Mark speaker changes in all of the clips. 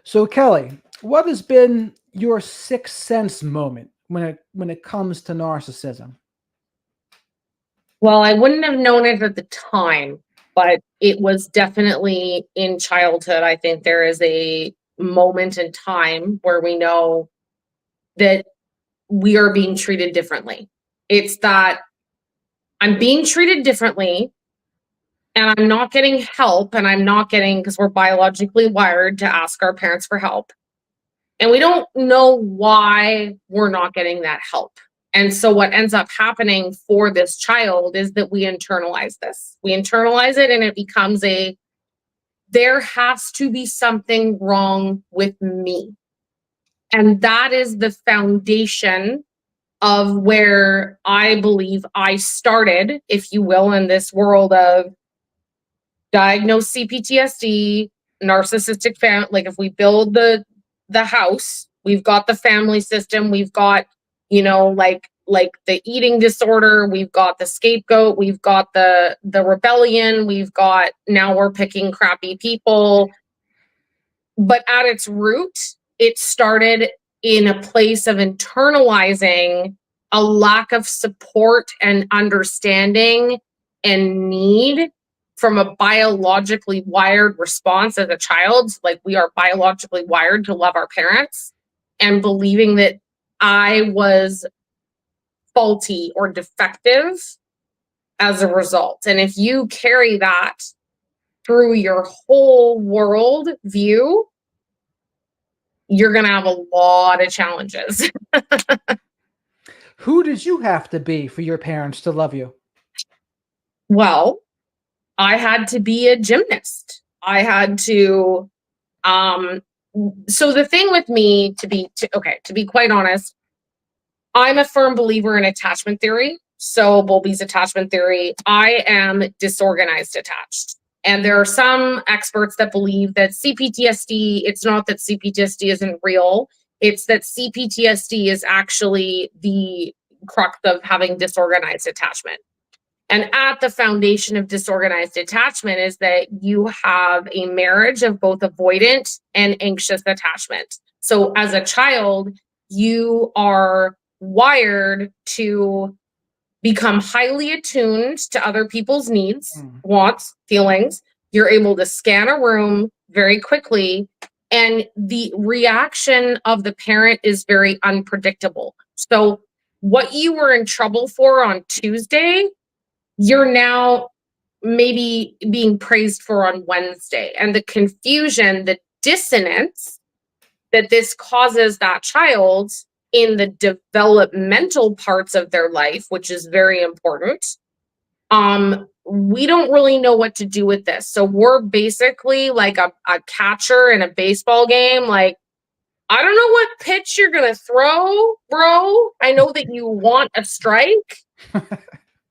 Speaker 1: So Kelly, what has been your sixth sense moment when it comes to narcissism?
Speaker 2: Well, I wouldn't have known it at the time, but it was definitely in childhood. I think there is a moment in time where we know that we are being treated differently. It's that I'm being treated differently and I'm not getting help, and I'm not getting, because we're biologically wired to ask our parents for help. And we don't know why we're not getting that help. And so what ends up happening for this child is that we internalize this. We internalize it and it becomes there has to be something wrong with me. And that is the foundation of where I believe I started, if you will, in this world of diagnosed CPTSD, narcissistic family. Like if we build the house, we've got the family system, we've got, like the eating disorder, we've got the scapegoat, we've got the rebellion, we've got, now we're picking crappy people. But at its root, it started in a place of internalizing a lack of support and understanding and need from a biologically wired response as a child. Like we are biologically wired to love our parents, and believing that I was faulty or defective as a result. And if you carry that through your whole world view, you're going to have a lot of challenges.
Speaker 1: Who did you have to be for your parents to love you?
Speaker 2: Well, I had to be a gymnast. I had to, so the thing with me, to be quite honest, I'm a firm believer in attachment theory. So Bowlby's attachment theory, I am disorganized attached. And there are some experts that believe that CPTSD, it's not that CPTSD isn't real, it's that CPTSD is actually the crux of having disorganized attachment. And at the foundation of disorganized attachment is that you have a marriage of both avoidant and anxious attachment. So as a child, you are wired to become highly attuned to other people's needs, wants, feelings. You're able to scan a room very quickly, and the reaction of the parent is very unpredictable. So what you were in trouble for on Tuesday, you're now maybe being praised for on Wednesday. And the confusion, the dissonance that this causes that child in the developmental parts of their life, which is very important, we don't really know what to do with this. So we're basically like a catcher in a baseball game. Like, I don't know what pitch you're going to throw, bro. I know that you want a strike,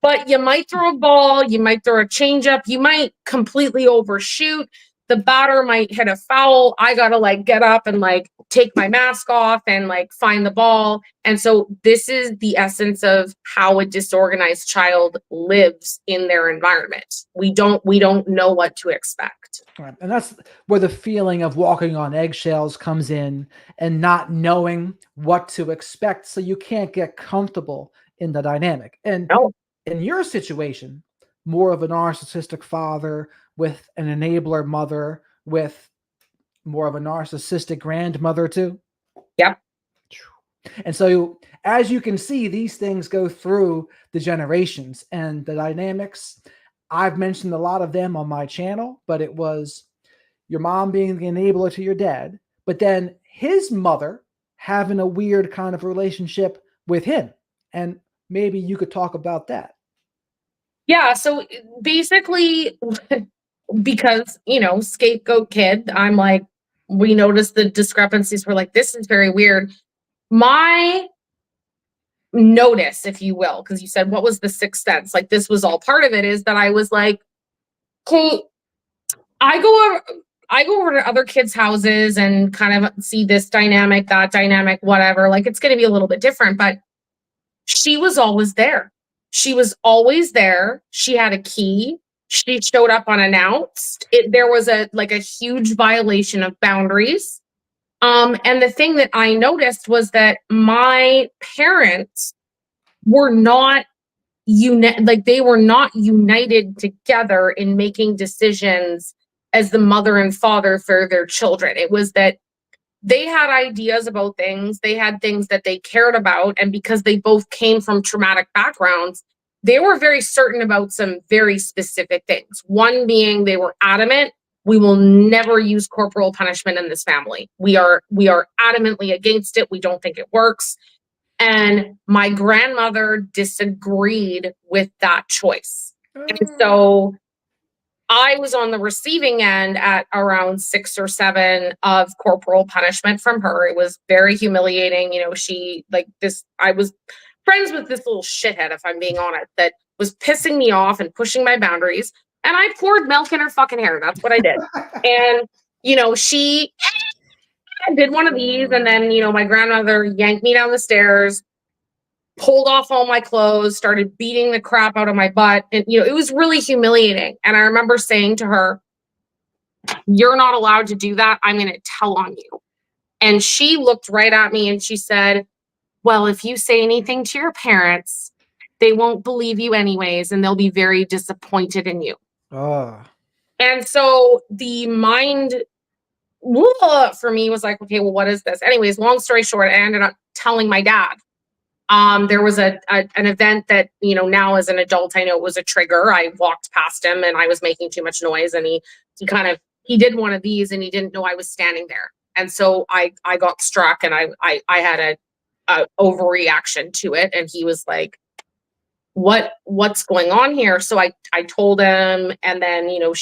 Speaker 2: but you might throw a ball, you might throw a changeup, you might completely overshoot. The batter might hit a foul. I got to like get up and like take my mask off and like find the ball. And so this is the essence of how a disorganized child lives in their environment. We don't know what to expect.
Speaker 1: Right. And that's where the feeling of walking on eggshells comes in, and not knowing what to expect. So you can't get comfortable in the dynamic. And
Speaker 2: No.
Speaker 1: in your situation, more of a narcissistic father with an enabler mother with more of a narcissistic grandmother too.
Speaker 2: Yep.
Speaker 1: And so as you can see, these things go through the generations and the dynamics. I've mentioned a lot of them on my channel, but it was your mom being the enabler to your dad, but then his mother having a weird kind of relationship with him. And maybe you could talk about that.
Speaker 2: Yeah. So basically, because, scapegoat kid, I'm like, we noticed the discrepancies. We're like, this is very weird. My notice, if you will, because you said, what was the sixth sense? Like, this was all part of it, is that I was like, okay, I go over to other kids' houses and kind of see this dynamic, that dynamic, whatever. Like, it's going to be a little bit different, but she was always there. She was always there. She had a key. She showed up unannounced. There was a huge violation of boundaries. And the thing that I noticed was that my parents were not they were not united together in making decisions as the mother and father for their children. It was that they had ideas about things, they had things that they cared about, and because they both came from traumatic backgrounds, they were very certain about some very specific things. One being, they were adamant, we will never use corporal punishment in this family. We are adamantly against it. We don't think it works. And my grandmother disagreed with that choice. And so I was on the receiving end at around 6 or 7 of corporal punishment from her. It was very humiliating. You know, I was friends with this little shithead, if I'm being honest, that was pissing me off and pushing my boundaries. And I poured milk in her fucking hair. That's what I did. And, you know, she did one of these. And then, you know, my grandmother yanked me down the stairs, pulled off all my clothes, started beating the crap out of my butt. And, you know, it was really humiliating. And I remember saying to her, "You're not allowed to do that. I'm going to tell on you." And she looked right at me and she said, "Well, if you say anything to your parents, they won't believe you anyways, and they'll be very disappointed in you."
Speaker 1: Oh.
Speaker 2: And so the mind for me was like, okay, well, what is this? Anyways, long story short, I ended up telling my dad. There was an event that, you know, now as an adult, I know it was a trigger. I walked past him and I was making too much noise, and he did one of these and he didn't know I was standing there. And so I got struck, and I had a overreaction to it. And he was like, what's going on here? So I told him, and then, you know,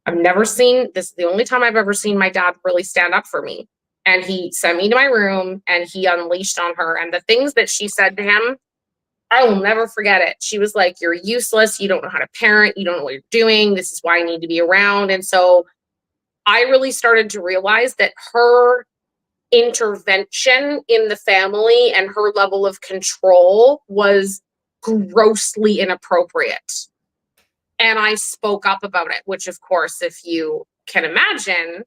Speaker 2: I've never seen this. The only time I've ever seen my dad really stand up for me. And he sent me to my room and he unleashed on her. And the things that she said to him, I will never forget it. She was like, "You're useless. You don't know how to parent. You don't know what you're doing. This is why I need to be around." And so I really started to realize that her intervention in the family and her level of control was grossly inappropriate. And I spoke up about it, which, of course, if you can imagine,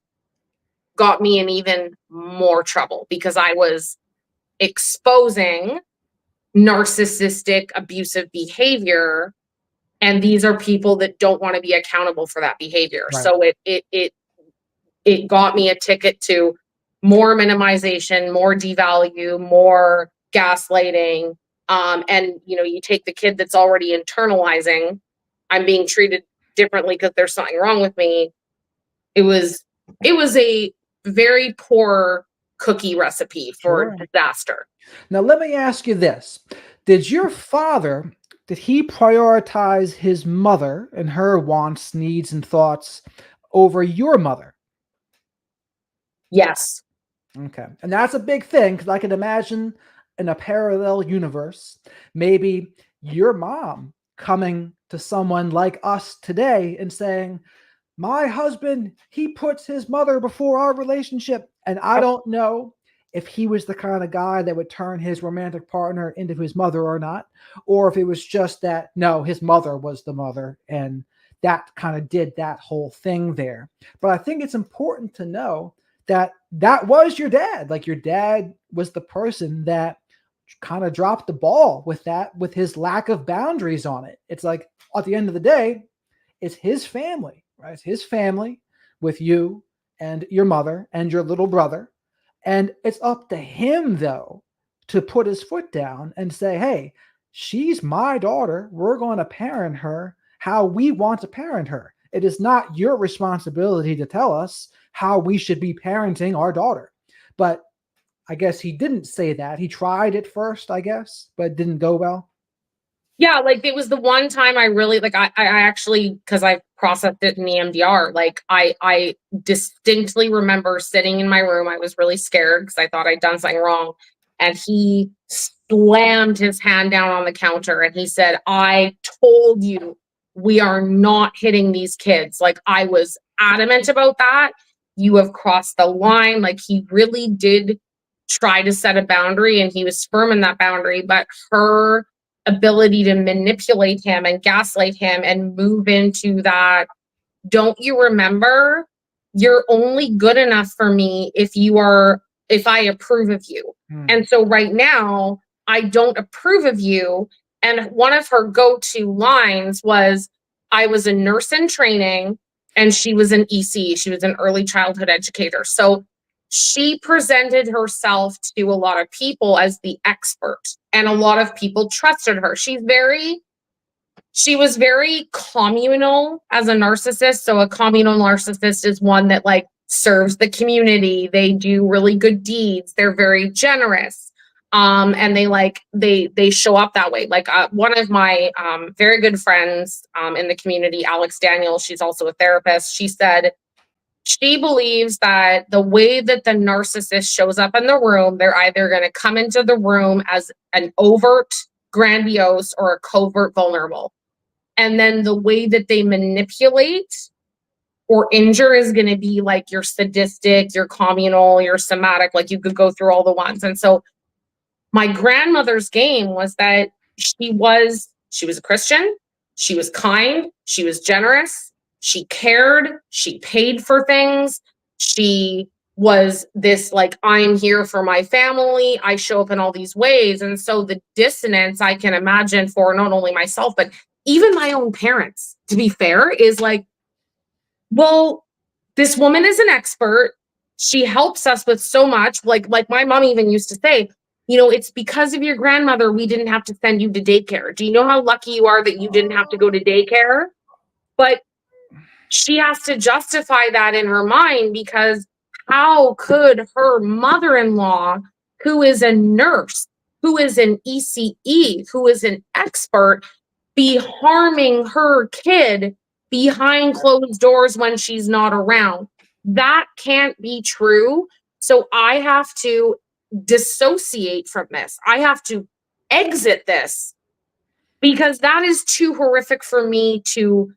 Speaker 2: got me in even more trouble because I was exposing narcissistic, abusive behavior. And these are people that don't want to be accountable for that behavior.
Speaker 1: Right.
Speaker 2: So it got me a ticket to more minimization, more devalue, more gaslighting. And, you know, you take the kid that's already internalizing, I'm being treated differently because there's something wrong with me. It was a very poor cookie recipe for disaster.
Speaker 1: Now, let me ask you this. Did your father, did he prioritize his mother and her wants, needs, and thoughts over your mother?
Speaker 2: Yes.
Speaker 1: Okay. And that's a big thing, because I can imagine in a parallel universe, maybe your mom coming to someone like us today and saying, "My husband, he puts his mother before our relationship." And I don't know if he was the kind of guy that would turn his romantic partner into his mother or not, or if it was just that, no, his mother was the mother, and that kind of did that whole thing there. But I think it's important to know that that was your dad. Like, your dad was the person that kind of dropped the ball with that, with his lack of boundaries on it. It's like, at the end of the day, it's his family, right? It's his family with you and your mother and your little brother. And it's up to him, though, to put his foot down and say, "Hey, she's my daughter. We're going to parent her how we want to parent her. It is not your responsibility to tell us how we should be parenting our daughter." But I guess he didn't say that. He tried at first, I guess, but it didn't go well.
Speaker 2: Yeah, like it was the one time I really I actually, because I processed it in the EMDR, like I distinctly remember sitting in my room. I was really scared because I thought I'd done something wrong. And he slammed his hand down on the counter and he said, "I told you we are not hitting these kids." Like, I was adamant about that. "You have crossed the line." Like, he really did try to set a boundary and he was firm in that boundary, but her ability to manipulate him and gaslight him and move into that, "Don't you remember you're only good enough for me if I approve of you. And so right now, I don't approve of you. And one of her go-to lines was, I was a nurse in training and she was an EC. She was an early childhood educator. So she presented herself to a lot of people as the expert, and a lot of people trusted her. She was very communal as a narcissist. So a communal narcissist is one that like serves the community. They do really good deeds. They're very generous. And they show up that way. Like one of my very good friends in the community, Alex Daniel, she's also a therapist. She said she believes that the way that the narcissist shows up in the room, they're either going to come into the room as an overt grandiose or a covert vulnerable. And then the way that they manipulate or injure is going to be like your sadistic, your communal, your somatic, like you could go through all the ones. And so my grandmother's game was that she was a Christian, she was kind, she was generous, she cared, she paid for things, she was this like, I'm here for my family, I show up in all these ways. And so the dissonance I can imagine for not only myself, but even my own parents, to be fair, is like, well, this woman is an expert. She helps us with so much. Like my mom even used to say, you know, it's because of your grandmother we didn't have to send you to daycare. Do you know how lucky you are that you didn't have to go to daycare? But she has to justify that in her mind, because how could her mother-in-law, who is a nurse, who is an ECE, who is an expert, be harming her kid behind closed doors when she's not around? That can't be true. So I have to dissociate from this. I have to exit this, because that is too horrific for me to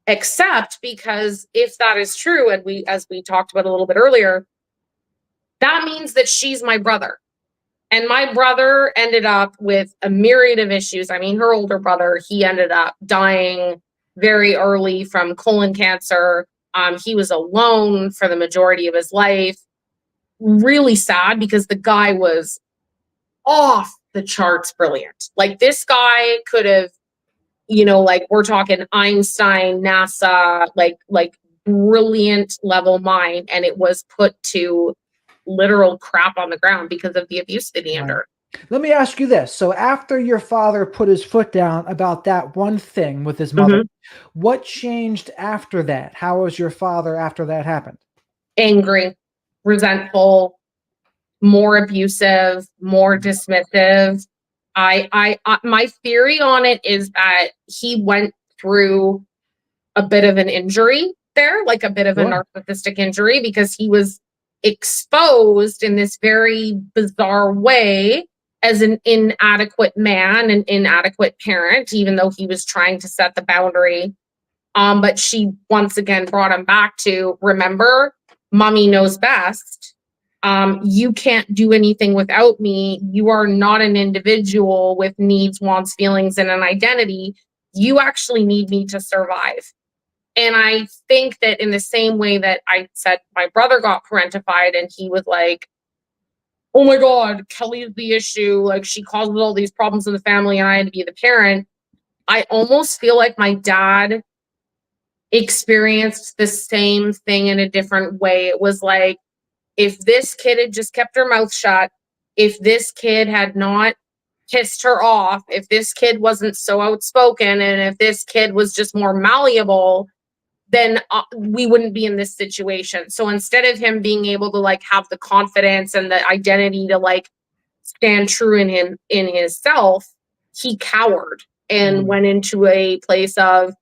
Speaker 2: accept. Because if that is true, and as we talked about a little bit earlier, that means that she's my brother. And my brother ended up with a myriad of issues. I mean, her older brother, he ended up dying very early from colon cancer. He was alone for the majority of his life. Really sad, because the guy was off the charts brilliant. Like, this guy could have, you know, like, we're talking Einstein, NASA, like brilliant level mind, and it was put to literal crap on the ground because of the abuse that he endured.
Speaker 1: Let me ask you this. So after your father put his foot down about that one thing with his mother, what changed after that? How was your father after that happened?
Speaker 2: Angry, resentful, more abusive, more dismissive. My theory on it is that he went through a bit of an injury there, like a bit of a narcissistic injury, because he was exposed in this very bizarre way as an inadequate man, an inadequate parent, even though he was trying to set the boundary. But she once again brought him back to, remember, mommy knows best. You can't do anything without me. You are not an individual with needs, wants, feelings, and an identity. You actually need me to survive. And I think that in the same way that I said my brother got parentified and he was like, oh my God, Kelly is the issue. Like, she causes all these problems in the family and I had to be the parent. I almost feel like my dad experienced the same thing in a different way. It was like, if this kid had just kept her mouth shut, if this kid had not pissed her off, if this kid wasn't so outspoken, and if this kid was just more malleable, then we wouldn't be in this situation. So instead of him being able to like have the confidence and the identity to like stand true in his self, he cowered and went into a place of,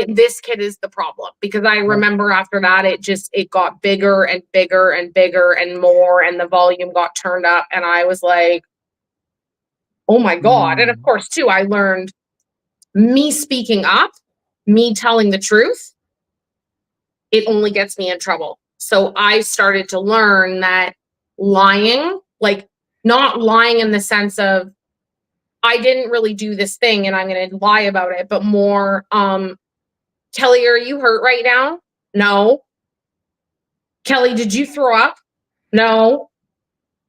Speaker 2: this kid is the problem. Because I remember after that, it got bigger and bigger and bigger and more, and the volume got turned up, and I was like, oh my God. And of course too, I learned me speaking up, me telling the truth, it only gets me in trouble. So I started to learn that lying, like not lying in the sense of I didn't really do this thing and I'm going to lie about it, but more, Kelly, are you hurt right now? No. Kelly, did you throw up? No.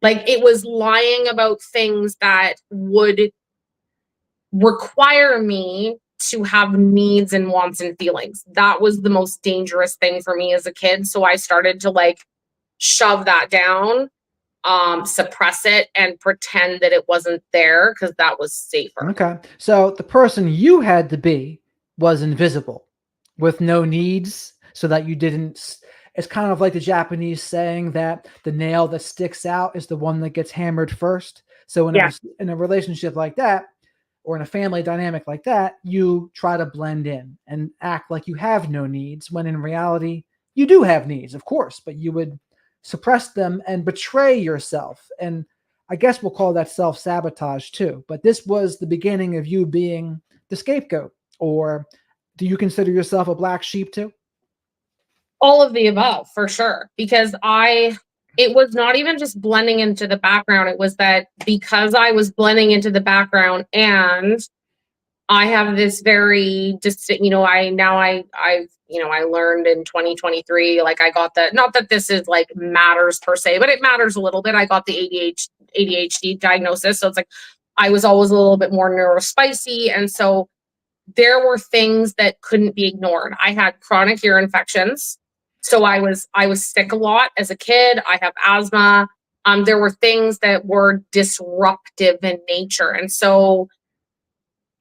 Speaker 2: Like, it was lying about things that would require me to have needs and wants and feelings. That was the most dangerous thing for me as a kid. So I started to like shove that down, suppress it, and pretend that it wasn't there because that was safer.
Speaker 1: Okay. So the person you had to be was invisible with no needs so that you didn't. It's kind of like the Japanese saying that the nail that sticks out is the one that gets hammered first. So
Speaker 2: Yeah.
Speaker 1: in a relationship like that, or in a family dynamic like that, you try to blend in and act like you have no needs when in reality you do have needs, of course, but you would suppress them and betray yourself. And I guess we'll call that self-sabotage too. But this was the beginning of you being the scapegoat. Or do you consider yourself a black sheep too?
Speaker 2: All of the above, for sure. Because it was not even just blending into the background. It was that because I was blending into the background and I have this very distinct, I learned in 2023, like I got the, not that this is like matters per se, but it matters a little bit. I got the ADHD diagnosis. So it's like, I was always a little bit more neurospicy. And so there were things that couldn't be ignored. I had chronic ear infections. So I was sick a lot as a kid. I have asthma. There were things that were disruptive in nature. And so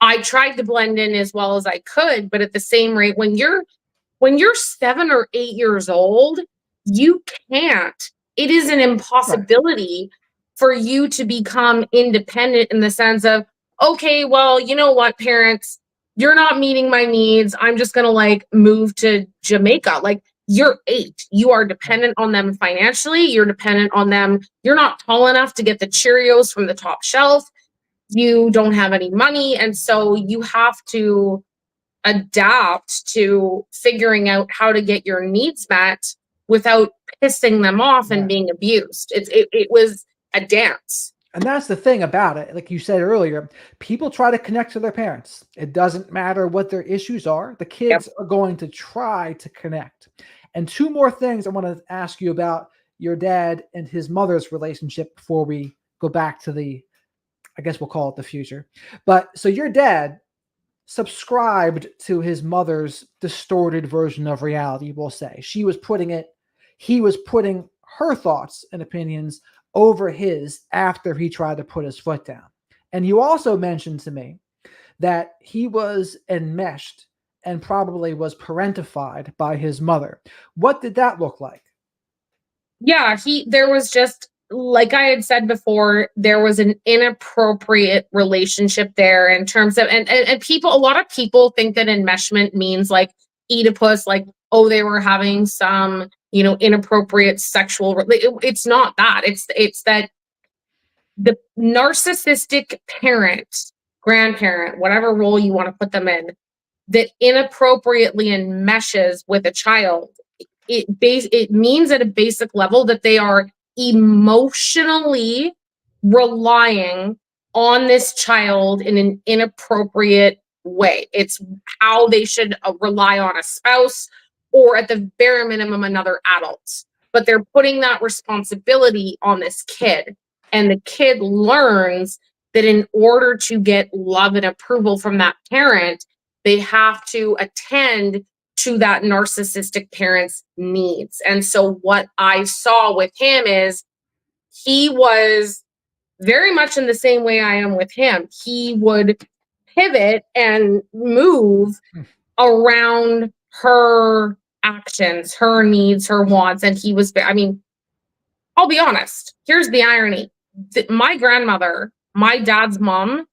Speaker 2: I tried to blend in as well as I could, but at the same rate, when you're 7 or 8 years old, you can't. It is an impossibility for you to become independent in the sense of, okay, well, you know what, parents, you're not meeting my needs. I'm just going to like move to Jamaica. Like, you're 8. You are dependent on them financially. You're dependent on them. You're not tall enough to get the Cheerios from the top shelf. You don't have any money. And so you have to adapt to figuring out how to get your needs met without pissing them off and being abused. It was a dance.
Speaker 1: And that's the thing about it. Like you said earlier, people try to connect to their parents. It doesn't matter what their issues are. The kids are going to try to connect. And 2 more things I want to ask you about your dad and his mother's relationship before we go back to I guess we'll call it the future. But so your dad subscribed to his mother's distorted version of reality, we'll say. He was putting her thoughts and opinions over his after he tried to put his foot down. And you also mentioned to me that he was enmeshed and probably was parentified by his mother. What did that look like?
Speaker 2: Yeah, there was just, like I had said before, there was an inappropriate relationship there in terms of, and people, a lot of people think that enmeshment means like Oedipus, like, oh, they were having some, inappropriate sexual, it's not that. It's that the narcissistic parent, grandparent, whatever role you want to put them in, that inappropriately enmeshes with a child, it means at a basic level that they are emotionally relying on this child in an inappropriate way. It's how they should rely on a spouse or at the bare minimum another adult. But they're putting that responsibility on this kid. And the kid learns that in order to get love and approval from that parent, they have to attend to that narcissistic parent's needs. And so what I saw with him is he was very much in the same way I am with him. He would pivot and move around her actions, her needs, her wants. And he was, I'll be honest. Here's the irony. My grandmother, my dad's mom,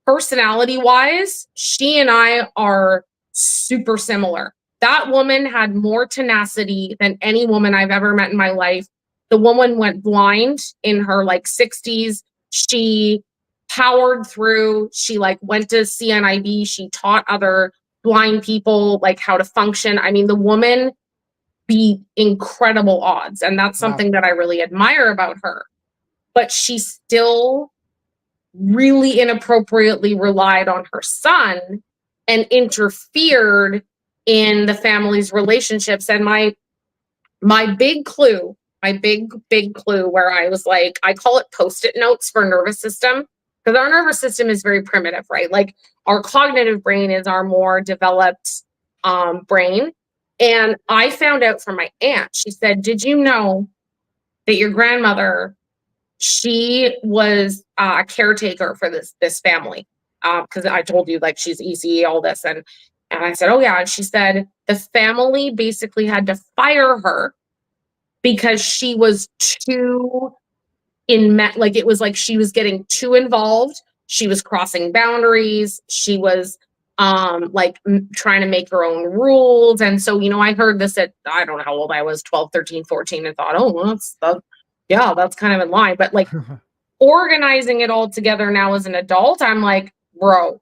Speaker 2: personality wise, she and I are super similar. That woman had more tenacity than any woman I've ever met in my life. The woman went blind in her like 60s. She powered through. She like went to CNIB. She taught other blind people like how to function. The woman beat incredible odds. And that's something that I really admire about her. But she still really inappropriately relied on her son and interfered in the family's relationships. And my big clue, my big clue where I was like, I call it Post-it notes for nervous system, because our nervous system is very primitive, right? Like our cognitive brain is our more developed brain. And I found out from my aunt, she said, did you know that your grandmother, she was a caretaker for this family? Because I told you, like, she's ECE, all this. And I said, oh yeah. And she said the family basically had to fire her because she was too like, it was like she was getting too involved. She was crossing boundaries. She was like trying to make her own rules. And so, you know, I heard this at, I don't know how old I was, 12, 13, 14, and thought, oh, well, yeah, that's kind of in line. But like organizing it all together now as an adult, I'm like, bro,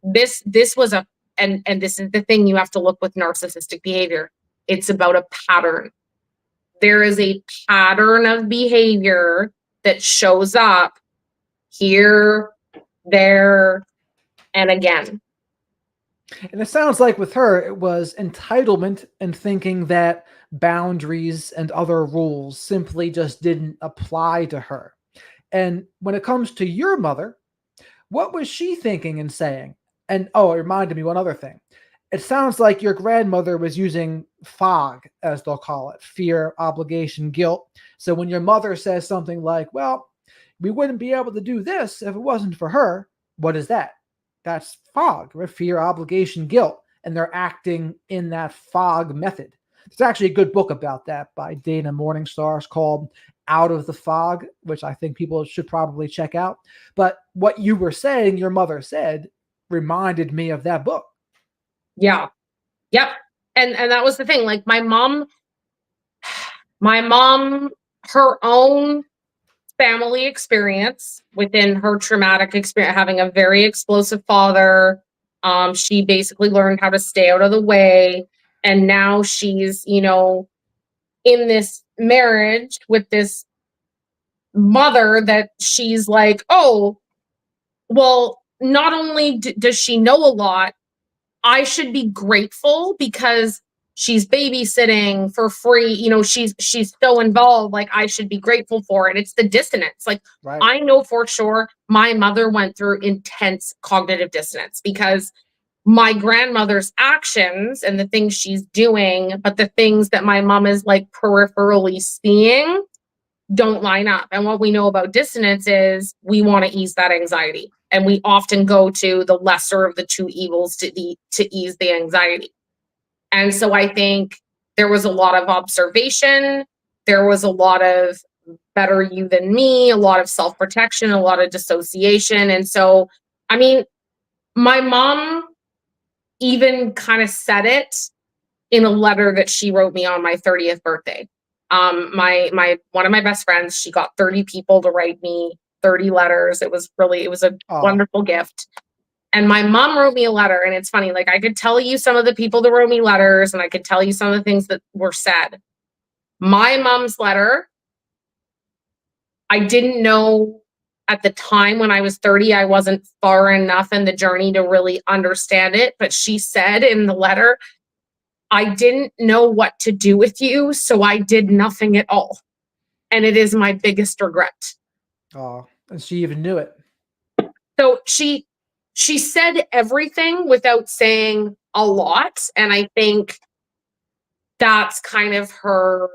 Speaker 2: this was a, and this is the thing you have to look with narcissistic behavior. It's about a pattern. There is a pattern of behavior that shows up here, there, and again.
Speaker 1: And it sounds like with her, it was entitlement and thinking that boundaries and other rules simply just didn't apply to her. And when it comes to your mother, what was she thinking and saying? And oh, it reminded me one other thing. It sounds like your grandmother was using fog, as they'll call it, fear, obligation, guilt. So when your mother says something like, well, we wouldn't be able to do this if it wasn't for her, what is that? That's fog, right? Fear, obligation, guilt. And they're acting in that fog method. There's actually a good book about that by Dana Morningstar. It's called Out of the Fog, which I think people should probably check out. But what you were saying, your mother said, reminded me of that book.
Speaker 2: Yeah. Yep. And that was the thing. Like my mom, her own family experience within her traumatic experience, having a very explosive father. She basically learned how to stay out of the way. And now she's, you know, in this marriage with this mother that she's like, oh, well, not only does she know a lot, I should be grateful because she's babysitting for free. You know, she's so involved. Like I should be grateful for it. It's the dissonance. Like
Speaker 1: Right.
Speaker 2: I know for sure my mother went through intense cognitive dissonance because my grandmother's actions and the things she's doing, but the things that my mom is like peripherally seeing don't line up. And what we know about dissonance is we want to ease that anxiety. And we often go to the lesser of the two evils to ease the anxiety. And so I think there was a lot of observation. There was a lot of better you than me, a lot of self-protection, a lot of dissociation. And so, I mean, my mom even kind of said it in a letter that she wrote me on my 30th birthday. My one of my best friends, she got 30 people to write me 30 letters. It was a wonderful gift. And my mom wrote me a letter, and it's funny, like I could tell you some of the people that wrote me letters and I could tell you some of the things that were said. My mom's letter, I didn't know at the time when I was 30, I wasn't far enough in the journey to really understand it. But she said in the letter, I didn't know what to do with you, so I did nothing at all. And it is my biggest regret.
Speaker 1: Oh, and she even knew it.
Speaker 2: So she said everything without saying a lot. And I think that's kind of her,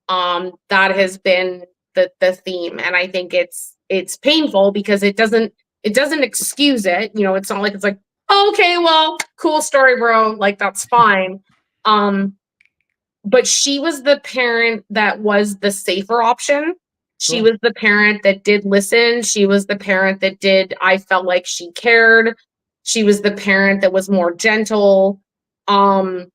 Speaker 2: that has been the theme. And I think it's painful because it doesn't excuse it. You know, it's not like it's like, oh, okay, well, cool story, bro. Like that's fine. But she was the parent that was the safer option. She was the parent that did listen. She was the parent that I felt like she cared. She was the parent that was more gentle. But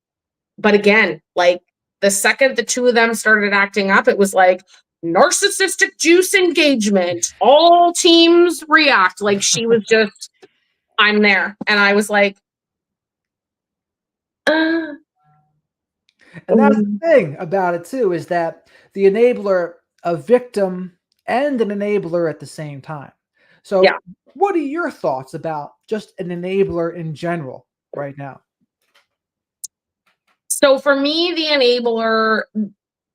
Speaker 2: again, like the second the two of them started acting up, it was like narcissistic juice engagement. All teams react. Like she was just, I'm there. And I was like,
Speaker 1: And that's the thing about it too, is that the enabler, a victim and an enabler at the same time. So
Speaker 2: yeah.
Speaker 1: What are your thoughts about just an enabler in general right now?
Speaker 2: So for me, the enabler,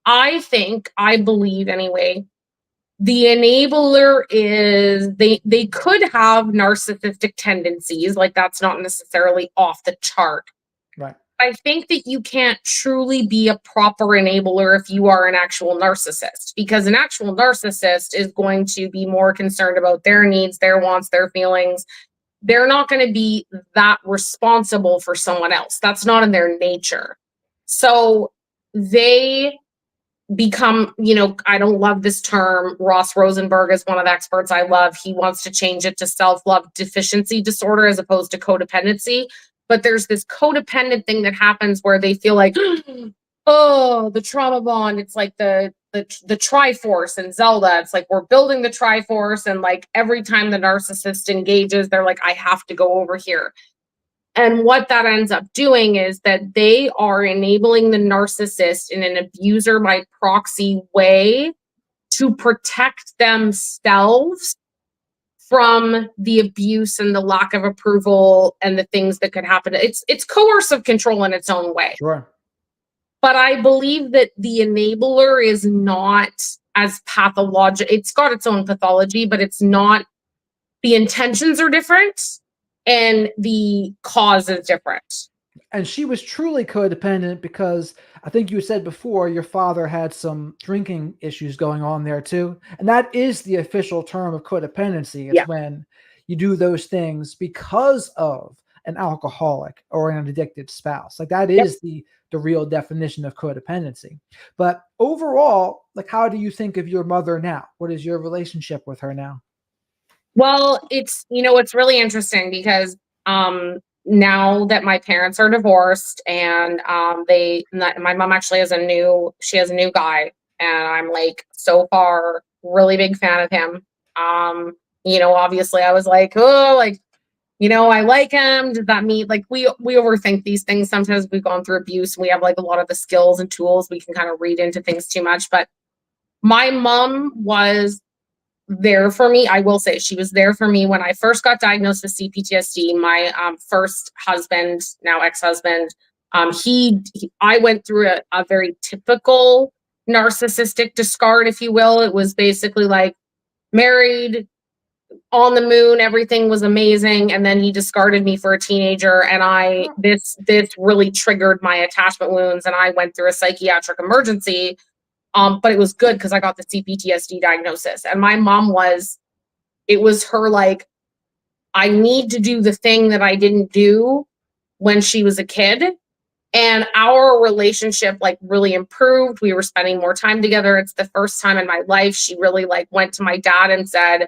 Speaker 2: I believe anyway, the enabler is they could have narcissistic tendencies, like that's not necessarily off the chart.
Speaker 1: Right.
Speaker 2: I think that you can't truly be a proper enabler if you are an actual narcissist, because an actual narcissist is going to be more concerned about their needs, their wants, their feelings. They're not going to be that responsible for someone else. That's not in their nature. So they become, I don't love this term. Ross Rosenberg is one of the experts I love. He wants to change it to self-love deficiency disorder as opposed to codependency. But there's this codependent thing that happens where they feel like, oh, the trauma bond. It's like the Triforce in Zelda. It's like we're building the Triforce, and like every time the narcissist engages, they're like, I have to go over here. And what that ends up doing is that they are enabling the narcissist in an abuser by proxy way to protect themselves from the abuse and the lack of approval and the things that could happen. It's coercive control in its own way.
Speaker 1: Sure.
Speaker 2: But I believe that the enabler is not as pathological. It's got its own pathology, but it's not. The intentions are different and the cause is different.
Speaker 1: And she was truly codependent because I think you said before your father had some drinking issues going on there too. And that is the official term of codependency. It's when you do those things because of an alcoholic or an addicted spouse. Like that is the real definition of codependency. But overall, like how do you think of your mother now? What is your relationship with her now?
Speaker 2: Well, it's really interesting because now that my parents are divorced and my mom actually has a new guy, and I'm like so far really big fan of him. Obviously I was like, oh, like, I like him. Does that mean like we overthink these things? Sometimes we've gone through abuse and we have like a lot of the skills and tools. We can kind of read into things too much. But my mom was there for me. I will say she was there for me when I first got diagnosed with CPTSD. My first husband, now ex-husband, I went through a very typical narcissistic discard, if you will. It was basically like married, on the moon, everything was amazing, and then he discarded me for a teenager, and this really triggered my attachment wounds, and I went through a psychiatric emergency. But it was good because I got the CPTSD diagnosis. And my mom it was her like, I need to do the thing that I didn't do when she was a kid. And our relationship like really improved. We were spending more time together. It's the first time in my life she really like went to my dad and said,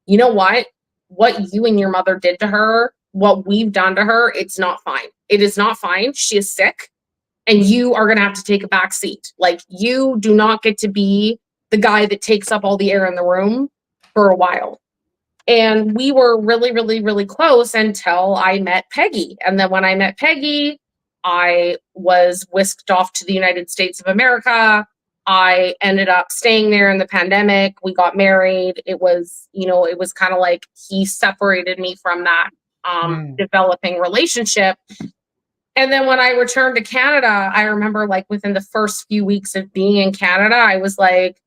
Speaker 2: you know what you and your mother did to her, what we've done to her, it's not fine. It is not fine. She is sick. And you are going to have to take a back seat. Like, you do not get to be the guy that takes up all the air in the room for a while. And we were really, really, really close until I met Peggy. And then when I met Peggy, I was whisked off to the United States of America. I ended up staying there in the pandemic. We got married. It was kind of like he separated me from that developing relationship. And then when I returned to Canada, I remember like within the first few weeks of being in Canada, I was like,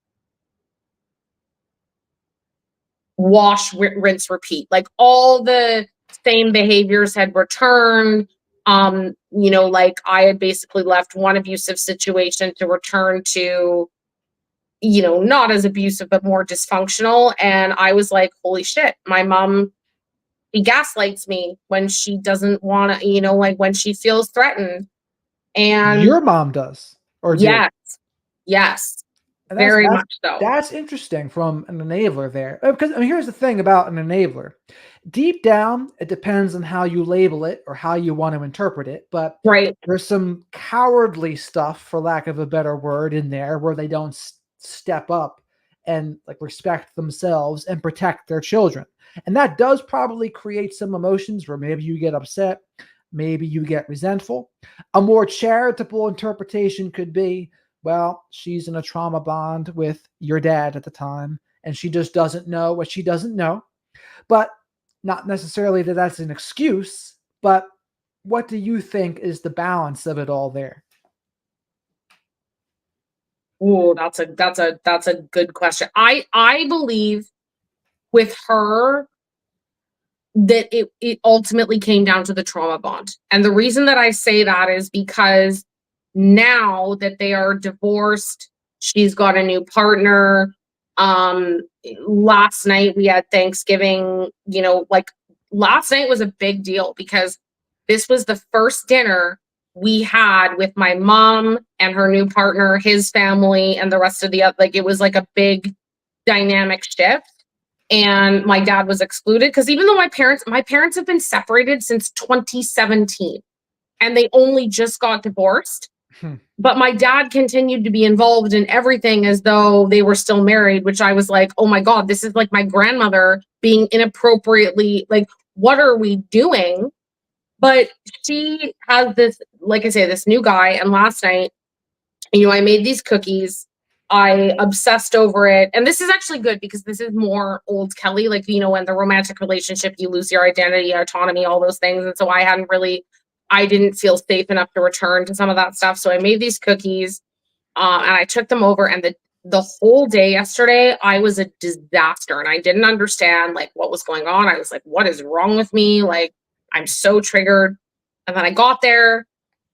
Speaker 2: wash, rinse, repeat. Like all the same behaviors had returned. Like I had basically left one abusive situation to return to, not as abusive, but more dysfunctional. And I was like, holy shit, my mom, she gaslights me when she doesn't want to, like when she feels threatened. And
Speaker 1: your mom does, or
Speaker 2: yes, very much so.
Speaker 1: That's interesting from an enabler there, because here's the thing about an enabler. Deep down, it depends on how you label it or how you want to interpret it. But there's some cowardly stuff, for lack of a better word, in there where they don't step up and like respect themselves and protect their children. And that does probably create some emotions where maybe you get upset, maybe you get resentful. A more charitable interpretation could be, well, she's in a trauma bond with your dad at the time, and she just doesn't know what she doesn't know. But not necessarily that that's an excuse, but what do you think is the balance of it all there?
Speaker 2: Oh, that's a good question. I believe with her that it ultimately came down to the trauma bond. And the reason that I say that is because now that they are divorced, she's got a new partner. Last night we had Thanksgiving, you know, like last night was a big deal because this was the first dinner we had with my mom and her new partner, his family, and the rest of the other. Like it was like a big dynamic shift. And my dad was excluded because even though my parents have been separated since 2017 and they only just got divorced, but my dad continued to be involved in everything as though they were still married, which I was like, oh my God, this is like my grandmother being inappropriately, like, what are we doing? But she has this, like I say, this new guy. And last night, you know, I made these cookies. I obsessed over it. And this is actually good because this is more old Kelly, like, you know, in the romantic relationship, you lose your identity, autonomy, all those things. And so I didn't feel safe enough to return to some of that stuff. So I made these cookies and I took them over. And the whole day yesterday, I was a disaster and I didn't understand like what was going on. I was like, what is wrong with me? Like, I'm so triggered. And then I got there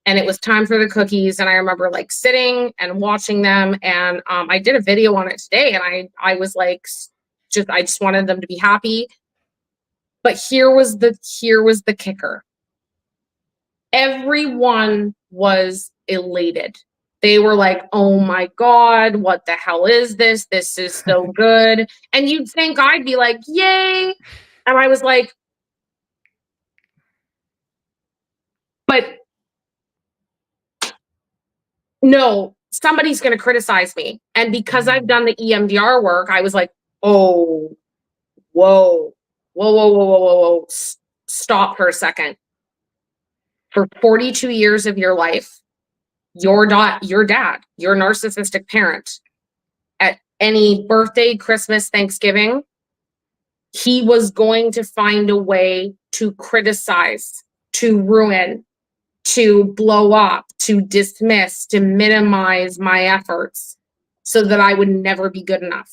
Speaker 2: and it was time for the cookies. And I remember like sitting and watching them. And I did a video on it today. And I was like, I just wanted them to be happy. But here was the kicker. Everyone was elated. They were like, oh my God, what the hell is this? This is so good. And you'd think I'd be like, yay. And I was like, but no, somebody's going to criticize me. And because I've done the EMDR work, I was like, oh, whoa, whoa, whoa, whoa, whoa, whoa, whoa. Stop for a second. For 42 years of your life, your dad, your narcissistic parent, at any birthday, Christmas, Thanksgiving, he was going to find a way to criticize, to ruin, to blow up, to dismiss, to minimize my efforts so that I would never be good enough.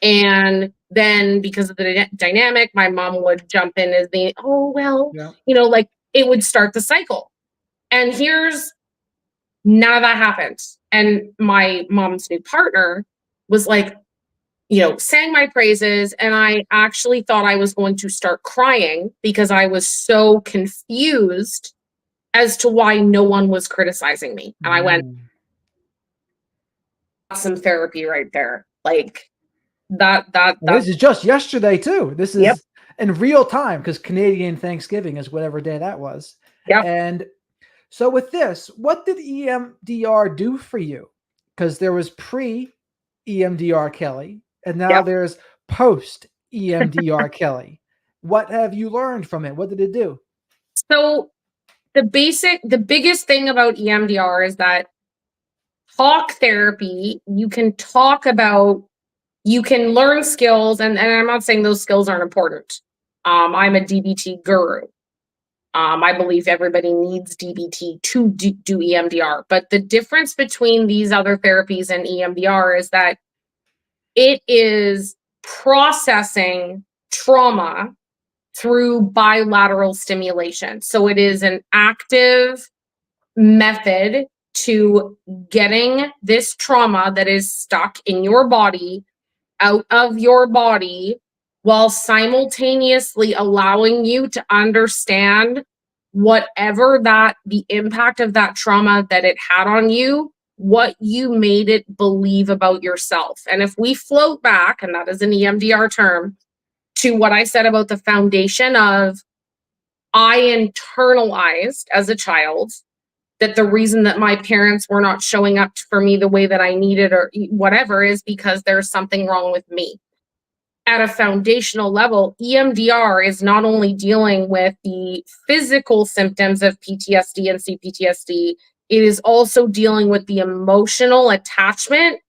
Speaker 2: And then because of the dynamic, my mom would jump in as the, oh, well, you know, like it would start the cycle. And none of that happened. And my mom's new partner was like, you know, sang my praises. And I actually thought I was going to start crying because I was so confused as to why no one was criticizing me. And I went, that's some therapy right there. Like that.
Speaker 1: This is just yesterday too. This is in real time because Canadian Thanksgiving is whatever day that was.
Speaker 2: Yeah.
Speaker 1: And so with this, what did EMDR do for you? Because there was pre-EMDR Kelly, and now there's post-EMDR Kelly. What have you learned from it? What did it do?
Speaker 2: So the biggest thing about EMDR is that talk therapy, you can learn skills, and I'm not saying those skills aren't important. I'm a DBT guru. I believe everybody needs DBT to do EMDR. But the difference between these other therapies and EMDR is that it is processing trauma through bilateral stimulation. So it is an active method to getting this trauma that is stuck in your body out of your body while simultaneously allowing you to understand whatever the impact of that trauma that it had on you, what you made it believe about yourself. And if we float back, and that is an EMDR term, to what I said about the foundation of I internalized as a child that the reason that my parents were not showing up for me the way that I needed or whatever is because there's something wrong with me. At a foundational level, EMDR is not only dealing with the physical symptoms of PTSD and CPTSD, it is also dealing with the emotional attachment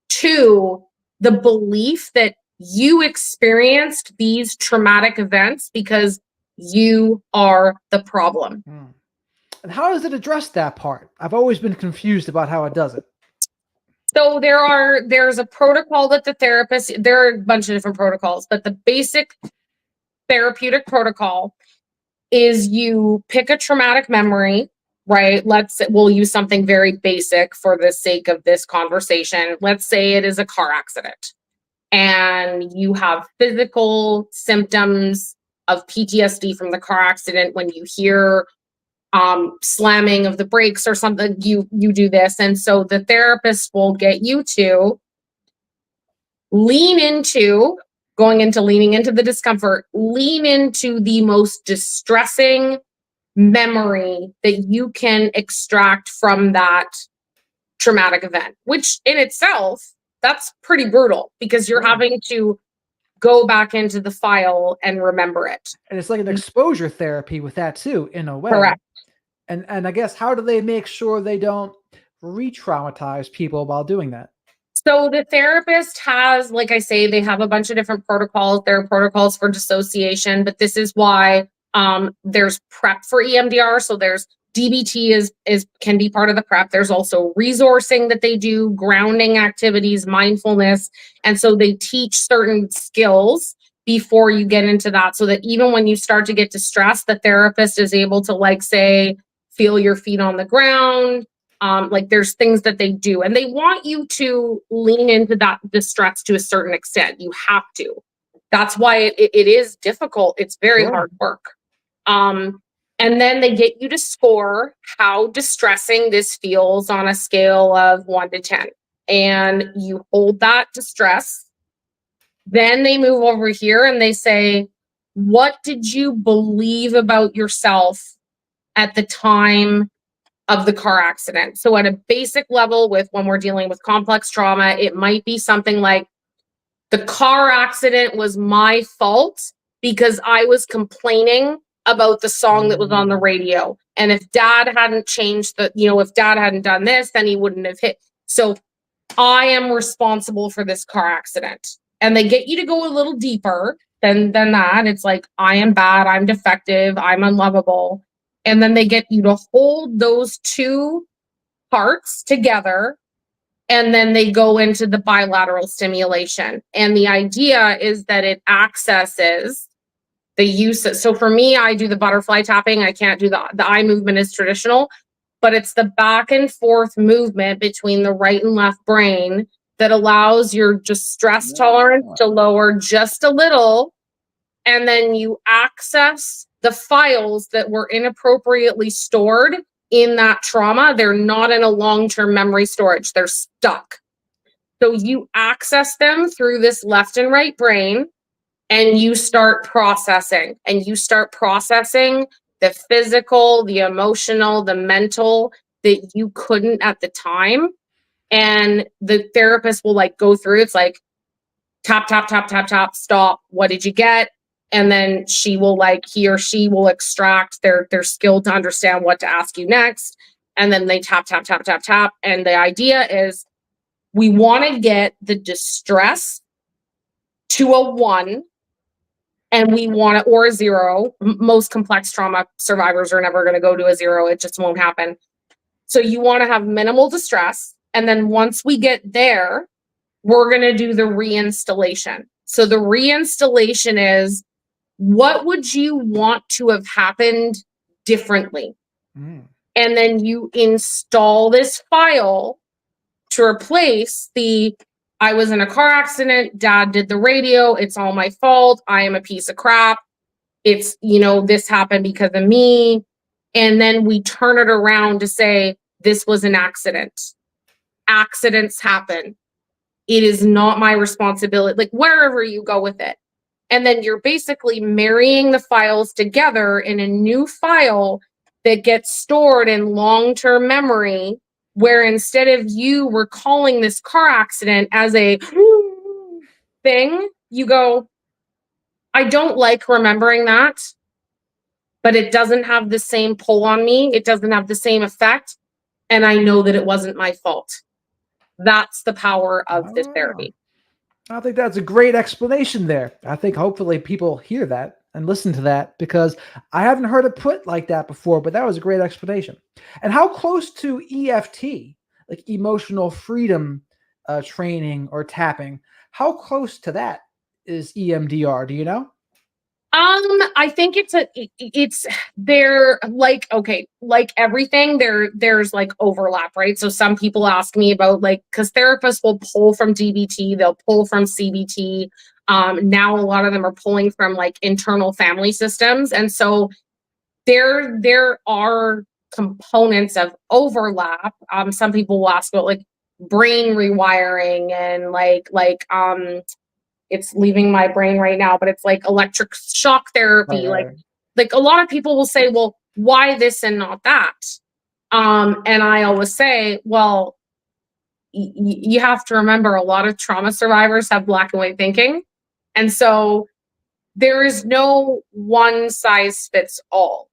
Speaker 2: to the belief that you experienced these traumatic events because you are the problem.
Speaker 1: And how does it address that part? I've always been confused about how it does it.
Speaker 2: So there's a protocol that the therapist, there are a bunch of different protocols, but the basic therapeutic protocol is you pick a traumatic memory, right? We'll use something very basic for the sake of this conversation. Let's say it is a car accident and you have physical symptoms of PTSD from the car accident. When you hear slamming of the brakes or something, you do this. And so the therapist will get you to leaning into the discomfort, lean into the most distressing memory that you can extract from that traumatic event, which in itself, that's pretty brutal because you're having to go back into the file and remember it.
Speaker 1: And it's like an exposure therapy with that too, in a way.
Speaker 2: Correct.
Speaker 1: And I guess, how do they make sure they don't re-traumatize people while doing that?
Speaker 2: So the therapist has, like I say, they have a bunch of different protocols. There are protocols for dissociation, but this is why there's prep for EMDR. So there's DBT can be part of the prep. There's also resourcing that they do, grounding activities, mindfulness. And so they teach certain skills before you get into that, so that even when you start to get distressed, the therapist is able to, like, say, feel your feet on the ground. Like, there's things that they do, and they want you to lean into that distress to a certain extent. You have to. That's why it is difficult. It's very hard work. And then they get you to score how distressing this feels on a scale of 1 to 10. And you hold that distress. Then they move over here and they say, what did you believe about yourself at the time of the car accident? So at a basic level, when we're dealing with complex trauma, it might be something like, the car accident was my fault because I was complaining about the song that was on the radio. And if dad hadn't changed if dad hadn't done this, then he wouldn't have hit. So I am responsible for this car accident. And they get you to go a little deeper than that. It's like, I am bad, I'm defective, I'm unlovable. And then they get you to hold those two parts together. And then they go into the bilateral stimulation. And the idea is that it accesses the use. So for me, I do the butterfly tapping. I can't do the eye movement is traditional, but it's the back and forth movement between the right and left brain that allows your stress tolerance to lower just a little. And then you access the files that were inappropriately stored in that trauma. They're not in a long-term memory storage. They're stuck. So you access them through this left and right brain, and you start processing. And you start processing the physical, the emotional, the mental that you couldn't at the time. And the therapist will go through. It's like, tap, tap, tap, tap, tap, stop. What did you get? And then he or she will extract their skill to understand what to ask you next. And then they tap, tap, tap, tap, tap. And the idea is, we want to get the distress to a 1, and we want to, or a 0. Most complex trauma survivors are never going to go to a 0. It just won't happen. So you want to have minimal distress. And then once we get there, we're going to do the reinstallation. So the reinstallation is, what would you want to have happened differently? And then you install this file to replace I was in a car accident, dad did the radio, it's all my fault, I am a piece of crap, it's, this happened because of me. And then we turn it around to say, this was an accident. Accidents happen. It is not my responsibility, wherever you go with it. And then you're basically marrying the files together in a new file that gets stored in long-term memory, where instead of you recalling this car accident as a thing, you go, I don't like remembering that, but it doesn't have the same pull on me. It doesn't have the same effect. And I know that it wasn't my fault. That's the power of this therapy.
Speaker 1: I think that's a great explanation there. I think hopefully people hear that and listen to that, because I haven't heard it put like that before, but that was a great explanation. And how close to EFT, like emotional freedom, training or tapping. How close to that is EMDR? Do you know?
Speaker 2: I think it's there, like, okay, like everything, there's like overlap, right? So some people ask me about, like, because therapists will pull from DBT, they'll pull from CBT. Now a lot of them are pulling from like internal family systems. And so there are components of overlap. Some people will ask about like brain rewiring and it's leaving my brain right now, but it's like electric shock therapy.
Speaker 1: Right.
Speaker 2: Like a lot of people will say, well, why this and not that? And I always say, well, you have to remember a lot of trauma survivors have black and white thinking. And so there is no one size fits all.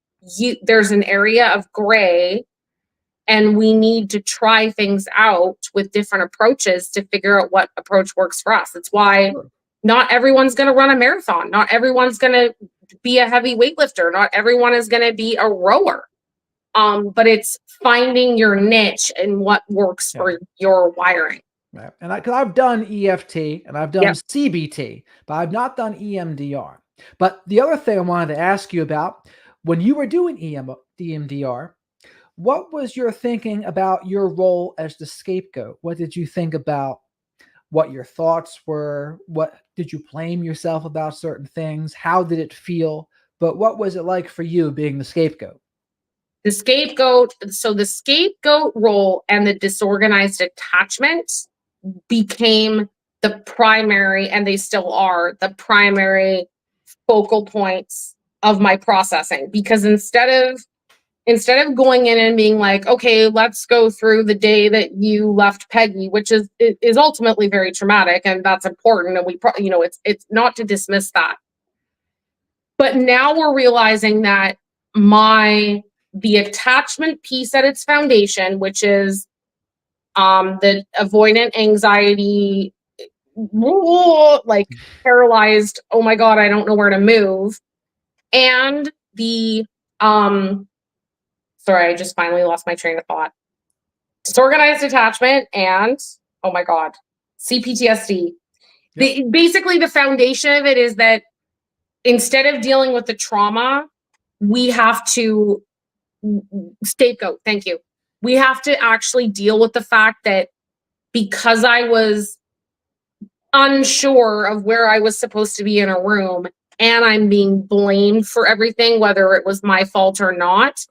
Speaker 2: There's an area of gray, and we need to try things out with different approaches to figure out what approach works for us. It's why not everyone's going to run a marathon. Not everyone's going to be a heavy weightlifter. Not everyone is going to be a rower. But it's finding your niche and what works for your wiring.
Speaker 1: Right. And because I've done EFT and I've done CBT, but I've not done EMDR. But the other thing I wanted to ask you about, when you were doing EMDR, what was your thinking about your role as the scapegoat? What did you think about what your thoughts were? What did you blame yourself about certain things? How did it feel? But what was it like for you being the scapegoat?
Speaker 2: The scapegoat, so the scapegoat role and the disorganized attachment became the primary, and they still are the primary focal points of my processing. Because instead of going in and being like, okay, let's go through the day that you left Peggy, which is ultimately very traumatic, and that's important, and it's not to dismiss that. But now we're realizing that the attachment piece at its foundation, which is the avoidant anxiety, like paralyzed, oh my God, I don't know where to move. And the, sorry, I just finally lost my train of thought. Disorganized attachment and, oh my God, CPTSD. Basically, the foundation of it is that instead of dealing with the trauma, we have to scapegoat. Thank you. We have to actually deal with the fact that because I was unsure of where I was supposed to be in a room and I'm being blamed for everything, whether it was my fault or not,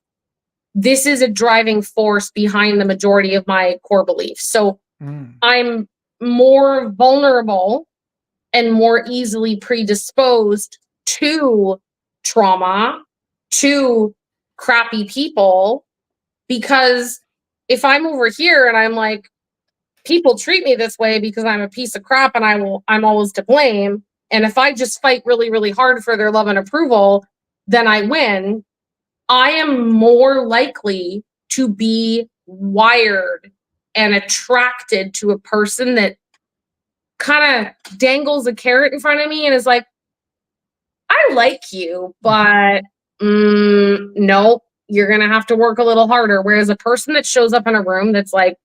Speaker 2: this is a driving force behind the majority of my core beliefs. So I'm more vulnerable and more easily predisposed to trauma, to crappy people, because if I'm over here and I'm like, people treat me this way because I'm a piece of crap and I'm always to blame. And if I just fight really, really hard for their love and approval, then I win. I am more likely to be wired and attracted to a person that kind of dangles a carrot in front of me and is like, I like you, but no, you're going to have to work a little harder. Whereas a person that shows up in a room that's like,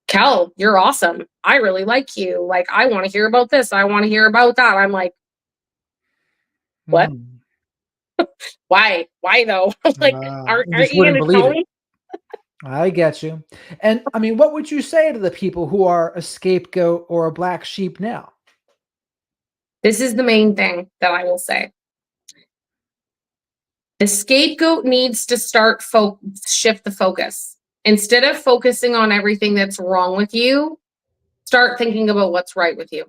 Speaker 2: Kel, you're awesome. I really like you. Like, I want to hear about this. I want to hear about that. I'm like, what? Why? Why though? Like, aren't you going to tell me?
Speaker 1: I get you. And I mean, what would you say to the people who are a scapegoat or a black sheep now?
Speaker 2: This is the main thing that I will say. The scapegoat needs to shift the focus. Instead of focusing on everything that's wrong with you, start thinking about what's right with you.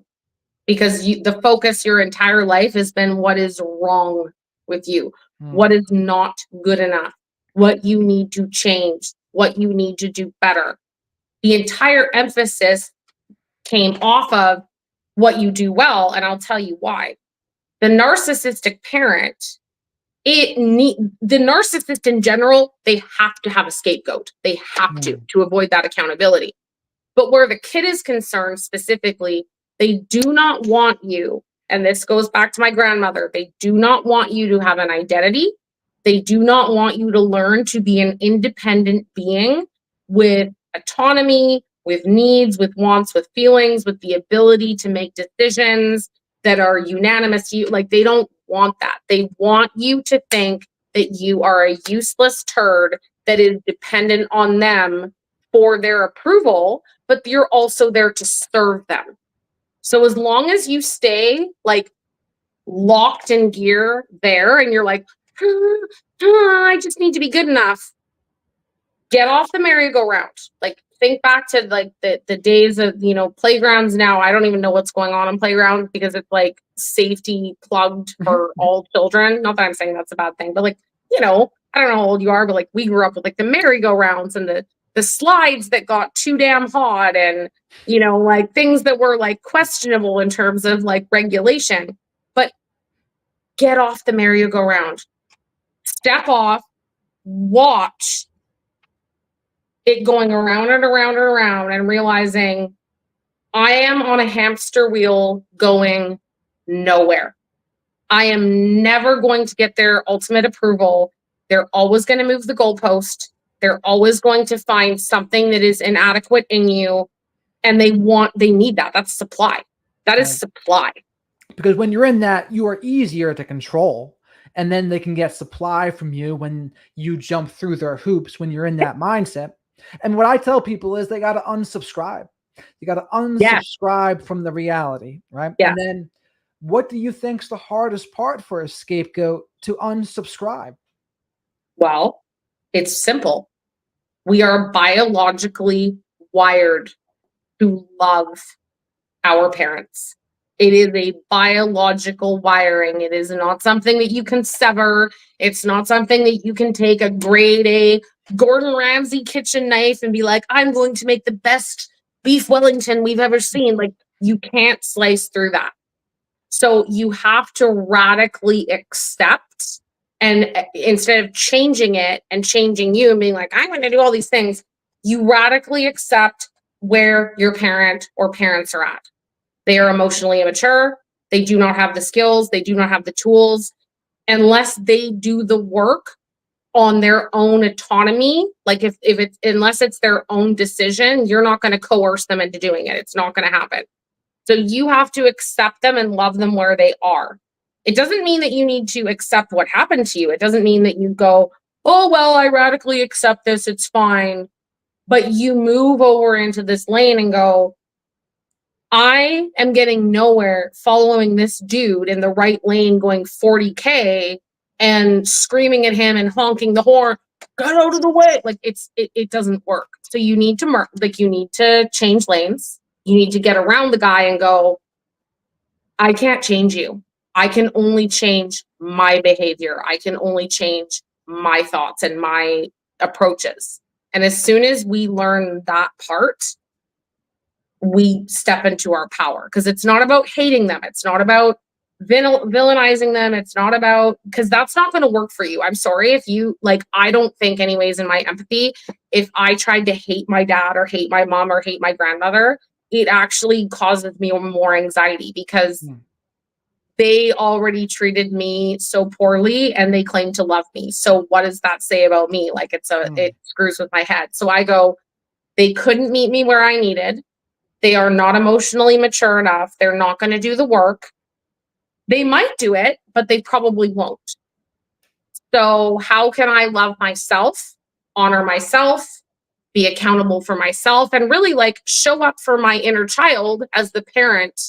Speaker 2: Because the focus your entire life has been what is wrong with you, what is not good enough, what you need to change, what you need to do better. The entire emphasis came off of what you do well, and I'll tell you why. The narcissistic parent, the narcissist in general, they have to have a scapegoat. They have to avoid that accountability. But where the kid is concerned specifically, they do not want you, and this goes back to my grandmother, they do not want you to have an identity. They do not want you to learn to be an independent being with autonomy, with needs, with wants, with feelings, with the ability to make decisions that are unanimous to you. Like, they don't want that. They want you to think that you are a useless turd that is dependent on them for their approval, but you're also there to serve them. So as long as you stay like locked in gear there and you're like, I just need to be good enough, get off the merry-go-round. Like, think back to like the days of, you know, playgrounds now. I don't even know what's going on playground because it's like safety plugged for all children. Not that I'm saying that's a bad thing, but like, you know, I don't know how old you are, but like we grew up with like the merry-go-rounds and the slides that got too damn hot and, you know, like things that were like questionable in terms of like regulation. But get off the merry-go-round, step off, watch it going around and around and around and realizing I am on a hamster wheel going nowhere. I am never going to get their ultimate approval. They're always going to move the goalpost. They're always going to find something that is inadequate in you. And they need that. That's supply. That is supply.
Speaker 1: Because when you're in that, you are easier to control. And then they can get supply from you when you jump through their hoops when you're in that mindset. And what I tell people is they got to unsubscribe. You got to unsubscribe from the reality, right?
Speaker 2: Yeah.
Speaker 1: And then what do you think's the hardest part for a scapegoat to unsubscribe?
Speaker 2: Well, it's simple. We are biologically wired to love our parents. It is a biological wiring. It is not something that you can sever. It's not something that you can take a grade A Gordon Ramsay kitchen knife and be like, I'm going to make the best beef Wellington we've ever seen. Like, you can't slice through that. So you have to radically accept, and instead of changing it and changing you and being like, I'm going to do all these things, you radically accept where your parent or parents are at. They are emotionally immature. They do not have the skills. They do not have the tools. Unless they do the work on their own autonomy, like unless it's their own decision, you're not going to coerce them into doing it. It's not going to happen. So you have to accept them and love them where they are. It doesn't mean that you need to accept what happened to you. It doesn't mean that you go, oh, well, I radically accept this. It's fine. But you move over into this lane and go, I am getting nowhere following this dude in the right lane going 40K and screaming at him and honking the horn, get out of the way. Like, it doesn't work. So you need to you need to change lanes. You need to get around the guy and go, I can't change you. I can only change my behavior. I can only change my thoughts and my approaches. And as soon as we learn that part, we step into our power, because it's not about hating them. It's not about villainizing them. It's not about, because that's not going to work for you. I'm sorry if you like, I don't think anyways in my empathy, if I tried to hate my dad or hate my mom or hate my grandmother, it actually causes me more anxiety because they already treated me so poorly and they claim to love me. So what does that say about me? Like, it screws with my head. So I go, they couldn't meet me where I needed. They are not emotionally mature enough. They're not going to do the work. They might do it, but they probably won't. So how can I love myself, honor myself, be accountable for myself, and really like show up for my inner child as the parent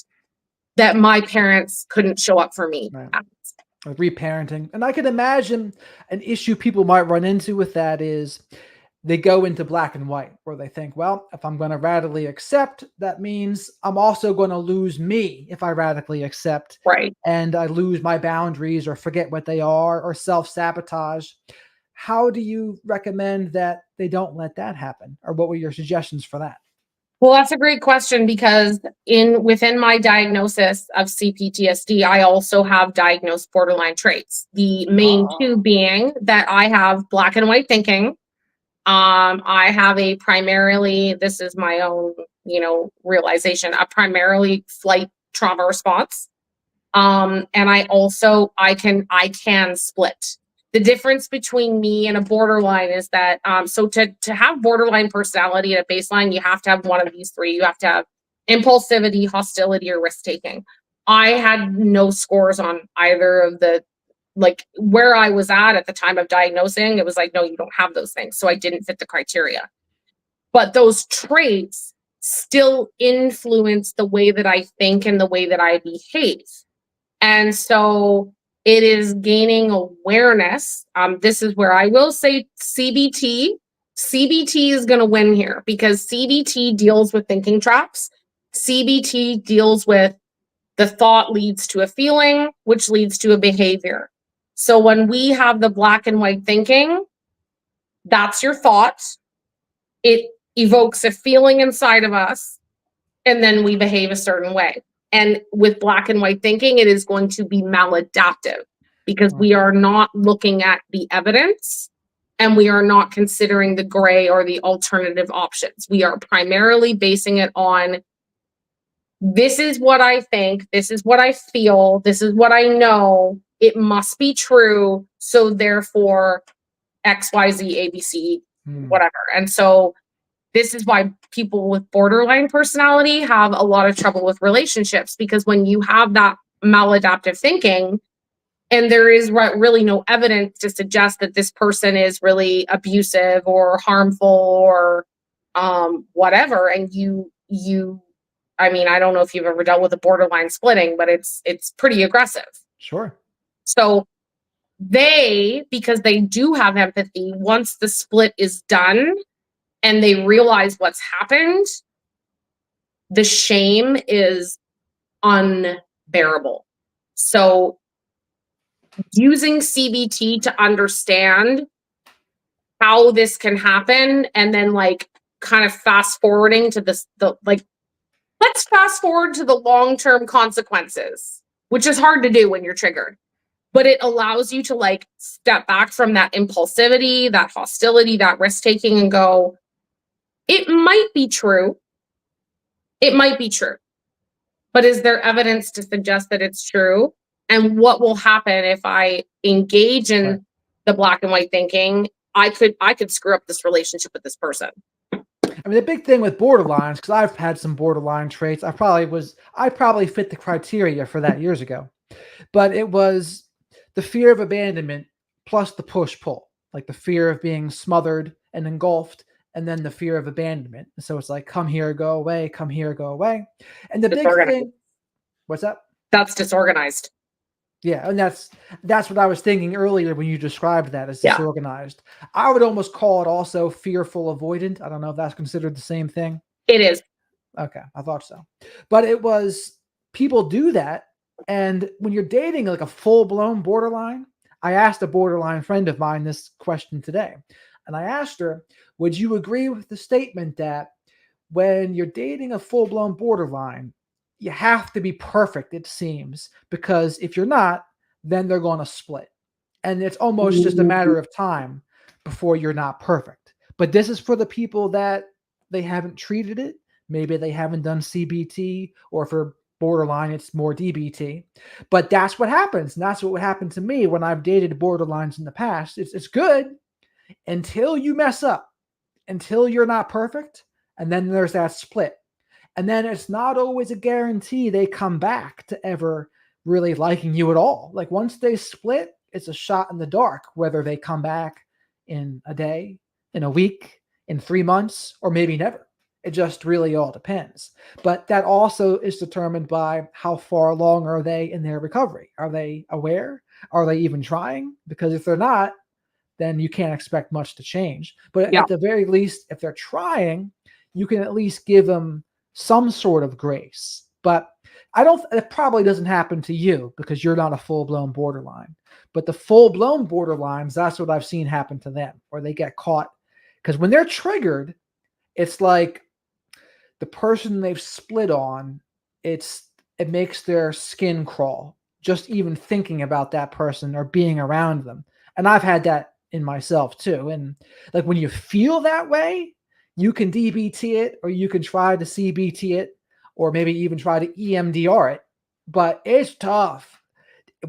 Speaker 2: that my parents couldn't show up for me?
Speaker 1: Right. Reparenting. And I can imagine an issue people might run into with that is they go into black and white, where they think, well, if I'm going to radically accept, that means I'm also going to lose me if I radically accept.
Speaker 2: Right.
Speaker 1: And I lose my boundaries or forget what they are or self-sabotage. How do you recommend that they don't let that happen? Or what were your suggestions for that?
Speaker 2: Well, that's a great question, because within my diagnosis of CPTSD, I also have diagnosed borderline traits. The main two being that I have black and white thinking. I have this is my own, realization, a primarily flight trauma response. And I can split. The difference between me and a borderline is that, so to have borderline personality at a baseline, you have to have one of these three. You have to have impulsivity, hostility, or risk taking. I had no scores on either of the, like where I was at the time of diagnosing. It was like, no, you don't have those things. So I didn't fit the criteria. But those traits still influence the way that I think and the way that I behave. And so it is gaining awareness. This is where I will say CBT. CBT is going to win here because CBT deals with thinking traps. CBT deals with the thought leads to a feeling, which leads to a behavior. So when we have the black and white thinking, that's your thought. It evokes a feeling inside of us, and then we behave a certain way. And with black and white thinking, it is going to be maladaptive because we are not looking at the evidence and we are not considering the gray or the alternative options. We are primarily basing it on, this is what I think, this is what I feel, this is what I know, it must be true, so therefore X, Y, Z, A, B, C, whatever. And so this is why people with borderline personality have a lot of trouble with relationships, because when you have that maladaptive thinking and there is really no evidence to suggest that this person is really abusive or harmful or whatever, and you I mean, I don't know if you've ever dealt with a borderline splitting, but it's pretty aggressive.
Speaker 1: Sure.
Speaker 2: So because they do have empathy, once the split is done and they realize what's happened, the shame is unbearable. So using CBT to understand how this can happen, and then like kind of fast forwarding to this, let's fast forward to the long-term consequences, which is hard to do when you're triggered. But it allows you to like step back from that impulsivity, that hostility, that risk-taking, and go, it might be true. It might be true. But is there evidence to suggest that it's true? And what will happen if I engage in the black and white thinking? I could screw up this relationship with this person.
Speaker 1: I mean, the big thing with borderlines, because I've had some borderline traits, I probably fit the criteria for that years ago, but it was the fear of abandonment plus the push-pull, like the fear of being smothered and engulfed, and then the fear of abandonment. So it's like, come here, go away, come here, go away. And the big thing, what's that?
Speaker 2: That's disorganized.
Speaker 1: Yeah, and that's what I was thinking earlier when you described that as disorganized. I would almost call it also fearful avoidant. I don't know if that's considered the same thing.
Speaker 2: It is.
Speaker 1: Okay, I thought so. But it was, people do that. And when you're dating like a full-blown borderline, I asked a borderline friend of mine this question today. And I asked her, would you agree with the statement that when you're dating a full-blown borderline, you have to be perfect, it seems, because if you're not, then they're going to split. And it's almost just a matter of time before you're not perfect. But this is for the people that they haven't treated it. Maybe they haven't done CBT, or for borderline, it's more DBT. But that's what happens. And that's what would happen to me when I've dated borderlines in the past. It's good until you mess up, until you're not perfect. And then there's that split. And then it's not always a guarantee they come back to ever really liking you at all. Like once they split, it's a shot in the dark, whether they come back in a day, in a week, in 3 months, or maybe never. It just really all depends. But that also is determined by how far along are they in their recovery. Are they aware? Are they even trying? Because if they're not, then you can't expect much to change. But at the very least, if they're trying, you can at least give them some sort of grace. But it probably doesn't happen to you because you're not a full-blown borderline. But the full-blown borderlines, that's what I've seen happen to them, where they get caught. Because when they're triggered, it's like the person they've split on, it makes their skin crawl, just even thinking about that person or being around them. And I've had that in myself too. And like when you feel that way, you can DBT it, or you can try to CBT it, or maybe even try to EMDR it. But it's tough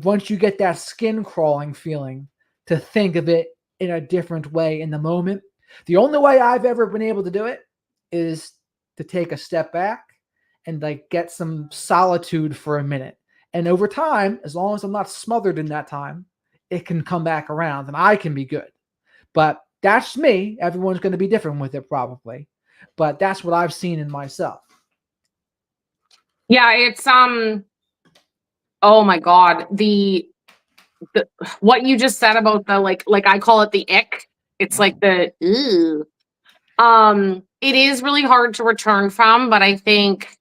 Speaker 1: once you get that skin crawling feeling to think of it in a different way in the moment. The only way I've ever been able to do it is to take a step back and like get some solitude for a minute. And over time, as long as I'm not smothered in that time, it can come back around and I can be good. But that's me. Everyone's going to be different with it probably. But that's what I've seen in myself.
Speaker 2: Yeah, it's oh my God. The what you just said about the like I call it the ick. It's like the ew. It is really hard to return from, but I think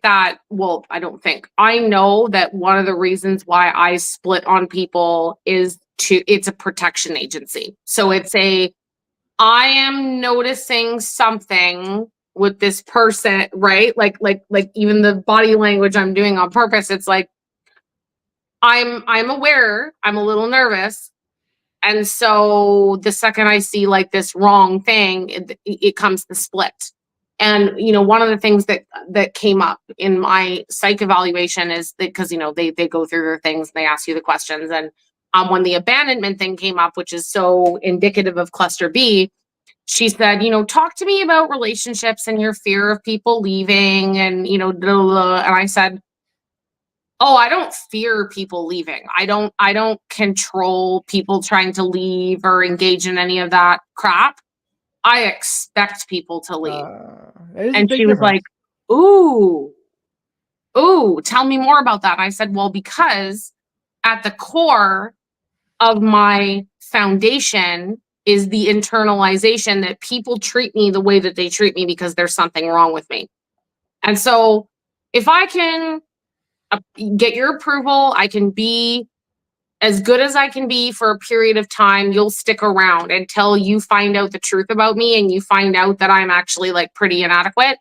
Speaker 2: that, well, I know that one of the reasons why I split on people is it's a protection agency. So I am noticing something with this person, right? Like even the body language I'm doing on purpose. It's like, I'm aware, I'm a little nervous. And so the second I see like this wrong thing, it comes to split. And, one of the things that came up in my psych evaluation is that, because, they go through their things, they ask you the questions. And when the abandonment thing came up, which is so indicative of cluster B, she said, talk to me about relationships and your fear of people leaving and, blah, blah, blah. And I said, oh, I don't fear people leaving. I don't control people trying to leave or engage in any of that crap. I expect people to leave. And she was like, ooh, tell me more about that. And I said, well, because at the core of my foundation is the internalization that people treat me the way that they treat me because there's something wrong with me. And so if I can get your approval, I can be as good as I can be for a period of time, you'll stick around until you find out the truth about me and you find out that I'm actually like pretty inadequate.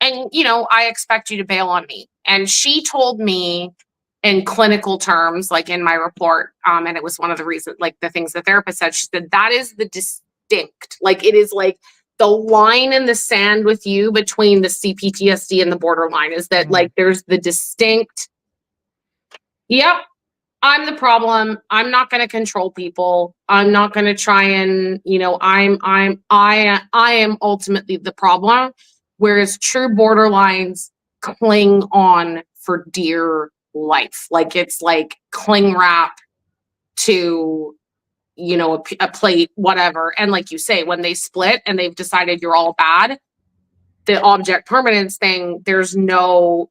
Speaker 2: And, I expect you to bail on me. And she told me in clinical terms, like in my report, and it was one of the reasons, like the things the therapist said, she said, that is the distinct, like it is like the line in the sand with you between the CPTSD and the borderline is that like there's the distinct, yep, I'm the problem. I'm not going to control people. I'm not going to try and, I am ultimately the problem. Whereas true borderlines cling on for dear life. Like it's like cling wrap to, a plate, whatever. And like you say, when they split and they've decided you're all bad, the object permanence thing, there's no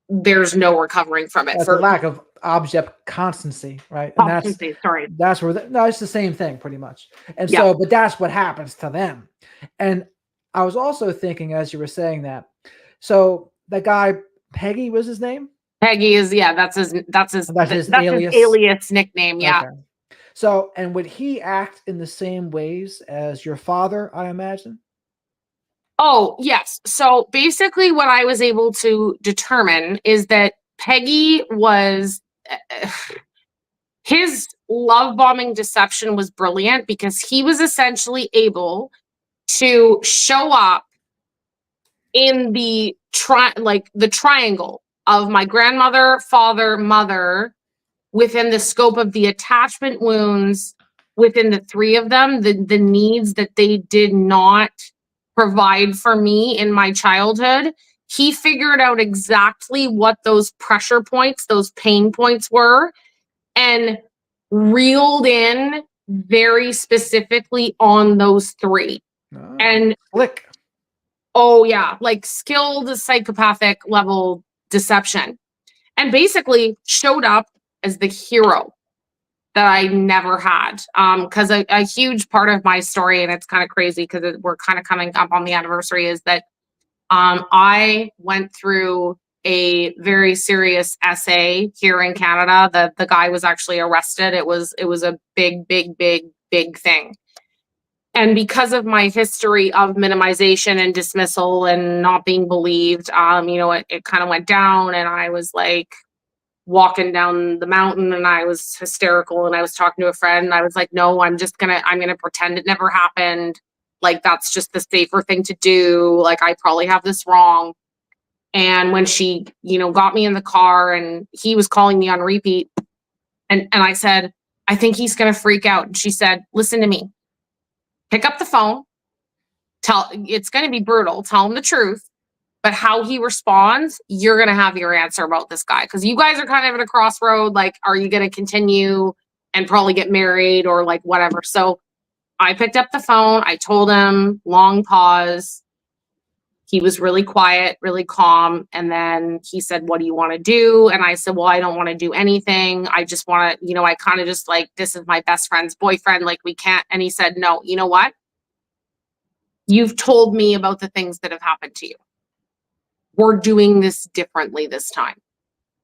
Speaker 2: recovering from it.
Speaker 1: That's the lack of object constancy, right? And that's where it's the same thing pretty much. And so, but that's what happens to them. And I was also thinking as you were saying that, so that guy Peggy was his name.
Speaker 2: Peggy is that's his alias nickname. Yeah. Okay.
Speaker 1: So, and would he act in the same ways as your father, I imagine?
Speaker 2: Oh, yes. So basically what I was able to determine is that Peggy was, his love bombing deception was brilliant because he was essentially able to show up in the triangle of my grandmother, father, mother, within the scope of the attachment wounds within the three of them, the needs that they did not provide for me in my childhood. He figured out exactly what those pressure points, those pain points were, and reeled in very specifically on those three. And
Speaker 1: click.
Speaker 2: Oh yeah, like skilled psychopathic level deception. And basically showed up as the hero that I never had. Because a huge part of my story, and it's kind of crazy because we're kind of coming up on the anniversary, is that I went through a very serious essay here in Canada. The guy was actually arrested. It was a big thing. And because of my history of minimization and dismissal and not being believed, it kind of went down, and I was like walking down the mountain and I was hysterical, and I was talking to a friend and I was like, no, I'm going to pretend it never happened. Like, that's just the safer thing to do. Like, I probably have this wrong. And when she, got me in the car and he was calling me on repeat, and I said, I think he's going to freak out. And she said, listen to me, pick up the phone, it's going to be brutal. Tell him the truth, but how he responds, you're going to have your answer about this guy. Cause you guys are kind of at a crossroad. Like, are you going to continue and probably get married or like whatever? So I picked up the phone. I told him, long pause. He was really quiet, really calm. And then he said, what do you want to do? And I said, well, I don't want to do anything. I just want to, I kind of just like, this is my best friend's boyfriend. Like, we can't. And he said, no, you know what? You've told me about the things that have happened to you. We're doing this differently this time.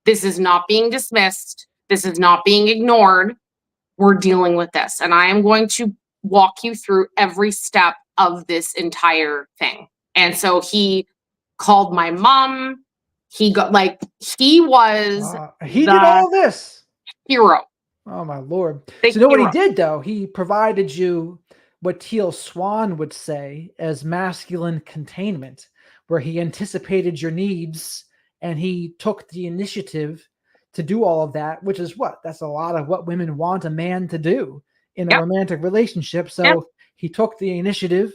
Speaker 2: This is not being dismissed. This is not being ignored. We're dealing with this. And I am going to walk you through every step of this entire thing. And so he called my mom. He was
Speaker 1: he did all this.
Speaker 2: Hero.
Speaker 1: Oh my Lord.
Speaker 2: The
Speaker 1: So you know what he
Speaker 2: hero.
Speaker 1: did though? He provided you what Teal Swan would say as masculine containment, where he anticipated your needs and he took the initiative to do all of that, which is that's a lot of what women want a man to do in a romantic relationship. So he took the initiative,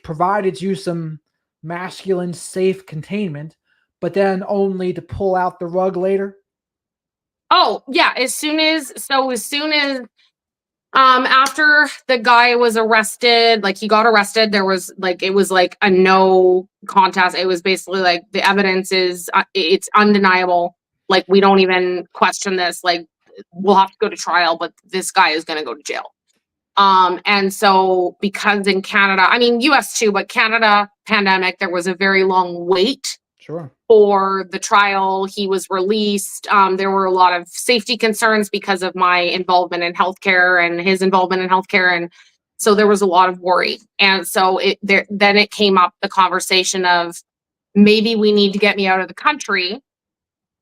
Speaker 1: provided you some masculine safe containment, but then only to pull out the rug later.
Speaker 2: Oh yeah. As soon as after the guy was arrested, like he got arrested, there was like, it was like a no contest. It was basically like the evidence is, it's undeniable. Like, we don't even question this. Like, we'll have to go to trial, but this guy is going to go to jail. And so because in Canada, I mean, US too, but Canada pandemic, there was a very long wait for the trial. He was released. There were a lot of safety concerns because of my involvement in healthcare and his involvement in healthcare. And so there was a lot of worry. And so then it came up, the conversation of maybe we need to get me out of the country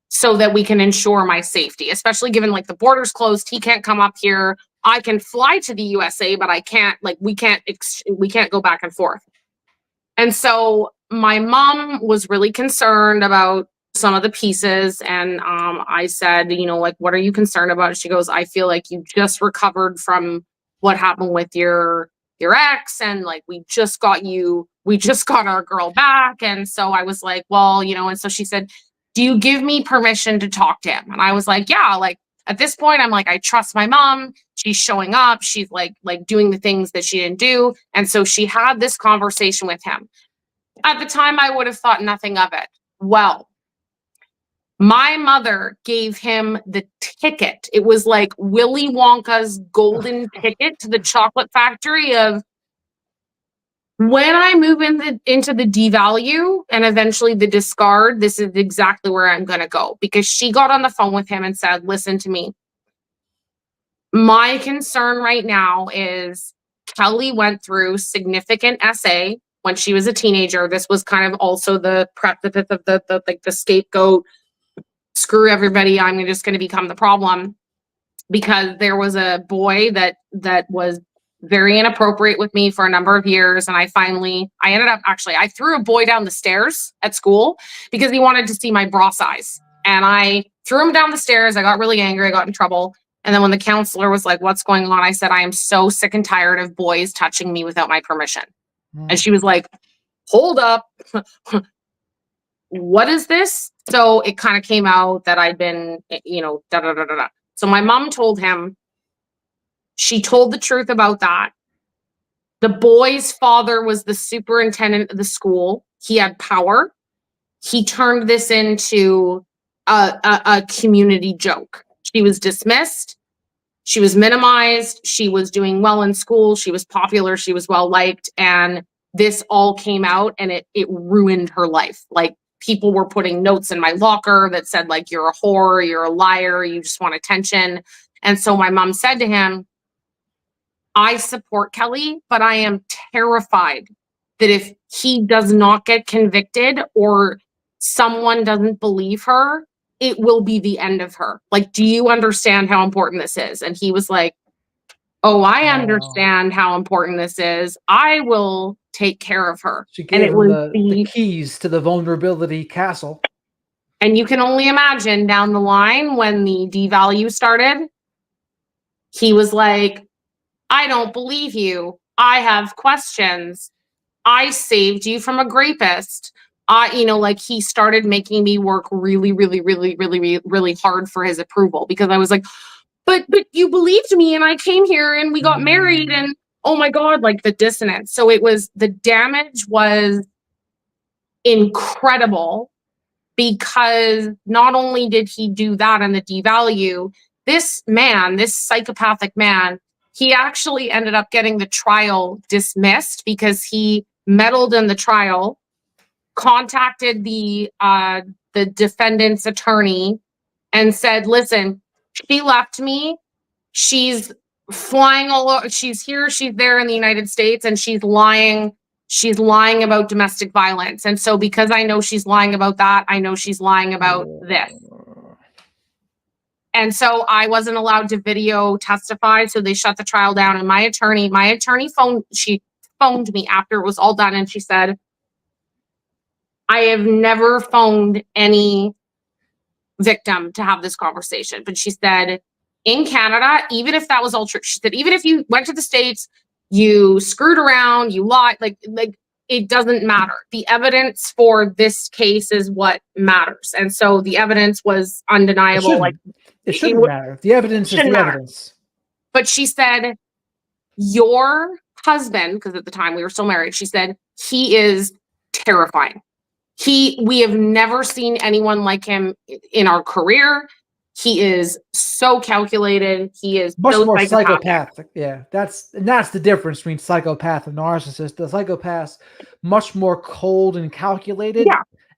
Speaker 2: so that we can ensure my safety, especially given like the border's closed. He can't come up here. I can fly to the USA, but I can't, like, we can't go back and forth. And so my mom was really concerned about some of the pieces. And I said, like, what are you concerned about? She goes, I feel like you just recovered from what happened with your ex. And like, we just got our girl back. And so I was like, well, and so she said, do you give me permission to talk to him? And I was like, yeah, like at this point, I'm like, I trust my mom. She's showing up. She's like doing the things that she didn't do. And so she had this conversation with him. At the time, I would have thought nothing of it. Well, my mother gave him the ticket. It was like Willy Wonka's golden ticket to the chocolate factory of, when I move into the devalue and eventually the discard, this is exactly where I'm going to go. Because she got on the phone with him and said, listen to me. My concern right now is Kelly went through significant SA when she was a teenager. This was kind of also the precipice of the scapegoat. Screw everybody. I'm just going to become the problem, because there was a boy that was very inappropriate with me for a number of years. And I threw a boy down the stairs at school because he wanted to see my bra size. And I threw him down the stairs. I got really angry. I got in trouble. And then when the counselor was like, what's going on? I said, I am so sick and tired of boys touching me without my permission. And she was like, hold up. What is this? So it kind of came out that I'd been, So my mom told him, she told the truth about that. The boy's father was the superintendent of the school. He had power. He turned this into a community joke. She was dismissed. She was minimized. She was doing well in school. She was popular. She was well liked. And this all came out and it ruined her life. Like, people were putting notes in my locker that said, like, you're a whore, you're a liar, you just want attention. And so my mom said to him, I support Kelly, but I am terrified that if he does not get convicted or someone doesn't believe her, it will be the end of her. Like, do you understand how important this is? And he was like, oh, I
Speaker 1: Oh.
Speaker 2: understand how important this is. I will take care of her.
Speaker 1: She
Speaker 2: And
Speaker 1: gave
Speaker 2: it
Speaker 1: him
Speaker 2: was
Speaker 1: the keys to the vulnerability castle.
Speaker 2: and you can only imagine down the line when the devalue started, he was like, I don't believe you. I have questions. I saved you from a rapist. Like he started making me work really, really, really, really, really, really hard for his approval because I was like, but you believed me and I came here and we got married
Speaker 1: Mm.
Speaker 2: and oh my God, like the dissonance. So it was the damage was incredible because not only did he do that and the devalue, this man, this psychopathic man, he actually ended up getting the trial dismissed because he meddled in the trial, contacted the defendant's attorney and said, listen, she left me. She's flying all over. She's here, she's there in the United States, and she's lying. She's lying about domestic violence. And so because I know she's lying about that, I know she's lying about this. And so I wasn't allowed to video testify. So they shut the trial down. And my attorney she phoned me after it was all done. And she said, I have never phoned any victim to have this conversation. But she said, in Canada, even if that was all true, she said, even if you went to the States, you screwed around, you lied, like it doesn't matter. The evidence for this case is what matters. And so the evidence was undeniable.
Speaker 1: It shouldn't matter. The evidence is the evidence.
Speaker 2: But she said, your husband, because at the time we were still married, she said, he is terrifying. We have never seen anyone like him in our career. He is so calculated. He is
Speaker 1: much
Speaker 2: so
Speaker 1: more
Speaker 2: psychopathic.
Speaker 1: Yeah, that's the difference between psychopath and narcissist. The psychopaths much more cold and calculated,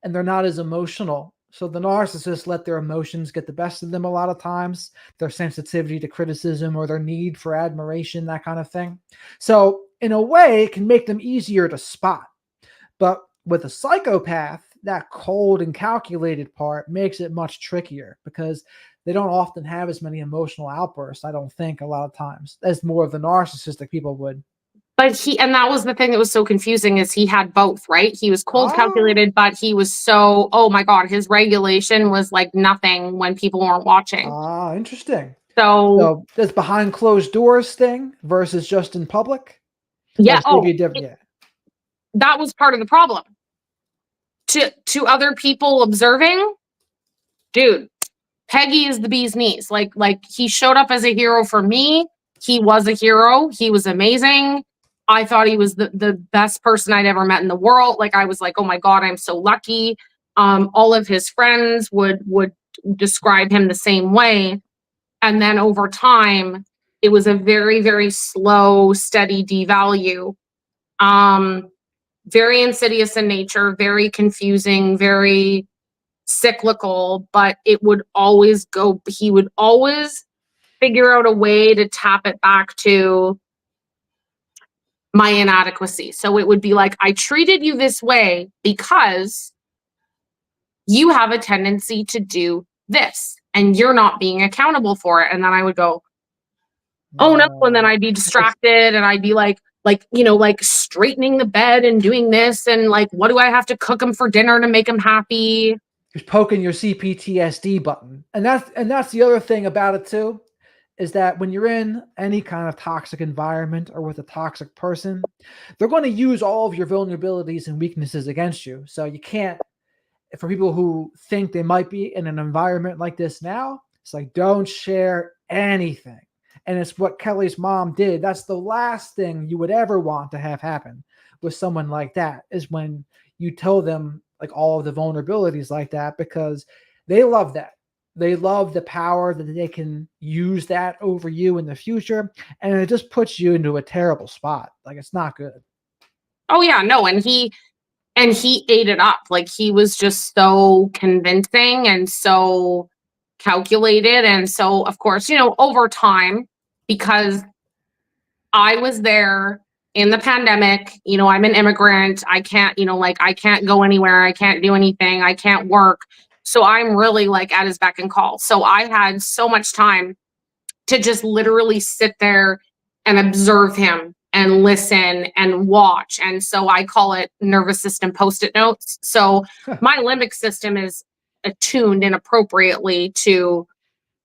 Speaker 1: and they're not as emotional. So the narcissists let their emotions get the best of them a lot of times, their sensitivity to criticism or their need for admiration, that kind of thing. So in a way, it can make them easier to spot. But with a psychopath, that cold and calculated part makes it much trickier because they don't often have as many emotional outbursts, I don't think, a lot of times, as more of the narcissistic people would.
Speaker 2: But and that was the thing that was so confusing is he had both, right? He was cold, calculated, but he was so, oh my God, his regulation was like nothing when people weren't watching.
Speaker 1: Interesting.
Speaker 2: So
Speaker 1: this behind closed doors thing versus just in public?
Speaker 2: Yeah. That was part of the problem. To other people observing, dude, Peggy is the bee's knees. Like he showed up as a hero for me. He was a hero. He was amazing. I thought he was the best person I'd ever met in the world. Like I was like, oh my God, I'm so lucky. All of his friends would describe him the same way. And then over time, it was a very, very slow, steady devalue. Very insidious in nature, very confusing, very cyclical, but it would always go, he would always figure out a way to tap it back to my inadequacy. So it would be like, I treated you this way because you have a tendency to do this and you're not being accountable for it. And then I would go, oh no. And then I'd be distracted and I'd be like straightening the bed and doing this. And like, what do I have to cook him for dinner to make him happy?
Speaker 1: You're poking your CPTSD button. And that's the other thing about it too, is that when you're in any kind of toxic environment or with a toxic person, they're going to use all of your vulnerabilities and weaknesses against you. So you can't, for people who think they might be in an environment like this now, it's like, don't share anything. And it's what Kelly's mom did. That's the last thing you would ever want to have happen with someone like that, is when you tell them like all of the vulnerabilities like that, because they love that. They love the power that they can use that over you in the future. And it just puts you into a terrible spot. Like, it's not good.
Speaker 2: Oh yeah, no. And he ate it up. Like he was just so convincing and so calculated. And so of course, over time, because I was there in the pandemic, I'm an immigrant. I can't, I can't go anywhere. I can't do anything. I can't work. So I'm really like at his beck and call. So I had so much time to just literally sit there and observe him and listen and watch. And so I call it nervous system post-it notes. So my limbic system is attuned inappropriately to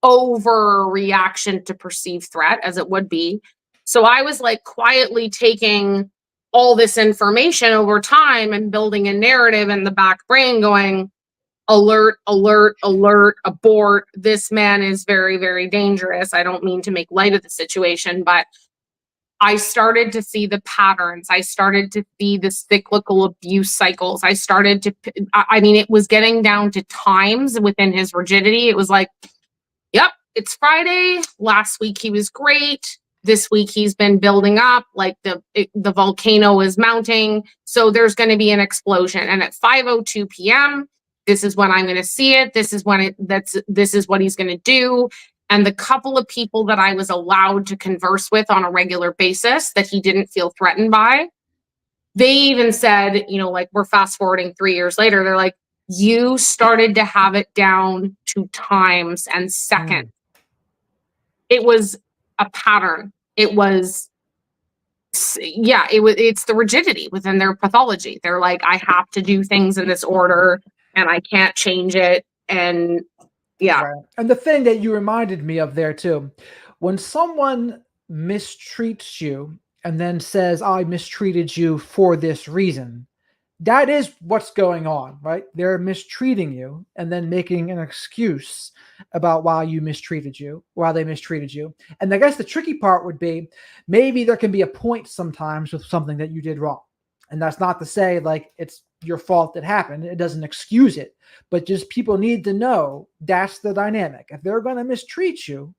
Speaker 2: overreaction to perceived threat, as it would be. So I was like quietly taking all this information over time and building a narrative in the back brain going, alert, alert, alert, abort. This man is very, very dangerous. I don't mean to make light of the situation, but I started to see the patterns. I started to see the cyclical abuse cycles. I started to, I mean, it was getting down to times within his rigidity. It was like, yep, it's Friday. Last week he was great. This week he's been building up, like the volcano is mounting. So there's going to be an explosion. And at 5:02 p.m., this is when I'm going to see it. This is when this is what he's going to do. And the couple of people that I was allowed to converse with on a regular basis that he didn't feel threatened by, they even said, you know, like we're fast forwarding 3 years later, they're like, you started to have it down to times and seconds. It was a pattern. It was, yeah, it's the rigidity within their pathology. They're like, I have to do things in this order and I can't change it. And yeah.
Speaker 1: Right. And the thing that you reminded me of there too, when someone mistreats you and then says, I mistreated you for this reason, that is what's going on, right? They're mistreating you and then making an excuse about why they mistreated you. And I guess the tricky part would be maybe there can be a point sometimes with something that you did wrong. And that's not to say like it's your fault that happened. It doesn't excuse it, but just people need to know that's the dynamic. If they're going to mistreat you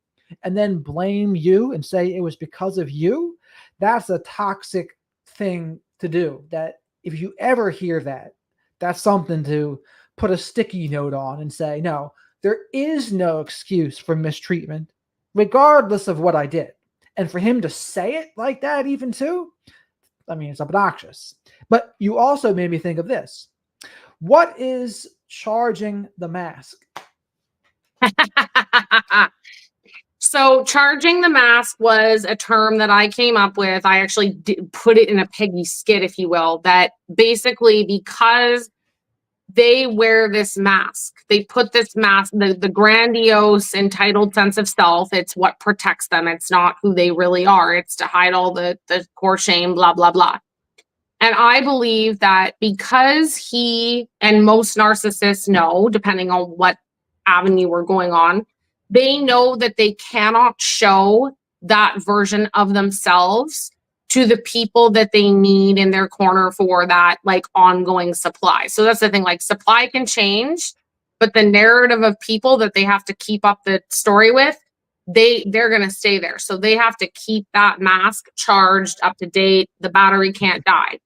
Speaker 1: and then blame you and say it was because of you, that's a toxic thing to do. That if you ever hear that, that's something to put a sticky note on and say, no, there is no excuse for mistreatment, regardless of what I did. And for him to say it like that, even too, I mean, it's obnoxious. But you also made me think of this. What is charging the mask?
Speaker 2: So charging the mask was a term that I came up with. I actually put it in a Peggy skit, if you will, that basically because they wear this mask, they put this mask, the grandiose, entitled sense of self. It's what protects them. It's not who they really are. It's to hide all the core shame, blah, blah, blah. And I believe that because he and most narcissists know, depending on what avenue we're going on, they know that they cannot show that version of themselves to the people that they need in their corner for that like ongoing supply. So that's the thing, like supply can change, but the narrative of people that they have to keep up the story with, they're going to stay there. So they have to keep that mask charged, up to date. The battery can't die.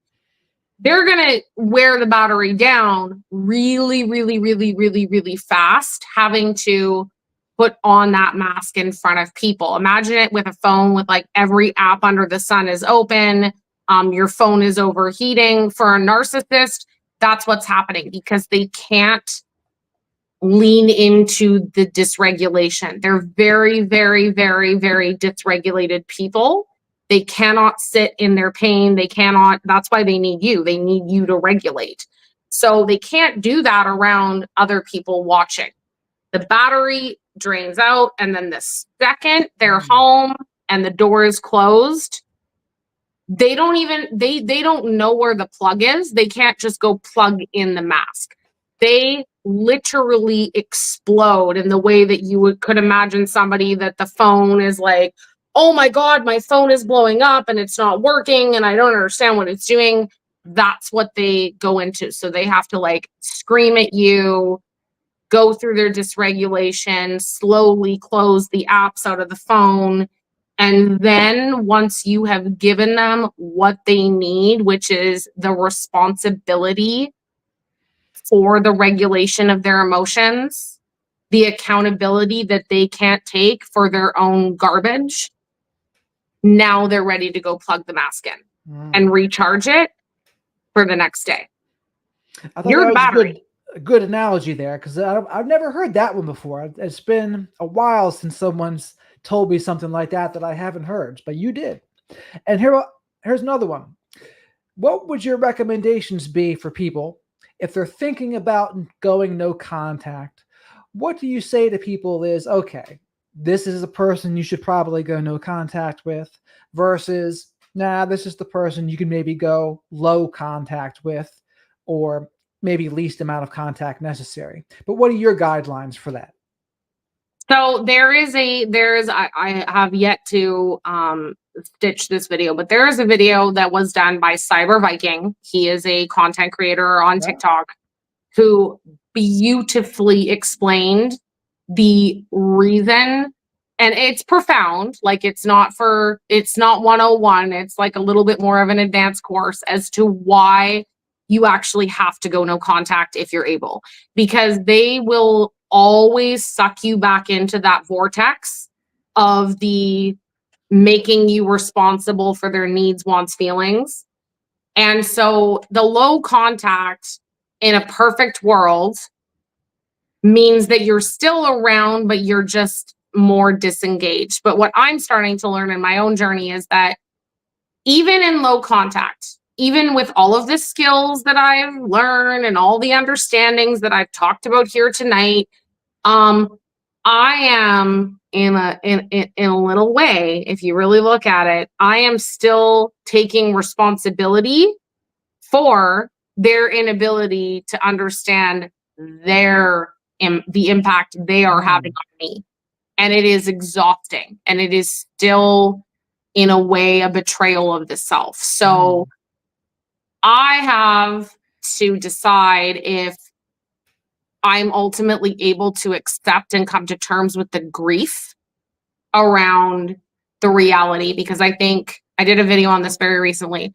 Speaker 2: They're going to wear the battery down really, really, really, really, really fast, having to put on that mask in front of people. Imagine it with a phone with like every app under the sun is open. Your phone is overheating. For a narcissist, that's what's happening because they can't lean into the dysregulation. They're very, very, very, very dysregulated people. They cannot sit in their pain. They cannot, that's why they need you. They need you to regulate. So they can't do that around other people watching. The battery drains out, and then the second they're home and the door is closed, they don't even, they don't know where the plug is. They can't just go plug in the mask. They literally explode in the way that you could imagine somebody that the phone is like, oh my God, my phone is blowing up and it's not working and I don't understand what it's doing. That's what they go into. So they have to like scream at you, go through their dysregulation, slowly close the apps out of the phone. And then once you have given them what they need, which is the responsibility for the regulation of their emotions, the accountability that they can't take for their own garbage, now they're ready to go plug the mask in and recharge it for the next day.
Speaker 1: I thought
Speaker 2: Your
Speaker 1: that was
Speaker 2: battery.
Speaker 1: a good analogy there, because I've never heard that one before. It's been a while since someone's told me something like that I haven't heard, but you did. And here's another one. What would your recommendations be for people if they're thinking about going no contact? What do you say to people is, okay, this is a person you should probably go no contact with, versus, nah, this is the person you can maybe go low contact with, or maybe least amount of contact necessary. But what are your guidelines for that?
Speaker 2: So I have yet to stitch this video, but there is a video that was done by Cyber Viking. He is a content creator on TikTok who beautifully explained the reason, and it's profound. Like, it's not 101. It's like a little bit more of an advanced course as to why you actually have to go no contact if you're able, because they will always suck you back into that vortex of the making you responsible for their needs, wants, feelings. And so the low contact in a perfect world means that you're still around, but you're just more disengaged. But what I'm starting to learn in my own journey is that even in low contact, even with all of the skills that I've learned and all the understandings that I've talked about here tonight, I am in a little way, if you really look at it, I am still taking responsibility for their inability to understand the impact they are having on me. And it is exhausting, and it is still in a way a betrayal of the self. So I have to decide if I'm ultimately able to accept and come to terms with the grief around the reality, because I think I did a video on this very recently.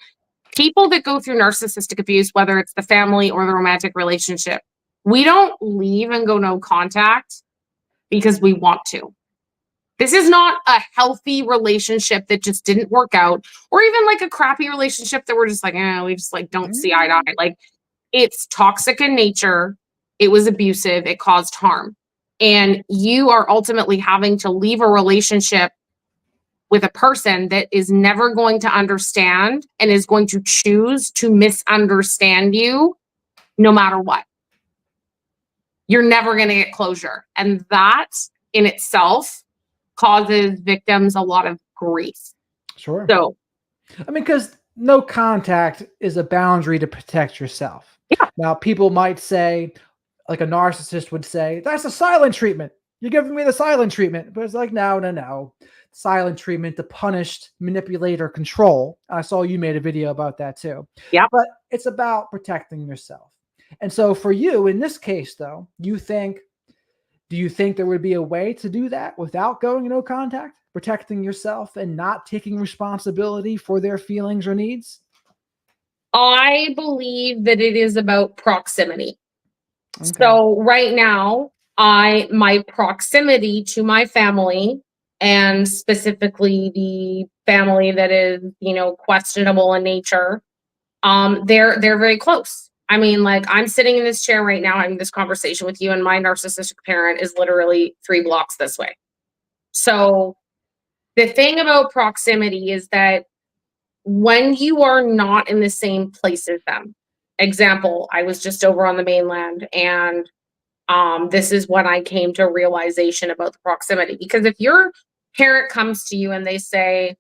Speaker 2: People that go through narcissistic abuse, whether it's the family or the romantic relationship, we don't leave and go no contact because we want to. This is not a healthy relationship that just didn't work out, or even like a crappy relationship that we're just like, we just like don't see eye to eye. Like, it's toxic in nature. It was abusive. It caused harm. And you are ultimately having to leave a relationship with a person that is never going to understand and is going to choose to misunderstand you no matter what. You're never going to get closure. And that in itself causes victims a lot of grief.
Speaker 1: Sure.
Speaker 2: So,
Speaker 1: I mean, because no contact is a boundary to protect yourself.
Speaker 2: Yeah.
Speaker 1: Now, people might say, like a narcissist would say, that's a silent treatment. You're giving me the silent treatment. But it's like, no. Silent treatment to punish, manipulate, or control. I saw you made a video about that too.
Speaker 2: Yeah.
Speaker 1: But it's about protecting yourself. And so for you, in this case, though, do you think there would be a way to do that without going no contact, protecting yourself and not taking responsibility for their feelings or needs?
Speaker 2: I believe that it is about proximity.
Speaker 1: Okay.
Speaker 2: So right now, my proximity to my family, and specifically the family that is, questionable in nature, they're very close. I mean, like, I'm sitting in this chair right now having this conversation with you, and my narcissistic parent is literally 3 blocks this way. So the thing about proximity is that when you are not in the same place as them, example, I was just over on the mainland, and this is when I came to a realization about the proximity. Because if your parent comes to you and they say,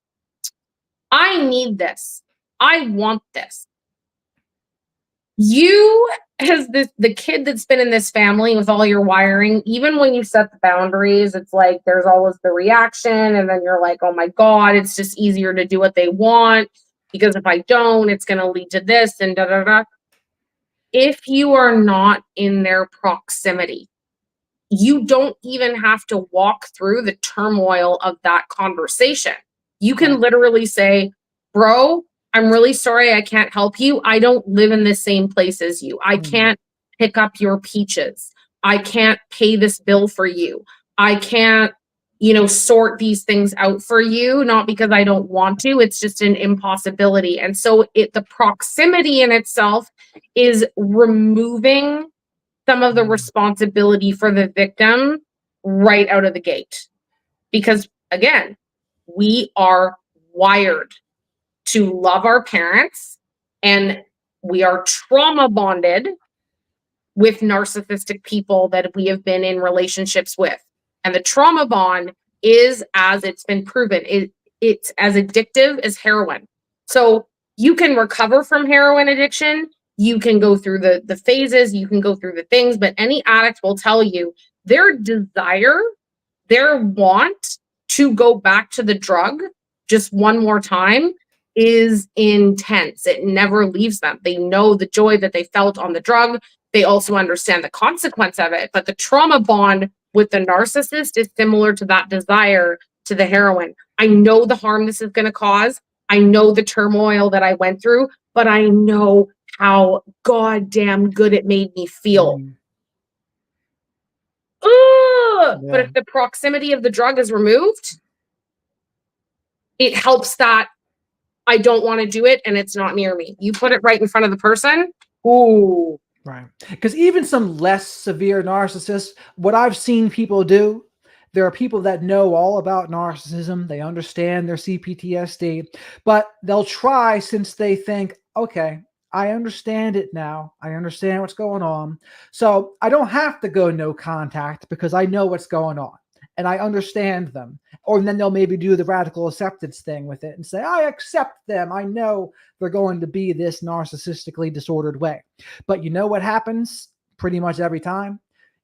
Speaker 2: I need this, I want this, you, as the kid that's been in this family with all your wiring, even when you set the boundaries, it's like there's always the reaction, and then you're like, oh my God, it's just easier to do what they want, because if I don't, it's going to lead to this and da da da. If you are not in their proximity, you don't even have to walk through the turmoil of that conversation. You can literally say, bro, I'm really sorry I can't help you. I don't live in the same place as you. I can't pick up your peaches. I can't pay this bill for you. I can't, sort these things out for you, not because I don't want to. It's just an impossibility. And so the proximity in itself is removing some of the responsibility for the victim right out of the gate. Because again, we are wired to love our parents, and we are trauma bonded with narcissistic people that we have been in relationships with. And the trauma bond is, as it's been proven, it's as addictive as heroin. So you can recover from heroin addiction. You can go through the phases, you can go through the things, but any addict will tell you their desire, their want to go back to the drug just one more time is intense. It never leaves them. They know the joy that they felt on the drug. They also understand the consequence of it. But the trauma bond with the narcissist is similar to that desire to the heroin. I know the harm this is going to cause. I know the turmoil that I went through, but I know how goddamn good it made me feel. But if the proximity of the drug is removed, it helps that I don't want to do it and it's not near me. You put it right in front of the person. Ooh.
Speaker 1: Right. Because even some less severe narcissists, what I've seen people do, there are people that know all about narcissism. They understand their CPTSD, but they'll try, since they think, okay, I understand it now. I understand what's going on. So I don't have to go no contact because I know what's going on and I understand them. Or then they'll maybe do the radical acceptance thing with it and say, I accept them. I know they're going to be this narcissistically disordered way. But you know what happens pretty much every time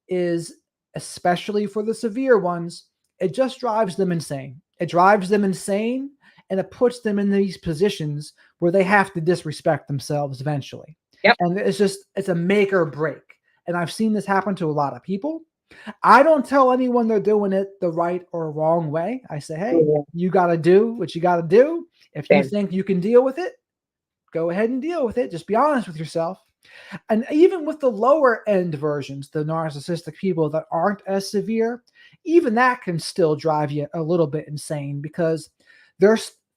Speaker 1: is, especially for the severe ones, it just drives them insane. It drives them insane, and it puts them in these positions where they have to disrespect themselves eventually.
Speaker 2: Yep.
Speaker 1: And it's a make or break. And I've seen this happen to a lot of people. I don't tell anyone they're doing it the right or wrong way. I say, hey, you got to do what you got to do. If you think you can deal with it, go ahead and deal with it. Just be honest with yourself. And even with the lower end versions, the narcissistic people that aren't as severe, even that can still drive you a little bit insane, because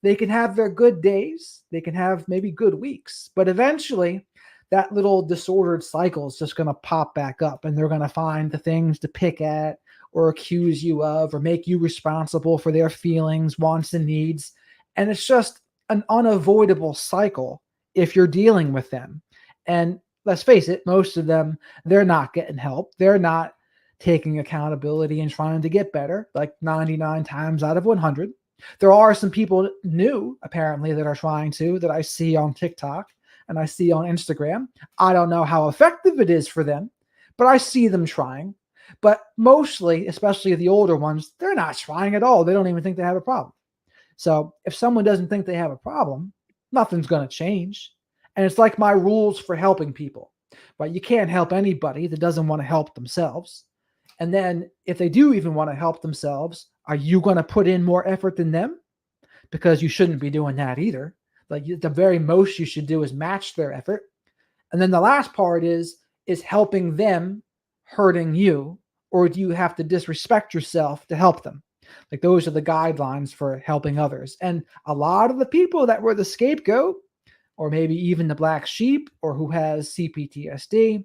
Speaker 1: they can have their good days. They can have maybe good weeks, but eventually that little disordered cycle is just going to pop back up, and they're going to find the things to pick at or accuse you of or make you responsible for their feelings, wants, and needs. And it's just an unavoidable cycle if you're dealing with them. And let's face it, most of them, they're not getting help. They're not taking accountability and trying to get better, like 99 times out of 100. There are some people new, apparently, that are trying to, that I see on TikTok and I see on Instagram. I don't know how effective it is for them, but I see them trying. But mostly, especially the older ones, they're not trying at all. They don't even think they have a problem. So if someone doesn't think they have a problem, nothing's going to change. And it's like my rules for helping people, right? You can't help anybody that doesn't want to help themselves. And then if they do even want to help themselves, are you going to put in more effort than them? Because you shouldn't be doing that either. Like, the very most you should do is match their effort. And then the last part is helping them hurting you, or do you have to disrespect yourself to help them? Like, those are the guidelines for helping others. And a lot of the people that were the scapegoat, or maybe even the black sheep, or who has CPTSD,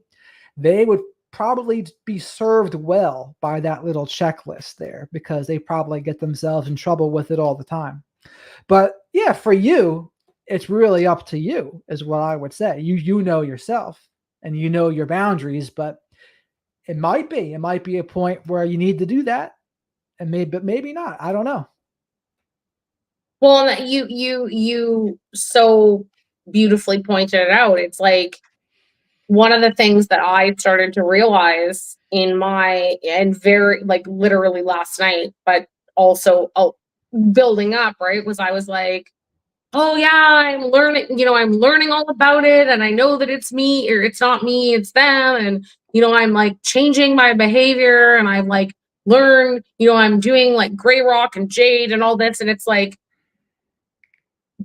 Speaker 1: they would probably be served well by that little checklist there, because they probably get themselves in trouble with it all the time. But yeah, for you, it's really up to you, is what I would say. You know yourself and you know your boundaries, but it might be a point where you need to do that, and maybe not. I don't know.
Speaker 2: Well, you so beautifully pointed it out. It's like, one of the things that I started to realize very, like, literally last night, but also building up, right, was I was like, oh yeah, I'm learning all about it, and I know that it's me, or it's not me, it's them, and I'm like changing my behavior, and I've like learned, I'm doing like gray rock and jade and all this, and it's like,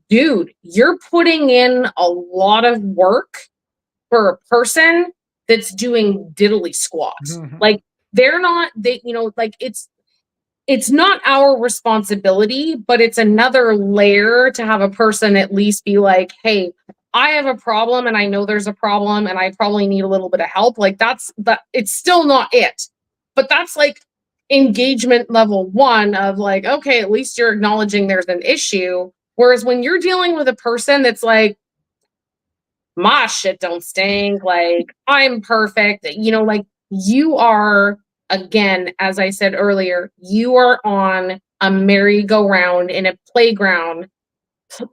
Speaker 2: dude, you're putting in a lot of work for a person that's doing diddly squat.
Speaker 1: Mm-hmm.
Speaker 2: Like, like, it's not our responsibility, but it's another layer to have a person at least be like, hey, I have a problem, and I know there's a problem, and I probably need a little bit of help. Like, it's still not it, but that's like engagement level 1 of like, okay, at least you're acknowledging there's an issue. Whereas when you're dealing with a person that's like, my shit don't stink, like I'm perfect, you know, like you are, again, as I said earlier, you are on a merry-go-round in a playground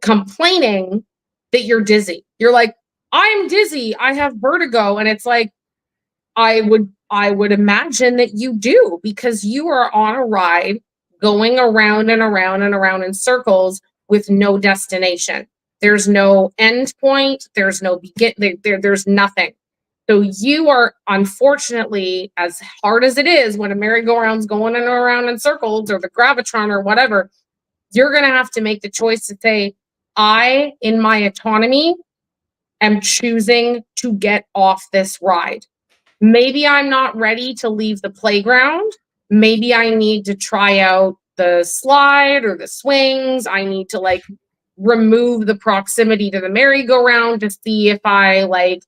Speaker 2: complaining that you're dizzy. You're like, I'm dizzy, I have vertigo. And it's like, I would imagine that you do, because you are on a ride going around and around and around in circles with no destination. There's no end point, there's no there's nothing. So you are, unfortunately, as hard as it is when a merry-go-round's going in and around in circles, or the gravitron or whatever, you're going to have to make the choice to say, I, in my autonomy, am choosing to get off this ride. Maybe I'm not ready to leave the playground. Maybe I need to try out the slide or the swings. I need to like remove the proximity to the merry-go-round to see if I like,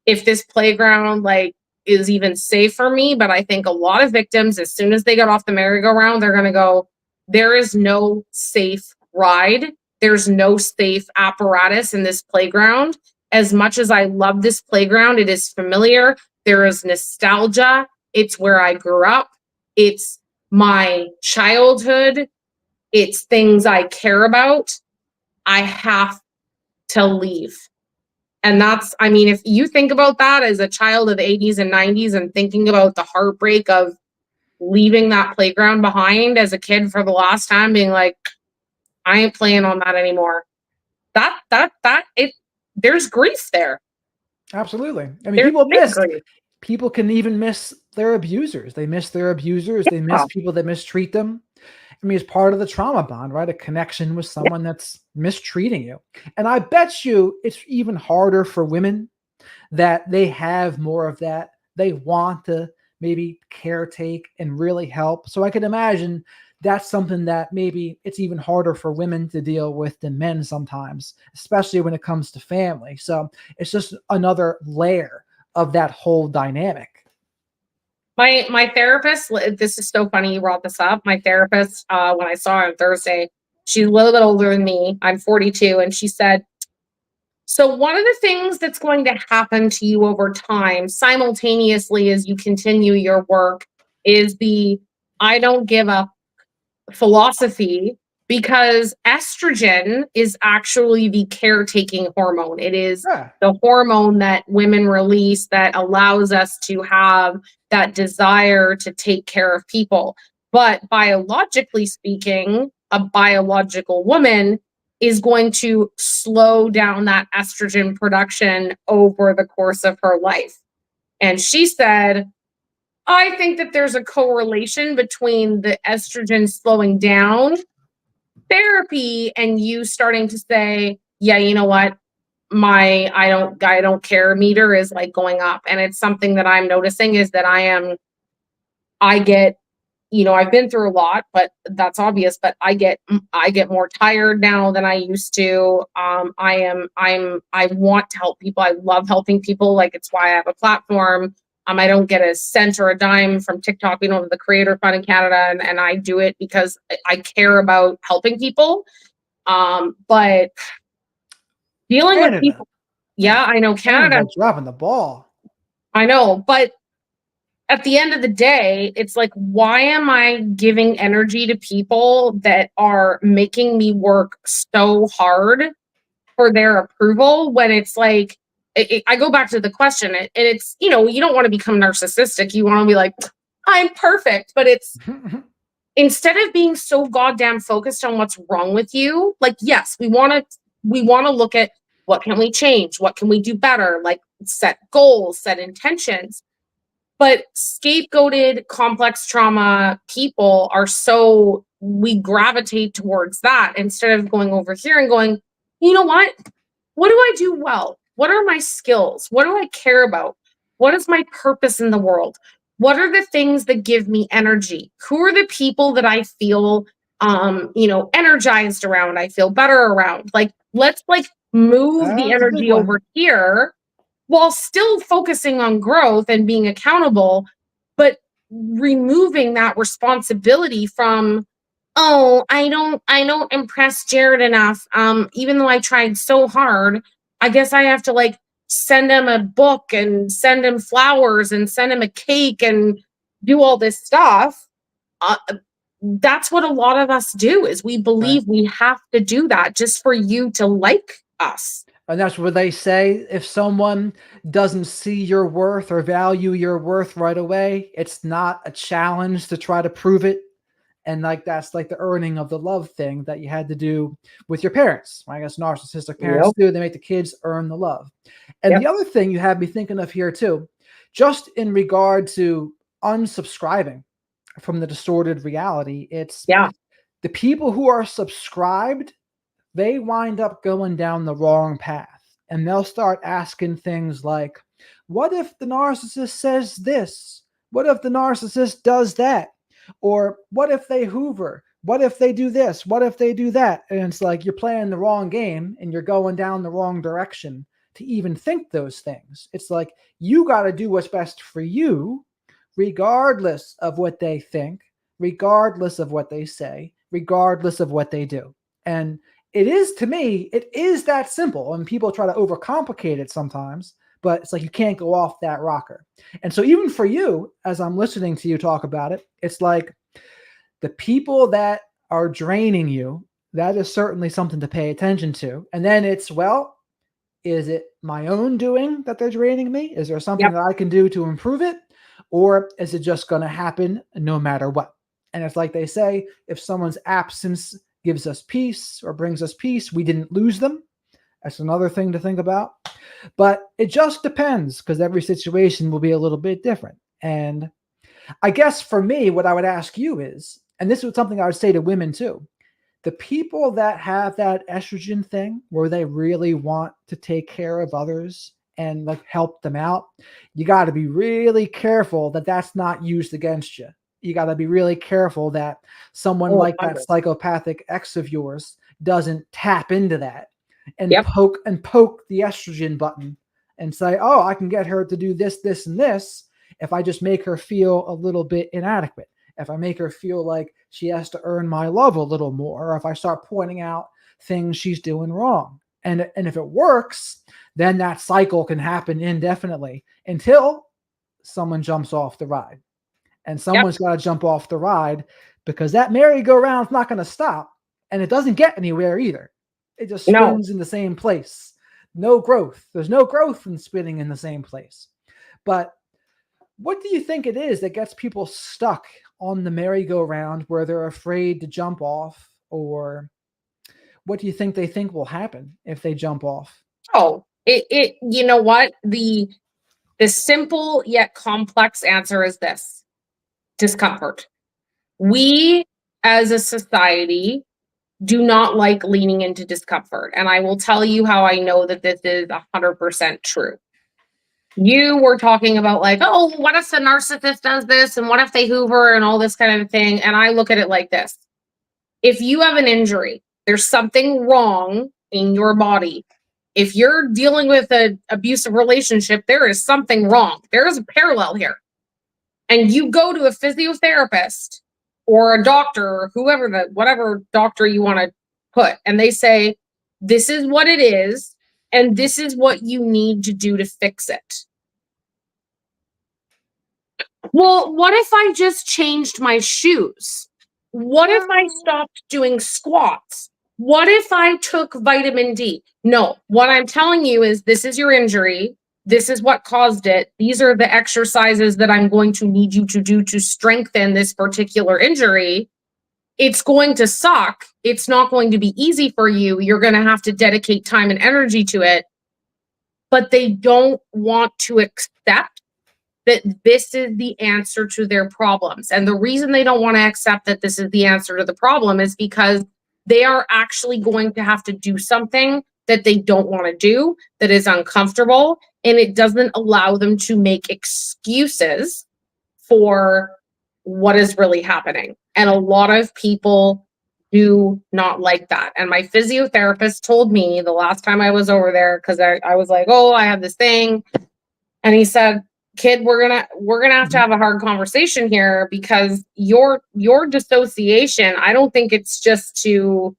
Speaker 2: if this playground like is even safe for me. But I think a lot of victims, as soon as they get off the merry-go-round, they're going to go, there is no safe ride. There's no safe apparatus in this playground. As much as I love this playground, it is familiar. There is nostalgia. It's where I grew up. It's my childhood. It's things I care about. I have to leave. And that's, I mean, if you think about that as a child of the 80s and 90s and thinking about the heartbreak of leaving that playground behind as a kid for the last time, being like, I ain't playing on that anymore. There's grief there.
Speaker 1: Absolutely. I mean,
Speaker 2: There's
Speaker 1: people can even miss their abusers. They miss their abusers. They miss people that mistreat them. I mean, it's part of the trauma bond, right? A connection with someone that's mistreating you. And I bet you it's even harder for women that they have more of that. They want to maybe caretake and really help. So I could imagine that's something that maybe it's even harder for women to deal with than men sometimes, especially when it comes to family. So it's just another layer of that whole dynamic.
Speaker 2: My therapist, this is so funny you brought this up. My therapist, when I saw her on Thursday, she's a little bit older than me. I'm 42. And she said, so one of the things that's going to happen to you over time, simultaneously as you continue your work, is the I don't give up philosophy, because estrogen is actually the caretaking hormone. It is the hormone that women release that allows us to have that desire to take care of people. But biologically speaking, a biological woman is going to slow down that estrogen production over the course of her life. And she said, I think that there's a correlation between the estrogen slowing down, therapy, and you starting to say, yeah, you know what? My I don't care meter is like going up. And it's something that I'm noticing is that I get, you know, I've been through a lot, but that's obvious, but I get more tired now than I used to. I want to help people. I love helping people. Like, it's why I have a platform. I don't get a cent or a dime from TikTok, you know, the Creator Fund in Canada, and I do it because I care about helping people. But dealing
Speaker 1: Canada.
Speaker 2: with people, yeah, I know Canada
Speaker 1: dropping the ball.
Speaker 2: I know, but at the end of the day, it's like, why am I giving energy to people that are making me work so hard for their approval, when it's like, I go back to the question, and it's, you know, you don't want to become narcissistic. You want to be like, I'm perfect. But it's, instead of being so goddamn focused on what's wrong with you, like, yes, we want to look at what can we change? What can we do better? Like, set goals, set intentions. But scapegoated, complex trauma people are so, we gravitate towards that instead of going over here and going, you know what? What do I do well? What are my skills? What do I care about? What is my purpose in the world? What are the things that give me energy? Who are the people that I feel, you know, energized around? I feel better around. Like, let's like move the energy over here, while still focusing on growth and being accountable, but removing that responsibility from oh, I don't impress Jared enough. Even though I tried so hard, I guess I have to like send him a book and send him flowers and send him a cake and do all this stuff. Uh, that's what a lot of us do is we
Speaker 1: Right.
Speaker 2: believe we have to do that just for you to like us.
Speaker 1: And that's where they say if someone doesn't see your worth or value your worth right away, it's not a challenge to try to prove it. And like that's like the earning of the love thing that you had to do with your parents. I guess narcissistic parents
Speaker 2: Yep.
Speaker 1: do. They make the kids earn the love. And the
Speaker 2: Yep.
Speaker 1: other thing you have me thinking of here too, just in regard to unsubscribing from the distorted reality, it's
Speaker 2: Yeah.
Speaker 1: the people who are subscribed, they wind up going down the wrong path. And they'll start asking things like, what if the narcissist says this? What if the narcissist does that? Or what if they hoover? What if they do this? What if they do that? And it's like you're playing the wrong game and you're going down the wrong direction to even think those things. It's like you got to do what's best for you, regardless of what they think, regardless of what they say, regardless of what they do. And it is, to me, it is that simple. And people try to overcomplicate it sometimes, but it's like you can't go off that rocker. And so, even for you, as I'm listening to you talk about it, it's like the people that are draining you, that is certainly something to pay attention to. And then it's, well, is it my own doing that they're draining me? Is there something
Speaker 2: Yep.
Speaker 1: that I can do to improve it? Or is it just going to happen no matter what? And it's like they say, if someone's absence gives us peace or brings us peace, we didn't lose them. That's another thing to think about. But it just depends because every situation will be a little bit different. And I guess for me, what I would ask you is, and this is something I would say to women too, the people that have that estrogen thing where they really want to take care of others and like help them out, you got to be really careful that that's not used against you. You got to be really careful that someone
Speaker 2: Oh,
Speaker 1: like that
Speaker 2: 100.
Speaker 1: psychopathic ex of yours doesn't tap into that and
Speaker 2: Yep.
Speaker 1: poke the estrogen button and say, "Oh, I can get her to do this, this, and this if I just make her feel a little bit inadequate. If I make her feel like she has to earn my love a little more, or if I start pointing out things she's doing wrong." And if it works, then that cycle can happen indefinitely until someone jumps off the ride. And
Speaker 2: Yep.
Speaker 1: someone's got to jump off the ride because that merry-go-round's not going to stop. And it doesn't get anywhere either. It just
Speaker 2: No.
Speaker 1: spins in the same place. No growth. There's no growth in spinning in the same place. But what do you think it is that gets people stuck on the merry-go-round where they're afraid to jump off? Or what do you think they think will happen if they jump off?
Speaker 2: Oh, you know what? The simple yet complex answer is this: discomfort. We as a society do not like leaning into discomfort. And I will tell you how I know that this is 100% true. You were talking about like, oh, what if the narcissist does this? And what if they hoover and all this kind of thing? And I look at it like this: if you have an injury, there's something wrong in your body. If you're dealing with an abusive relationship, there is something wrong. There is a parallel here. And you go to a physiotherapist or a doctor or whatever doctor you want to put, and they say, this is what it is, and this is what you need to do to fix it. Well, what if I just changed my shoes? What if I stopped doing squats? What if I took vitamin D? No, what I'm telling you is this is your injury. This is what caused it. These are the exercises that I'm going to need you to do to strengthen this particular injury. It's going to suck. It's not going to be easy for you. You're going to have to dedicate time and energy to it. But they don't want to accept that this is the answer to their problems. And the reason they don't want to accept that this is the answer to the problem is because they are actually going to have to do something that they don't want to do, that is uncomfortable, and it doesn't allow them to make excuses for what is really happening. And a lot of people do not like that. And my physiotherapist told me the last time I was over there, because I was like, oh, I have this thing. And he said, kid, we're gonna have to have a hard conversation here, because your dissociation, I don't think it's just to,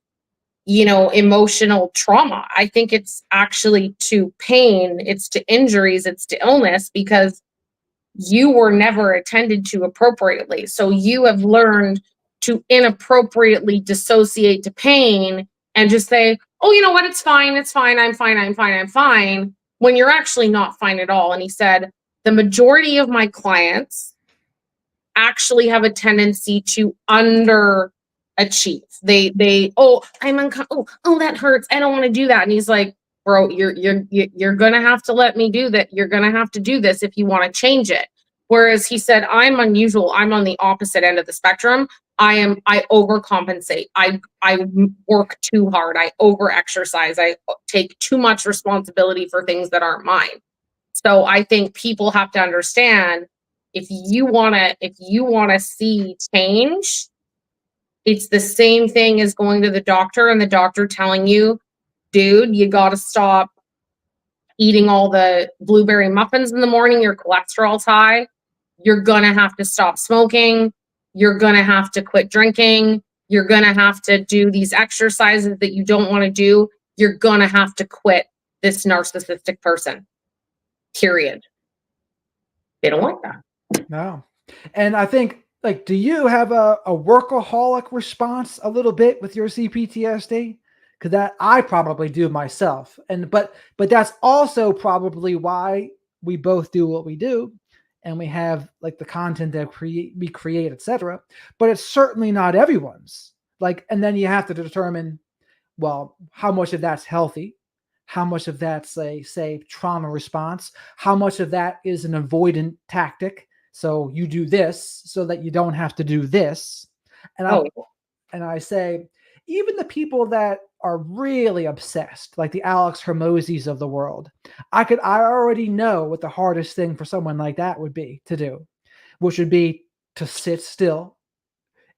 Speaker 2: emotional trauma. I think it's actually to pain, it's to injuries, it's to illness, because you were never attended to appropriately. So you have learned to inappropriately dissociate to pain and just say, oh, you know what? It's fine. It's fine. I'm fine. I'm fine. I'm fine. When you're actually not fine at all. And he said, the majority of my clients actually have a tendency to underachieve. I'm uncomfortable. Oh, that hurts. I don't want to do that. And he's like, bro, you're gonna have to let me do that. You're gonna have to do this if you want to change it. Whereas he said, I'm unusual. I'm on the opposite end of the spectrum. I overcompensate. I work too hard. I overexercise. I take too much responsibility for things that aren't mine. So I think people have to understand, if you wanna see change, it's the same thing as going to the doctor and the doctor telling you, dude, you got to stop eating all the blueberry muffins in the morning. Your cholesterol's high. You're going to have to stop smoking. You're going to have to quit drinking. You're going to have to do these exercises that you don't want to do. You're going to have to quit this narcissistic person. Period. They don't like that.
Speaker 1: No. And I think, like, do you have a workaholic response a little bit with your CPTSD? Because that I probably do myself, but that's also probably why we both do what we do, and we have like the content that we create, etc. But it's certainly not everyone's. Like, and then you have to determine, well, how much of that's healthy, how much of that's say trauma response, how much of that is an avoidant tactic. So you do this so that you don't have to do this, and I say, even the people that are really obsessed, like the Alex Hermosis of the world, I already know what the hardest thing for someone like that would be to do, which would be to sit still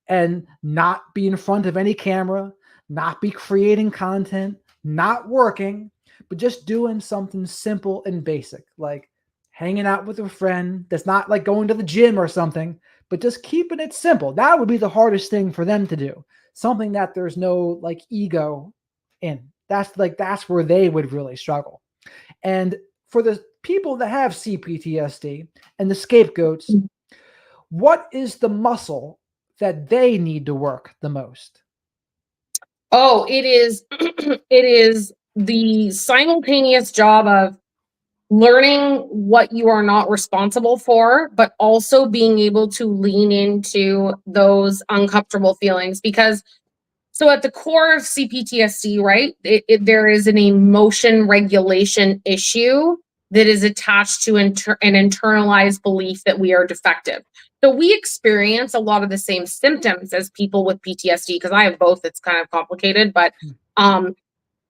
Speaker 1: and not be in front of any camera, not be creating content, not working, but just doing something simple and basic, like hanging out with a friend that's not like going to the gym or something, but just keeping it simple. That would be the hardest thing for them to do. Something that there's no like ego in. That's where they would really struggle. And for the people that have CPTSD and the scapegoats, what is the muscle that they need to work the most?
Speaker 2: Oh, it is it is the simultaneous job of learning what you are not responsible for, but also being able to lean into those uncomfortable feelings. Because so at the core of CPTSD, right, there is an emotion regulation issue that is attached to an internalized belief that we are defective. So we experience a lot of the same symptoms as people with PTSD, because I have both. It's kind of complicated, but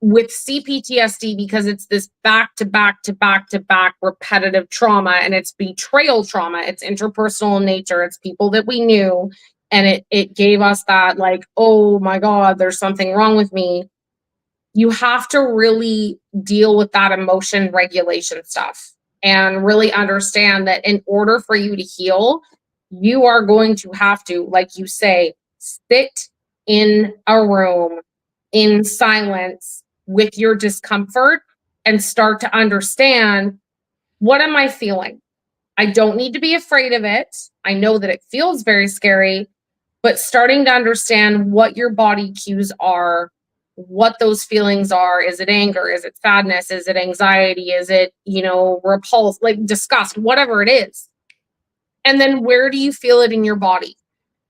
Speaker 2: with CPTSD, because it's this back to back to back to back repetitive trauma, and it's betrayal trauma, it's interpersonal in nature, it's people that we knew, and it gave us that, like, oh my God, there's something wrong with me. You have to really deal with that emotion regulation stuff and really understand that in order for you to heal, you are going to have to, like you say, sit in a room in silence with your discomfort and start to understand, what am I feeling? I don't need to be afraid of it. I know that it feels very scary, but starting to understand what your body cues are, what those feelings are. Is it anger? Is it sadness? Is it anxiety? Is it, repulse, like disgust, whatever it is. And then where do you feel it in your body?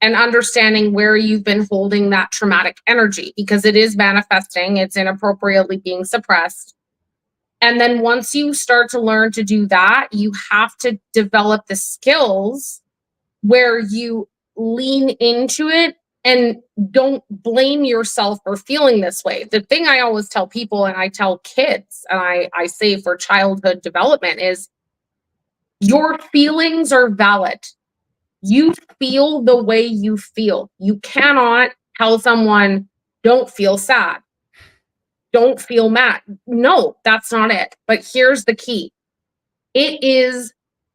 Speaker 2: And understanding where you've been holding that traumatic energy, because it is manifesting, it's inappropriately being suppressed. And then once you start to learn to do that, you have to develop the skills where you lean into it and don't blame yourself for feeling this way. The thing I always tell people, and I tell kids, and I say for childhood development, is your feelings are valid. You feel the way you feel. You cannot tell someone, don't feel sad, don't feel mad. No, that's not it. But here's the key. It is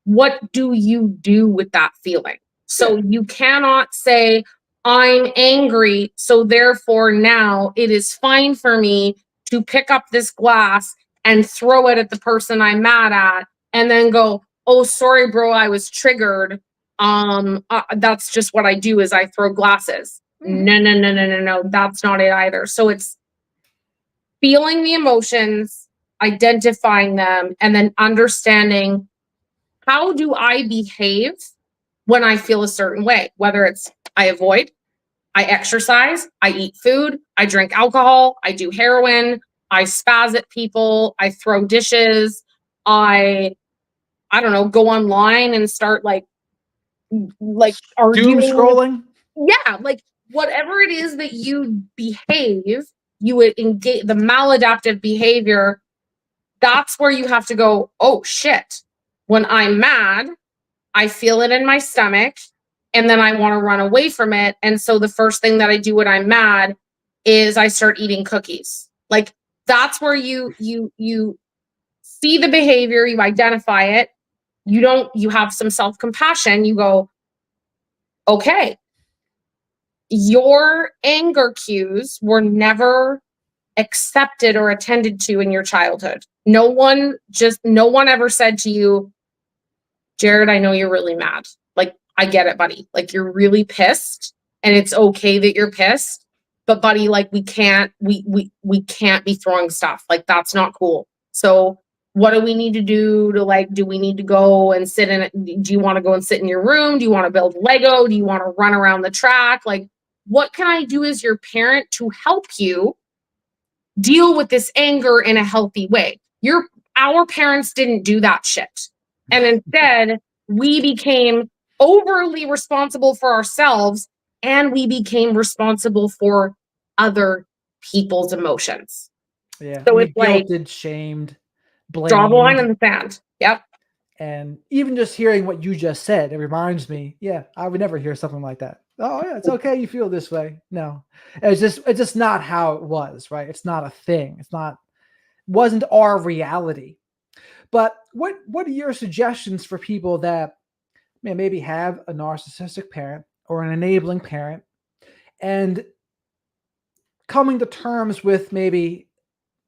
Speaker 2: what do you do with that feeling? So you cannot say, I'm angry, so therefore now it is fine for me to pick up this glass and throw it at the person I'm mad at, and then go, oh, sorry, bro, I was triggered. That's just what I do, is I throw glasses. No. That's not it either. So it's feeling the emotions, identifying them, and then understanding, how do I behave when I feel a certain way? Whether it's I avoid, I exercise, I eat food, I drink alcohol, I do heroin, I spaz at people, I throw dishes, I don't know, go online and start like arguing.
Speaker 1: Doom scrolling.
Speaker 2: Yeah, like whatever it is that you behave, you would engage the maladaptive behavior. That's where you have to go, oh shit. When I'm mad, I feel it in my stomach, and then I want to run away from it. And so the first thing that I do when I'm mad is I start eating cookies. Like that's where you see the behavior, you identify it, you have some self-compassion, you go, okay, your anger cues were never accepted or attended to in your childhood. No one ever said to you, Jared, I know you're really mad. Like, I get it, buddy. Like, you're really pissed, and it's okay that you're pissed. But buddy, like, we can't be throwing stuff. Like, that's not cool. So what do we need to do to, like, do we need to go and sit in it? Do you want to go and sit in your room? Do you want to build Lego? Do you want to run around the track? Like, what can I do as your parent to help you deal with this anger in a healthy way? Our parents didn't do that shit. And instead, we became overly responsible for ourselves, and we became responsible for other people's emotions.
Speaker 1: Yeah.
Speaker 2: So it's like
Speaker 1: guilted, shamed, blamed.
Speaker 2: Draw the line in the sand. Yep.
Speaker 1: And even just hearing what you just said, it reminds me, yeah, I would never hear something like that. Oh yeah, it's okay, you feel this way. No. It's just not how it was, right? It's not a thing. Wasn't our reality. But what are your suggestions for people that maybe have a narcissistic parent or an enabling parent, and coming to terms with maybe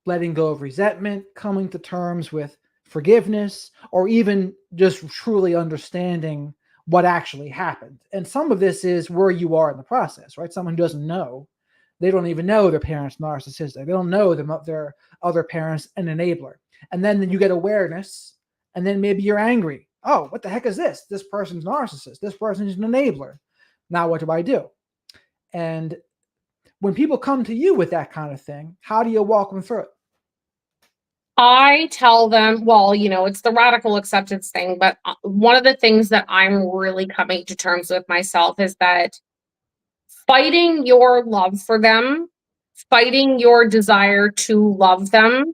Speaker 1: letting go of resentment, coming to terms with forgiveness, or even just truly understanding what actually happened? And some of this is where you are in the process, right? Someone who doesn't know, they don't even know their parents narcissistic. They don't know their other parents an enabler. And then you get awareness, and then maybe you're angry. Oh, what the heck is this? This person's narcissist. This person's an enabler. Now what do I do? And when people come to you with that kind of thing, how do you walk them through it?
Speaker 2: I tell them, well, it's the radical acceptance thing, but one of the things that I'm really coming to terms with myself is that fighting your love for them, fighting your desire to love them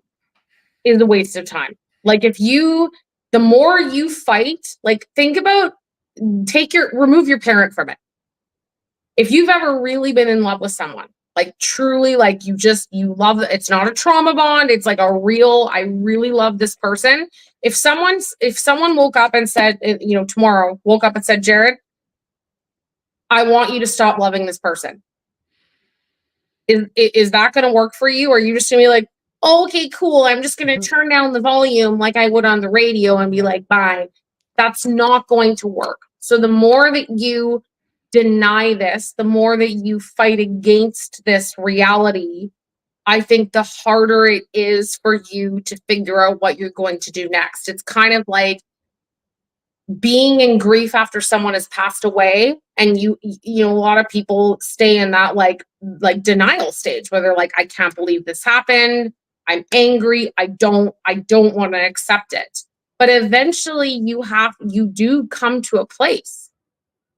Speaker 2: is a waste of time. Like the more you fight, like think about, remove your parent from it. If you've ever really been in love with someone, like truly, like you love, it's not a trauma bond. It's like a real, I really love this person. If someone woke up and said, tomorrow woke up and said, Jared, I want you to stop loving this person. Is that going to work for you? Or are you just going to be like, oh, okay, cool. I'm just going to turn down the volume like I would on the radio and be like, bye. That's not going to work. So the more that you deny this, the more that you fight against this reality, I think the harder it is for you to figure out what you're going to do next. It's kind of like being in grief after someone has passed away, and a lot of people stay in that like denial stage where they're like, I can't believe this happened. I'm angry. I don't want to accept it. But eventually you do come to a place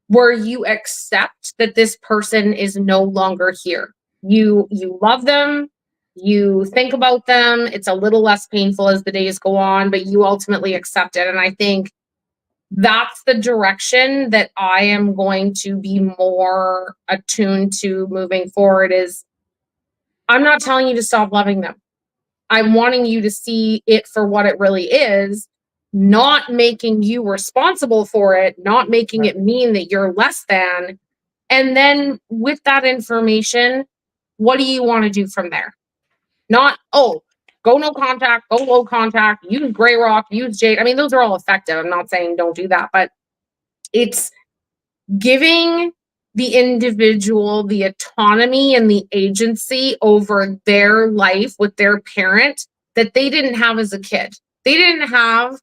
Speaker 2: where you accept that this person is no longer here. You love them. You think about them. It's a little less painful as the days go on, but you ultimately accept it. And I think that's the direction that I am going to be more attuned to moving forward. Is I'm not telling you to stop loving them. I'm wanting you to see it for what it really is, not making you responsible for it, not making
Speaker 1: Right.
Speaker 2: it mean that you're less than. And then with that information, what do you want to do from there? Not, oh, go no contact, go low contact, use gray rock, use jade. I mean, those are all effective. I'm not saying don't do that, but it's giving the individual the autonomy and the agency over their life with their parent that they didn't have as a kid. They didn't have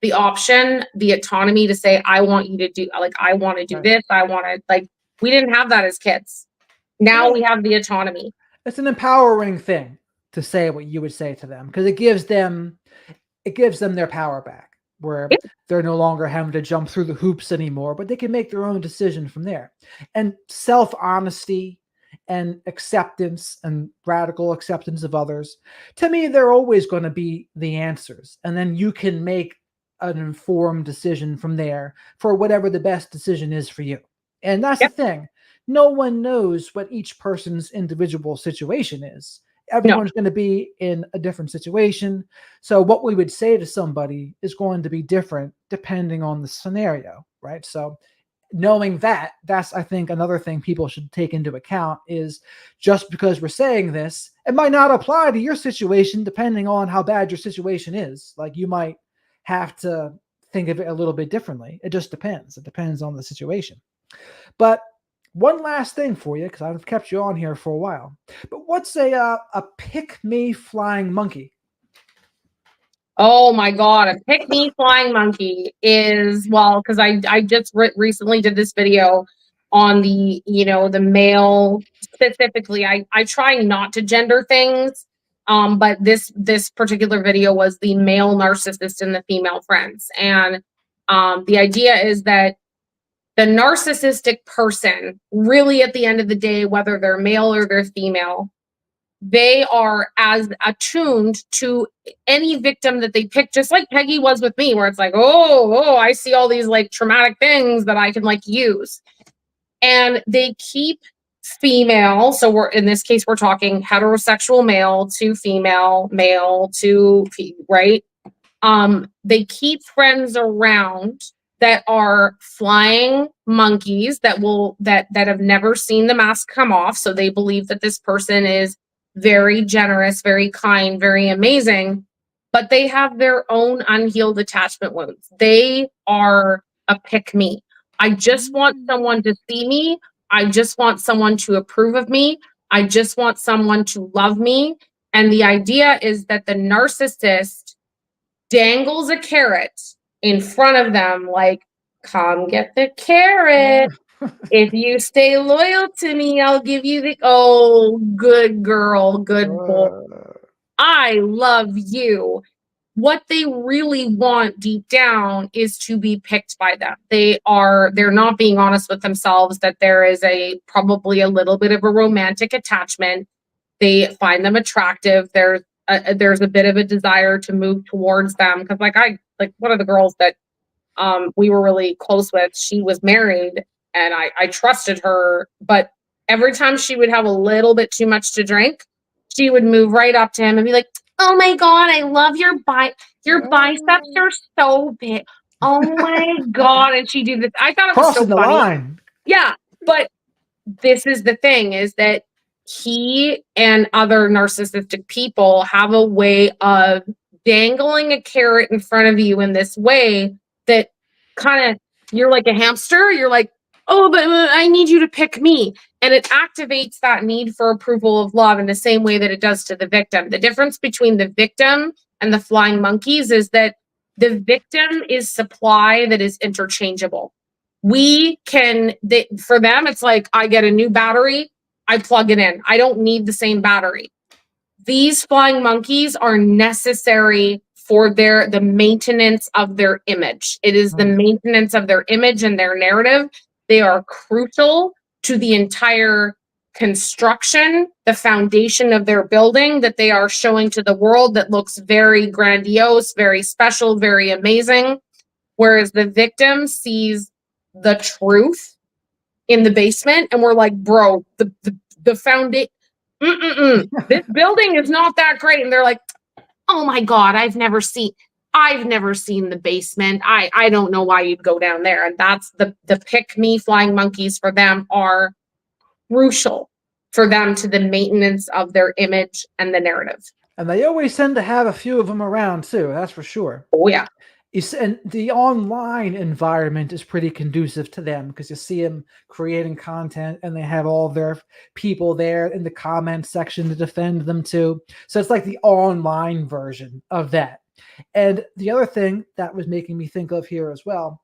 Speaker 2: the option, the autonomy to say, I want you to do, like, I want to do
Speaker 1: Right.
Speaker 2: this. I want to, like, we didn't have that as kids. Now
Speaker 1: Yeah.
Speaker 2: we have the autonomy.
Speaker 1: It's an empowering thing to say what you would say to them, because it gives them their power back, where
Speaker 2: Yep.
Speaker 1: they're no longer having to jump through the hoops anymore, but they can make their own decision from there. And self-honesty and acceptance and radical acceptance of others, to me, they're always going to be the answers. And then you can make an informed decision from there for whatever the best decision is for you. And that's
Speaker 2: Yep.
Speaker 1: the thing. No one knows what each person's individual situation is.
Speaker 2: No.
Speaker 1: Everyone's going to be in a different situation. So what we would say to somebody is going to be different depending on the scenario, right? So knowing that, that's, I think, another thing people should take into account is just because we're saying this, it might not apply to your situation depending on how bad your situation is. Like, you might have to think of it a little bit differently. It just depends. It depends on the situation. But one last thing for you, because I've kept you on here for a while. But what's a pick-me flying monkey?
Speaker 2: Oh my God, a pick-me flying monkey is, well, because I just recently did this video on the, the male specifically. I try not to gender things, but this particular video was the male narcissist and the female friends. And the idea is that the narcissistic person, really at the end of the day, whether they're male or they're female, they are as attuned to any victim that they pick, just like Peggy was with me, where it's like, oh, I see all these like traumatic things that I can like use. And they keep female. So we're, in this case, we're talking heterosexual male to female, male to, right? They keep friends around that are flying monkeys that have never seen the mask come off. So they believe that this person is very generous, very kind, very amazing, but they have their own unhealed attachment wounds. They are a pick-me. I just want someone to see me. I just want someone to approve of me. I just want someone to love me. And the idea is that the narcissist dangles a carrot in front of them, like, come get the carrot. If you stay loyal to me, I'll give you the, oh, good girl, good boy. I love you. What they really want deep down is to be picked by them. They're not being honest with themselves that there is probably a little bit of a romantic attachment. They find them attractive. There's a bit of a desire to move towards them. Cause like one of the girls that we were really close with, she was married and I trusted her, but every time she would have a little bit too much to drink, she would move right up to him and be like, oh my God, I love your biceps are so big. Oh my God. And she do this. I thought it was
Speaker 1: Crossing
Speaker 2: so
Speaker 1: the
Speaker 2: funny.
Speaker 1: line.
Speaker 2: Yeah. But this is the thing, is that he and other narcissistic people have a way of dangling a carrot in front of you in this way that kind of, you're like a hamster. You're like, oh, but I need you to pick me. And it activates that need for approval of love in the same way that it does to the victim. The difference between the victim and the flying monkeys is that the victim is supply that is interchangeable. For them, it's like, I get a new battery, I plug it in. I don't need the same battery. These flying monkeys are necessary for the maintenance of their image. It is the maintenance of their image and their narrative. They are crucial to the entire construction, the foundation of their building that they are showing to the world that looks very grandiose, very special, very amazing. Whereas the victim sees the truth in the basement and we're like, bro, the foundation, this building is not that great. And they're like, oh my God, I've never seen, I've never seen the basement. I don't know why you'd go down there. And that's the pick me flying monkeys for them are crucial for them to the maintenance of their image and the narrative.
Speaker 1: And they always tend to have a few of them around too, that's for sure.
Speaker 2: Oh yeah.
Speaker 1: And the online environment is pretty conducive to them because you see them creating content and they have all their people there in the comment section to defend them too. So it's like the online version of that. And the other thing that was making me think of here as well,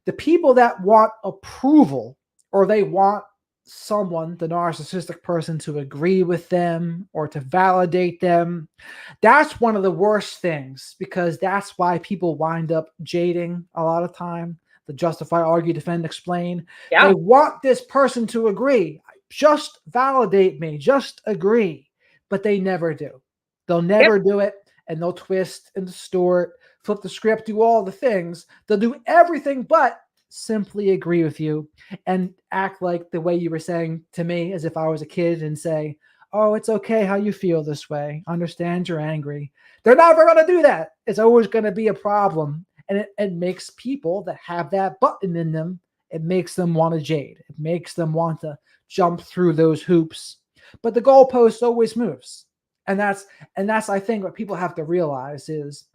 Speaker 1: the people that want approval or they want someone, the narcissistic person, to agree with them or to validate them, that's one of the worst things because that's why people wind up jading a lot of time. The justify, argue, defend, explain.
Speaker 2: Yeah.
Speaker 1: They want this person to agree. Just validate me. Just agree. But they never do. They'll never do it. And they'll twist and distort, flip the script, do all the things. They'll do everything but simply agree with you and act like the way you were saying to me as if I was a kid and say, oh, it's okay how you feel this way. Understand you're angry. They're never going to do that. It's always going to be a problem. And it makes people that have that button in them, it makes them want to jade. It makes them want to jump through those hoops. But the goalpost always moves. And that's I think what people have to realize is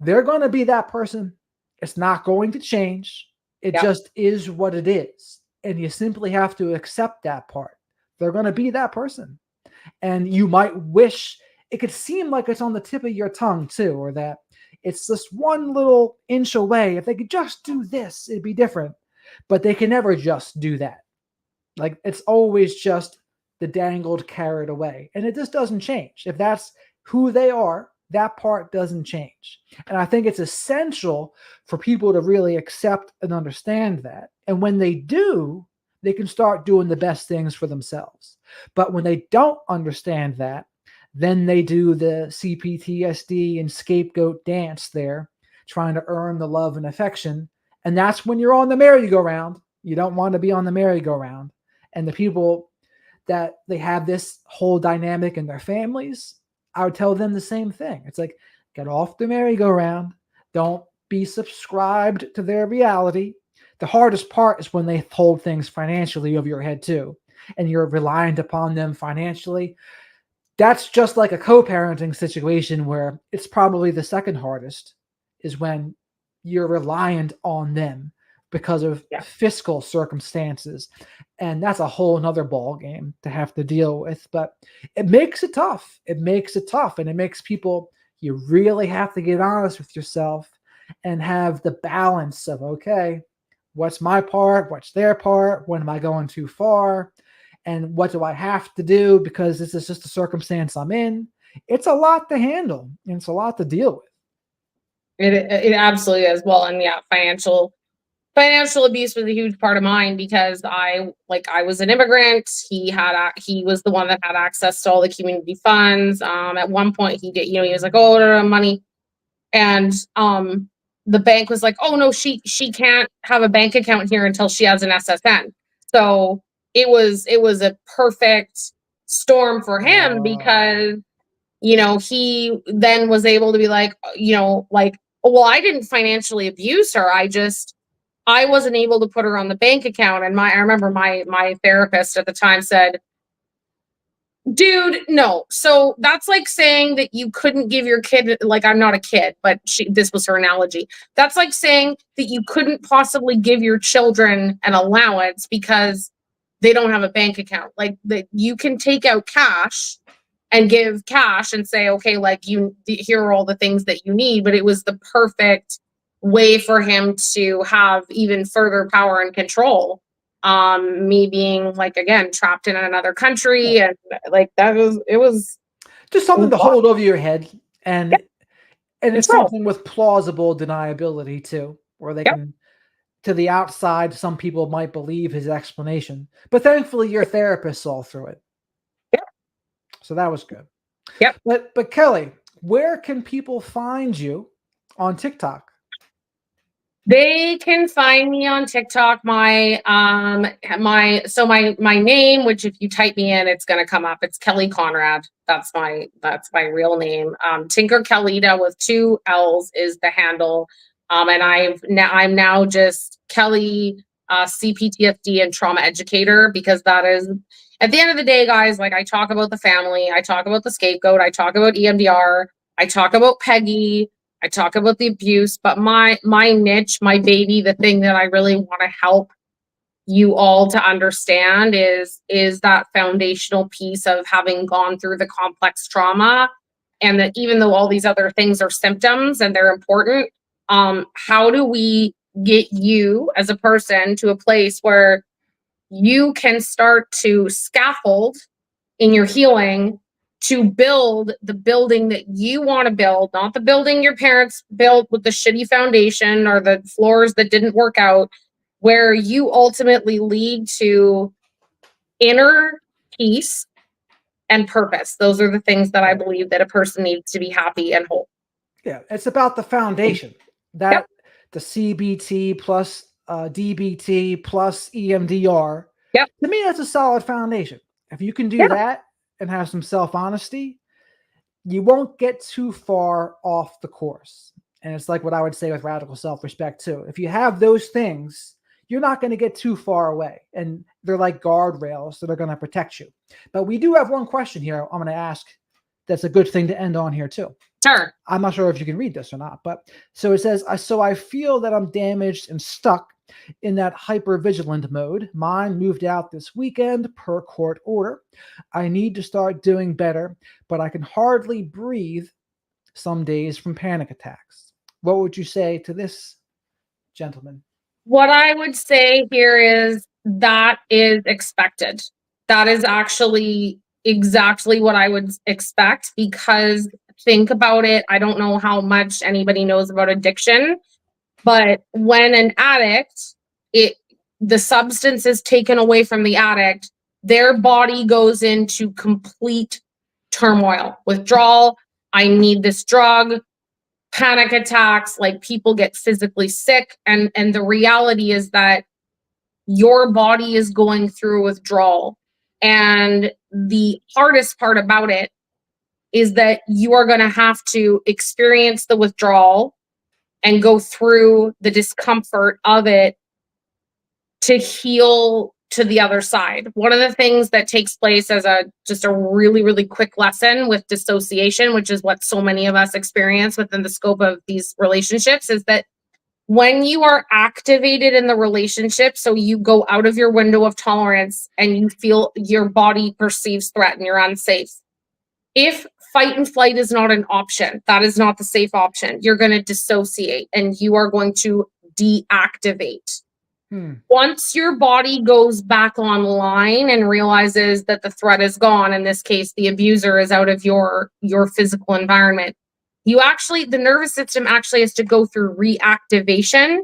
Speaker 1: they're going to be that person. It's not going to change. It just is what it is. And you simply have to accept that part. They're going to be that person. And you might wish it could seem like it's on the tip of your tongue too, or that it's just one little inch away. If they could just do this, it'd be different. But they can never just do that. Like it's always just the dangled carrot away. And it just doesn't change. If that's who they are, that part doesn't change. And I think it's essential for people to really accept and understand that. And when they do, they can start doing the best things for themselves. But when they don't understand that, then they do the CPTSD and scapegoat dance there, trying to earn the love and affection. And that's when you're on the merry-go-round. You don't want to be on the merry-go-round. And the people that they have this whole dynamic in their families, I would tell them the same thing. It's like, get off the merry-go-round. Don't be subscribed to their reality. The hardest part is when they hold things financially over your head too, and you're reliant upon them financially. That's just like a co-parenting situation where it's probably the second hardest is when you're reliant on them because of fiscal circumstances. And that's a whole nother ball game to have to deal with. But it makes it tough. It makes it tough. And it makes people, you really have to get honest with yourself and have the balance of, okay, what's my part? What's their part? When am I going too far? And what do I have to do because this is just the circumstance I'm in? It's a lot to handle and it's a lot to deal with.
Speaker 2: It absolutely is. Well, and yeah, financial abuse was a huge part of mine because I was an immigrant. He was the one that had access to all the community funds. At one point he did, he was like, oh, no, money. And the bank was like, oh no, she can't have a bank account here until she has an SSN. So it was a perfect storm for him because, he then was able to be like, well, I didn't financially abuse her. I wasn't able to put her on the bank account. And I remember my therapist at the time said, dude, no. So that's like saying that you couldn't give your kid, like, I'm not a kid, but this was her analogy. That's like saying that you couldn't possibly give your children an allowance because they don't have a bank account. Like that you can take out cash and give cash and say, okay, like here are all the things that you need. But it was the perfect way for him to have even further power and control. Me being like, again, trapped in another country and like it was
Speaker 1: just something to hold over your head. And it's something with plausible deniability too, where they can, to the outside, some people might believe his explanation, but thankfully your therapist saw through it. So that was good. But Kelly, where can people find you on TikTok?
Speaker 2: They can find me on TikTok. My name, which if you type me in, it's gonna come up. It's Kelly Conrad. That's my real name. Tinker Kellita with 2 L's is the handle. And I'm now just Kelly CPTSD and trauma educator, because that is, at the end of the day, guys, like, I talk about the family, I talk about the scapegoat, I talk about EMDR, I talk about Peggy, I talk about the abuse, but my niche, my baby, the thing that I really want to help you all to understand is that foundational piece of having gone through the complex trauma, and that even though all these other things are symptoms and they're important, how do we get you as a person to a place where you can start to scaffold in your healing to build the building that you want to build, not the building your parents built with the shitty foundation or the floors that didn't work out, where you ultimately lead to inner peace and purpose. Those are the things that I believe that a person needs to be happy and whole.
Speaker 1: Yeah, it's about the foundation. That
Speaker 2: Yep.
Speaker 1: the CBT plus DBT plus EMDR.
Speaker 2: Yep.
Speaker 1: To me, that's a solid foundation. If you can do
Speaker 2: Yeah.
Speaker 1: that and have some self-honesty, you won't get too far off the course. And it's like what I would say with radical self-respect too. If you have those things, you're not going to get too far away. And they're like guardrails that are going to protect you. But we do have one question here I'm going to ask that's a good thing to end on here too.
Speaker 2: Sure.
Speaker 1: I'm not sure if you can read this or not, but so it says, so I feel that I'm damaged and stuck in that hyper-vigilant mode. Mine moved out this weekend per court order. I need to start doing better, but I can hardly breathe some days from panic attacks. What would you say to this gentleman?
Speaker 2: What I would say here is that is expected. That is actually exactly what I would expect, because think about it. I don't know how much anybody knows about addiction, but when an addict, the substance is taken away from the addict, their body goes into complete turmoil, withdrawal. I need this drug, panic attacks, like people get physically sick. And the reality is that your body is going through withdrawal. And the hardest part about it is that you are going to have to experience the withdrawal and go through the discomfort of it to heal to the other side. One of the things that takes place as just a really, really quick lesson with dissociation, which is what so many of us experience within the scope of these relationships, is that when you are activated in the relationship, so you go out of your window of tolerance and you feel your body perceives threat and you're unsafe. If fight and flight is not an option, that is not the safe option, you're going to dissociate and you are going to deactivate. Once your body goes back online and realizes that the threat is gone, in this case, the abuser is out of your physical environment, the nervous system actually has to go through reactivation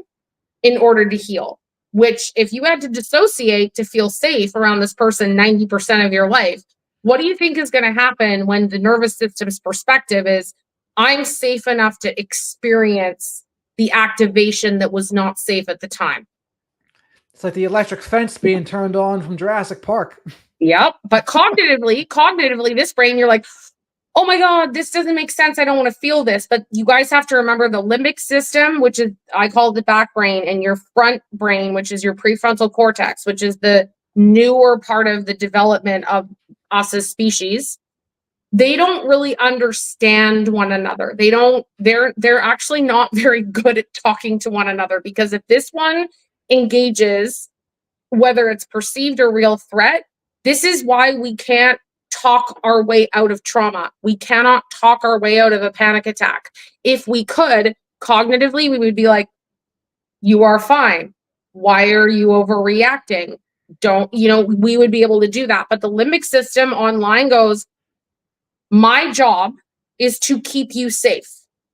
Speaker 2: in order to heal. Which, if you had to dissociate to feel safe around this person 90% of your life, what do you think is going to happen when the nervous system's perspective is, I'm safe enough to experience the activation that was not safe at the time?
Speaker 1: It's like the electric fence being turned on from Jurassic Park.
Speaker 2: Yep. But cognitively, this brain, you're like, oh my God, this doesn't make sense. I don't want to feel this. But you guys have to remember the limbic system, which is, I call it the back brain, and your front brain, which is your prefrontal cortex, which is the newer part of the development of us as species. They don't really understand one another. They're actually not very good at talking to one another, because if this one engages, whether it's perceived or real threat, this is why we can't talk our way out of trauma. We cannot talk our way out of a panic attack. If we could, cognitively, we would be like, you are fine. Why are you overreacting? We would be able to do that. But the limbic system online goes, my job is to keep you safe.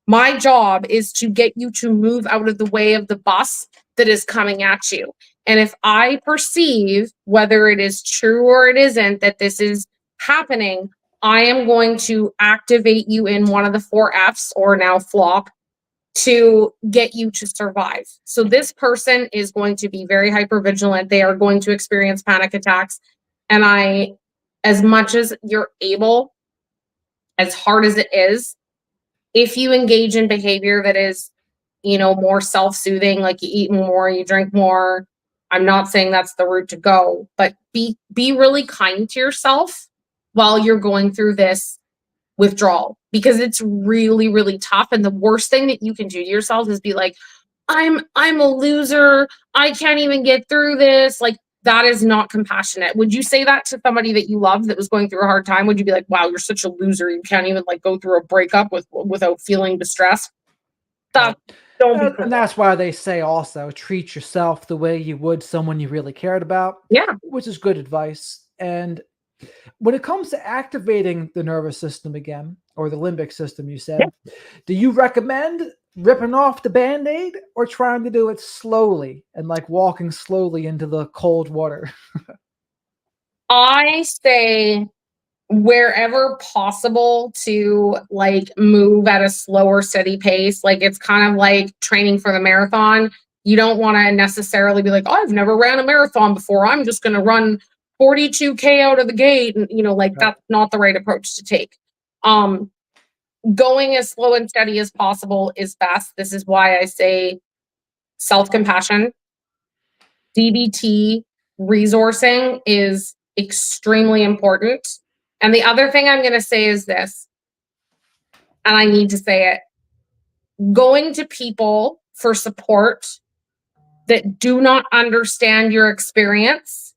Speaker 2: My job is to get you to move out of the way of the bus that is coming at you. And if I perceive, whether it is true or it isn't, that this is happening, I am going to activate you in one of the 4 Fs, or now flop, to get you to survive. So this person is going to be very hypervigilant. They are going to experience panic attacks. And as much as you're able, as hard as it is, if you engage in behavior that is, more self-soothing, like you eat more, you drink more, I'm not saying that's the route to go, but be really kind to yourself while you're going through this withdrawal, because it's really, really tough. And the worst thing that you can do to yourself is be like, I'm a loser, I can't even get through this. Like, that is not compassionate. Would you say that to somebody that you love that was going through a hard time? Would you be like, wow, you're such a loser, you can't even like go through a breakup without feeling distressed? That don't be
Speaker 1: And that's why they say also treat yourself the way you would someone you really cared about.
Speaker 2: Yeah.
Speaker 1: Which is good advice. And when it comes to activating the nervous system again, or the limbic system, you said, do you recommend ripping off the Band-Aid or trying to do it slowly and like walking slowly into the cold water?
Speaker 2: I say wherever possible to like move at a slower, steady pace. Like, it's kind of like training for the marathon. You don't want to necessarily be like, oh, I've never ran a marathon before, I'm just going to run 42K out of the gate. And, that's not the right approach to take. Going as slow and steady as possible is best. This is why I say self-compassion, DBT, resourcing is extremely important. And the other thing I'm going to say is this, and I need to say it: going to people for support that do not understand your experience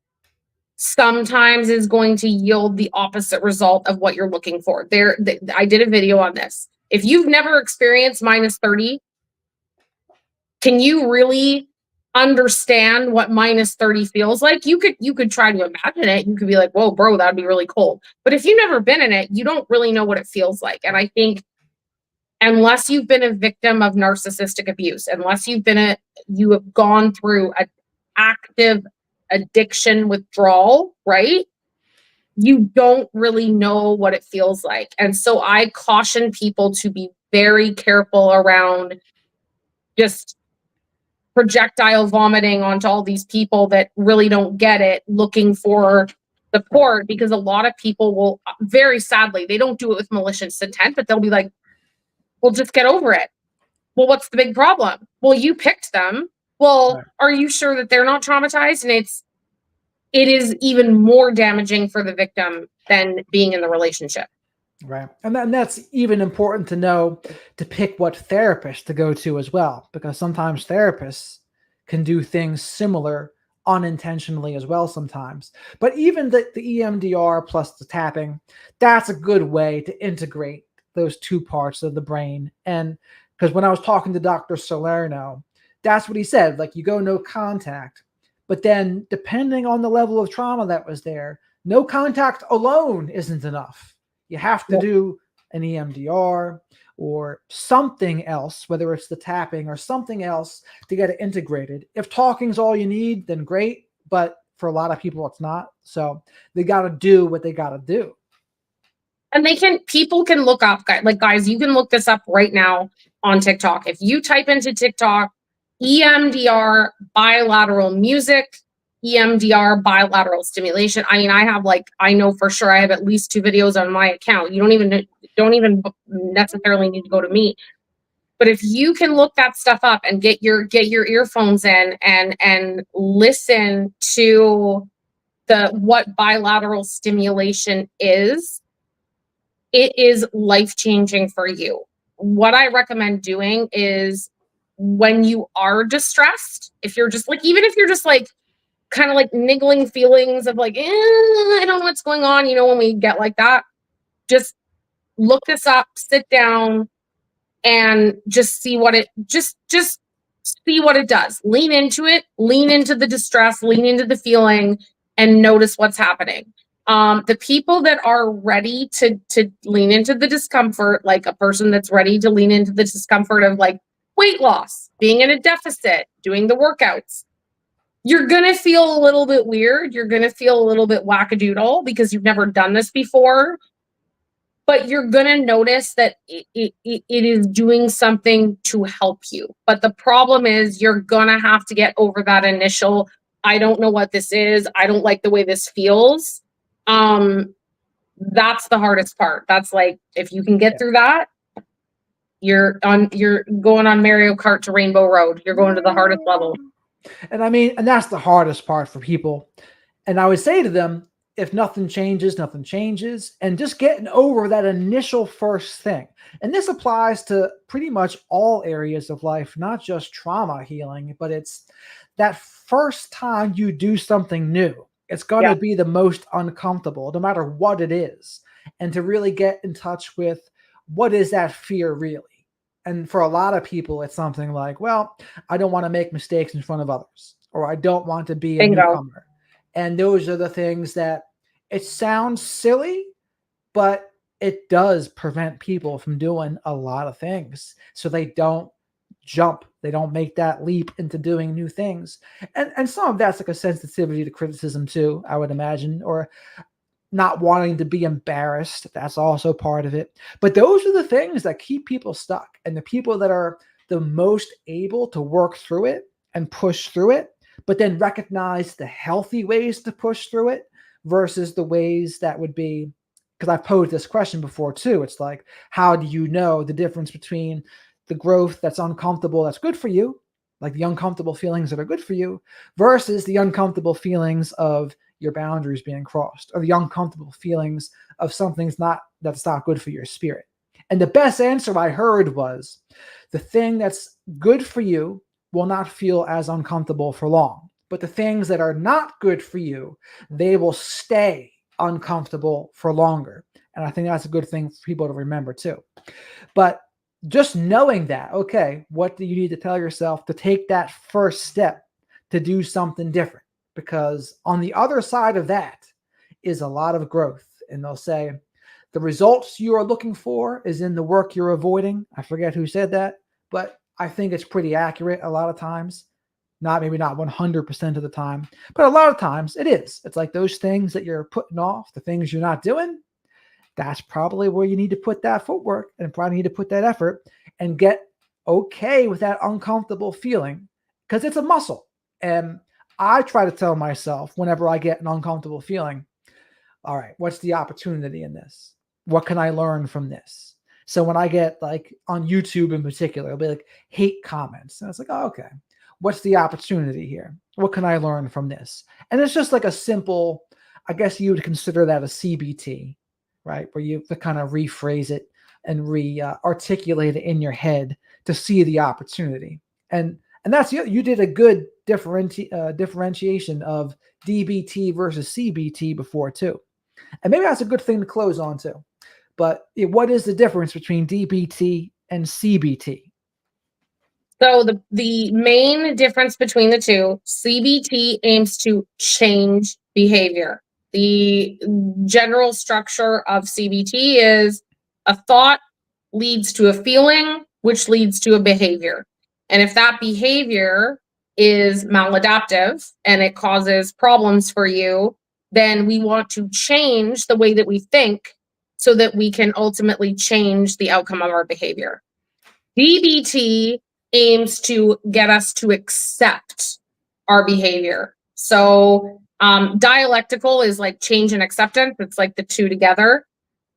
Speaker 2: sometimes is going to yield the opposite result of what you're looking for. I did a video on this. If you've never experienced minus 30, can you really understand what minus 30 feels like? You could try to imagine it. You could be like, whoa, bro, that'd be really cold. But if you've never been in it, you don't really know what it feels like. And I think unless you've been a victim of narcissistic abuse, unless you have gone through an active addiction withdrawal, right? You don't really know what it feels like. And so I caution people to be very careful around just projectile vomiting onto all these people that really don't get it, looking for support, because a lot of people will, very sadly, they don't do it with malicious intent, but they'll be like, well, just get over it. Well, what's the big problem? Well, you picked them. Well, right. Are you sure that they're not traumatized? And it is even more damaging for the victim than being in the relationship.
Speaker 1: Right. And that's even important to know, to pick what therapist to go to as well, because sometimes therapists can do things similar unintentionally as well sometimes. But even the EMDR plus the tapping, that's a good way to integrate those two parts of the brain. And because when I was talking to Dr. Salerno, that's what he said, like, you go no contact, but then depending on the level of trauma that was there, no contact alone isn't enough. You have to do an EMDR or something else, whether it's the tapping or something else, to get it integrated. If talking's all you need, then great. But for a lot of people, it's not. So they got to do what they got to do.
Speaker 2: And people can look up, guys, you can look this up right now on TikTok. If you type into TikTok, EMDR bilateral music, EMDR bilateral stimulation. I mean, I know for sure I have at least 2 videos on my account. You don't even necessarily need to go to me. But if you can look that stuff up and get your earphones in and listen to what bilateral stimulation is, it is life-changing for you. What I recommend doing is, when you are distressed, if you're just like, even if you're just like kind of like niggling feelings of like, I don't know what's going on, when we get like that, just look this up, sit down, and just see what it see what it does. Lean into it, lean into the distress, lean into the feeling, and notice what's happening. The people that are ready to lean into the discomfort, like a person that's ready to lean into the discomfort of like weight loss, being in a deficit, doing the workouts, you're going to feel a little bit weird. You're going to feel a little bit wackadoodle because you've never done this before. but you're going to notice that it is doing something to help you. But the problem is you're going to have to get over that initial, I don't know what this is. I don't like the way this feels. That's the hardest part. That's like, if you can get through that, you're going on Mario Kart to Rainbow Road. You're going to the hardest level.
Speaker 1: And I mean, and that's the hardest part for people. And I would say to them, if nothing changes, nothing changes. And just getting over that initial first thing. And this applies to pretty much all areas of life, not just trauma healing, but it's that first time you do something new. It's going to be the most uncomfortable, no matter what it is. And to really get in touch with, what is that fear really? And for a lot of people, it's something like, well, I don't want to make mistakes in front of others, or I don't want to be a newcomer. And those are the things that, it sounds silly, but it does prevent people from doing a lot of things. So they don't jump. They don't make that leap into doing new things. And some of that's like a sensitivity to criticism too, I would imagine, or not wanting to be embarrassed. That's also part of it. But those are the things that keep people stuck. And the people that are the most able to work through it and push through it, but then recognize the healthy ways to push through it versus the ways that would be, because I've posed this question before too. It's like, how do you know the difference between the growth that's uncomfortable, that's good for you, like the uncomfortable feelings that are good for you, versus the uncomfortable feelings of your boundaries being crossed, or the uncomfortable feelings of that's not good for your spirit? And the best answer I heard was, the thing that's good for you will not feel as uncomfortable for long. But the things that are not good for you, they will stay uncomfortable for longer. And I think that's a good thing for people to remember too. But just knowing that, okay, what do you need to tell yourself to take that first step to do something different? Because on the other side of that is a lot of growth. And they'll say, the results you are looking for is in the work you're avoiding. I forget who said that, but I think it's pretty accurate a lot of times. Maybe not 100% of the time, but a lot of times it is. It's like those things that you're putting off, the things you're not doing, that's probably where you need to put that footwork and probably need to put that effort and get okay with that uncomfortable feeling, because it's a muscle. And I try to tell myself whenever I get an uncomfortable feeling, all right, what's the opportunity in this? What can I learn from this? So when I get like on YouTube in particular, it'll be like hate comments. And it's like, oh, okay. What's the opportunity here? What can I learn from this? And it's just like a simple, I guess you would consider that a CBT, right? Where you kind of rephrase it and articulate it in your head to see the opportunity. And that's, you did a good differentiation of DBT versus CBT before too. And maybe that's a good thing to close on too. But what is the difference between DBT and CBT?
Speaker 2: So the main difference between the two, CBT aims to change behavior. The general structure of CBT is a thought leads to a feeling, which leads to a behavior. And if that behavior is maladaptive and it causes problems for you, then we want to change the way that we think so that we can ultimately change the outcome of our behavior. DBT aims to get us to accept our behavior. So dialectical is like change and acceptance. It's like the two together.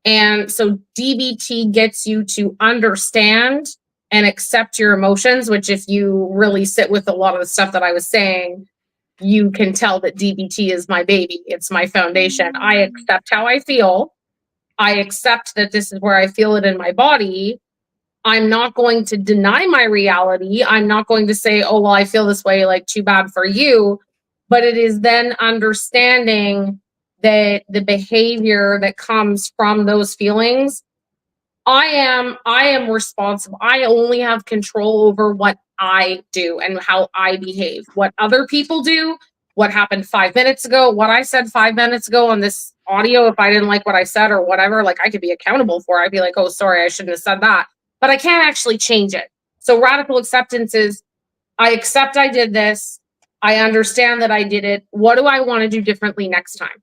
Speaker 2: And so DBT gets you to understand and accept your emotions, which if you really sit with a lot of the stuff that I was saying, you can tell that DBT is my baby. It's my foundation. I accept how I feel. I accept that this is where I feel it in my body. I'm not going to deny my reality. I'm not going to say, oh, well, I feel this way, like too bad for you. But it is then understanding that the behavior that comes from those feelings, I am responsible. I only have control over what I do and how I behave. What other people do, what happened 5 minutes ago, what I said 5 minutes ago on this audio, if I didn't like what I said or whatever, like I could be accountable for. I'd be like, oh, sorry, I shouldn't have said that. But I can't actually change it. So radical acceptance is, I accept I did this. I understand that I did it. What do I want to do differently next time?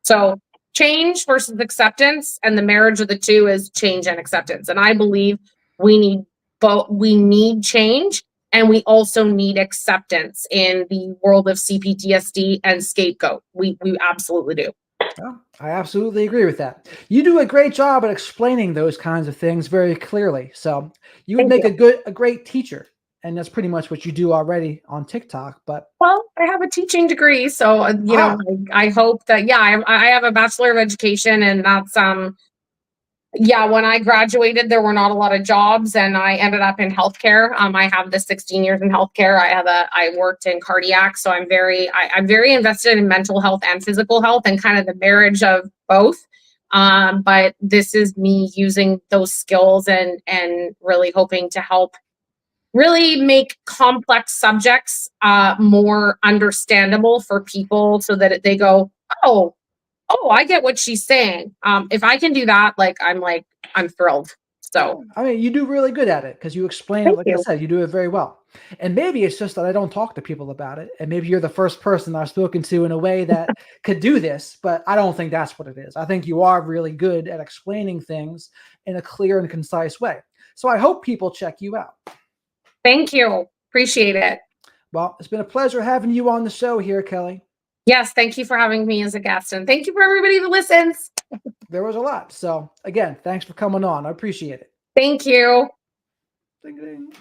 Speaker 2: So change versus acceptance, and the marriage of the two is change and acceptance. And I believe we need both. We need change, and we also need acceptance in the world of CPTSD and Scapegoat. We absolutely do.
Speaker 1: Well, I absolutely agree with that. You do a great job at explaining those kinds of things very clearly. So you would
Speaker 2: Thank
Speaker 1: make
Speaker 2: you.
Speaker 1: a great teacher. And that's pretty much what you do already on TikTok. But
Speaker 2: Well, I have a teaching degree, so I hope that I have a Bachelor of Education, and that's when I graduated, there were not a lot of jobs, and I ended up in healthcare. I have the 16 years in healthcare. I worked in cardiac, so I'm very invested in mental health and physical health, and kind of the marriage of both. But this is me using those skills and really hoping to help really make complex subjects more understandable for people, so that they go, oh, I get what she's saying. If I can do that, I'm thrilled. So
Speaker 1: I mean, you do really good at it because you explain it.
Speaker 2: thank
Speaker 1: Like I
Speaker 2: you.
Speaker 1: said, you do it very well. And maybe it's just that I don't talk to people about it. And maybe you're the first person I've spoken to in a way that could do this, but I don't think that's what it is. I think you are really good at explaining things in a clear and concise way. So I hope people check you out.
Speaker 2: Thank you. Appreciate it.
Speaker 1: Well, it's been a pleasure having you on the show here, Kelly.
Speaker 2: Yes, thank you for having me as a guest, and thank you for everybody that listens.
Speaker 1: There was a lot. So again, thanks for coming on. I appreciate it.
Speaker 2: Thank you.
Speaker 1: Ding, ding.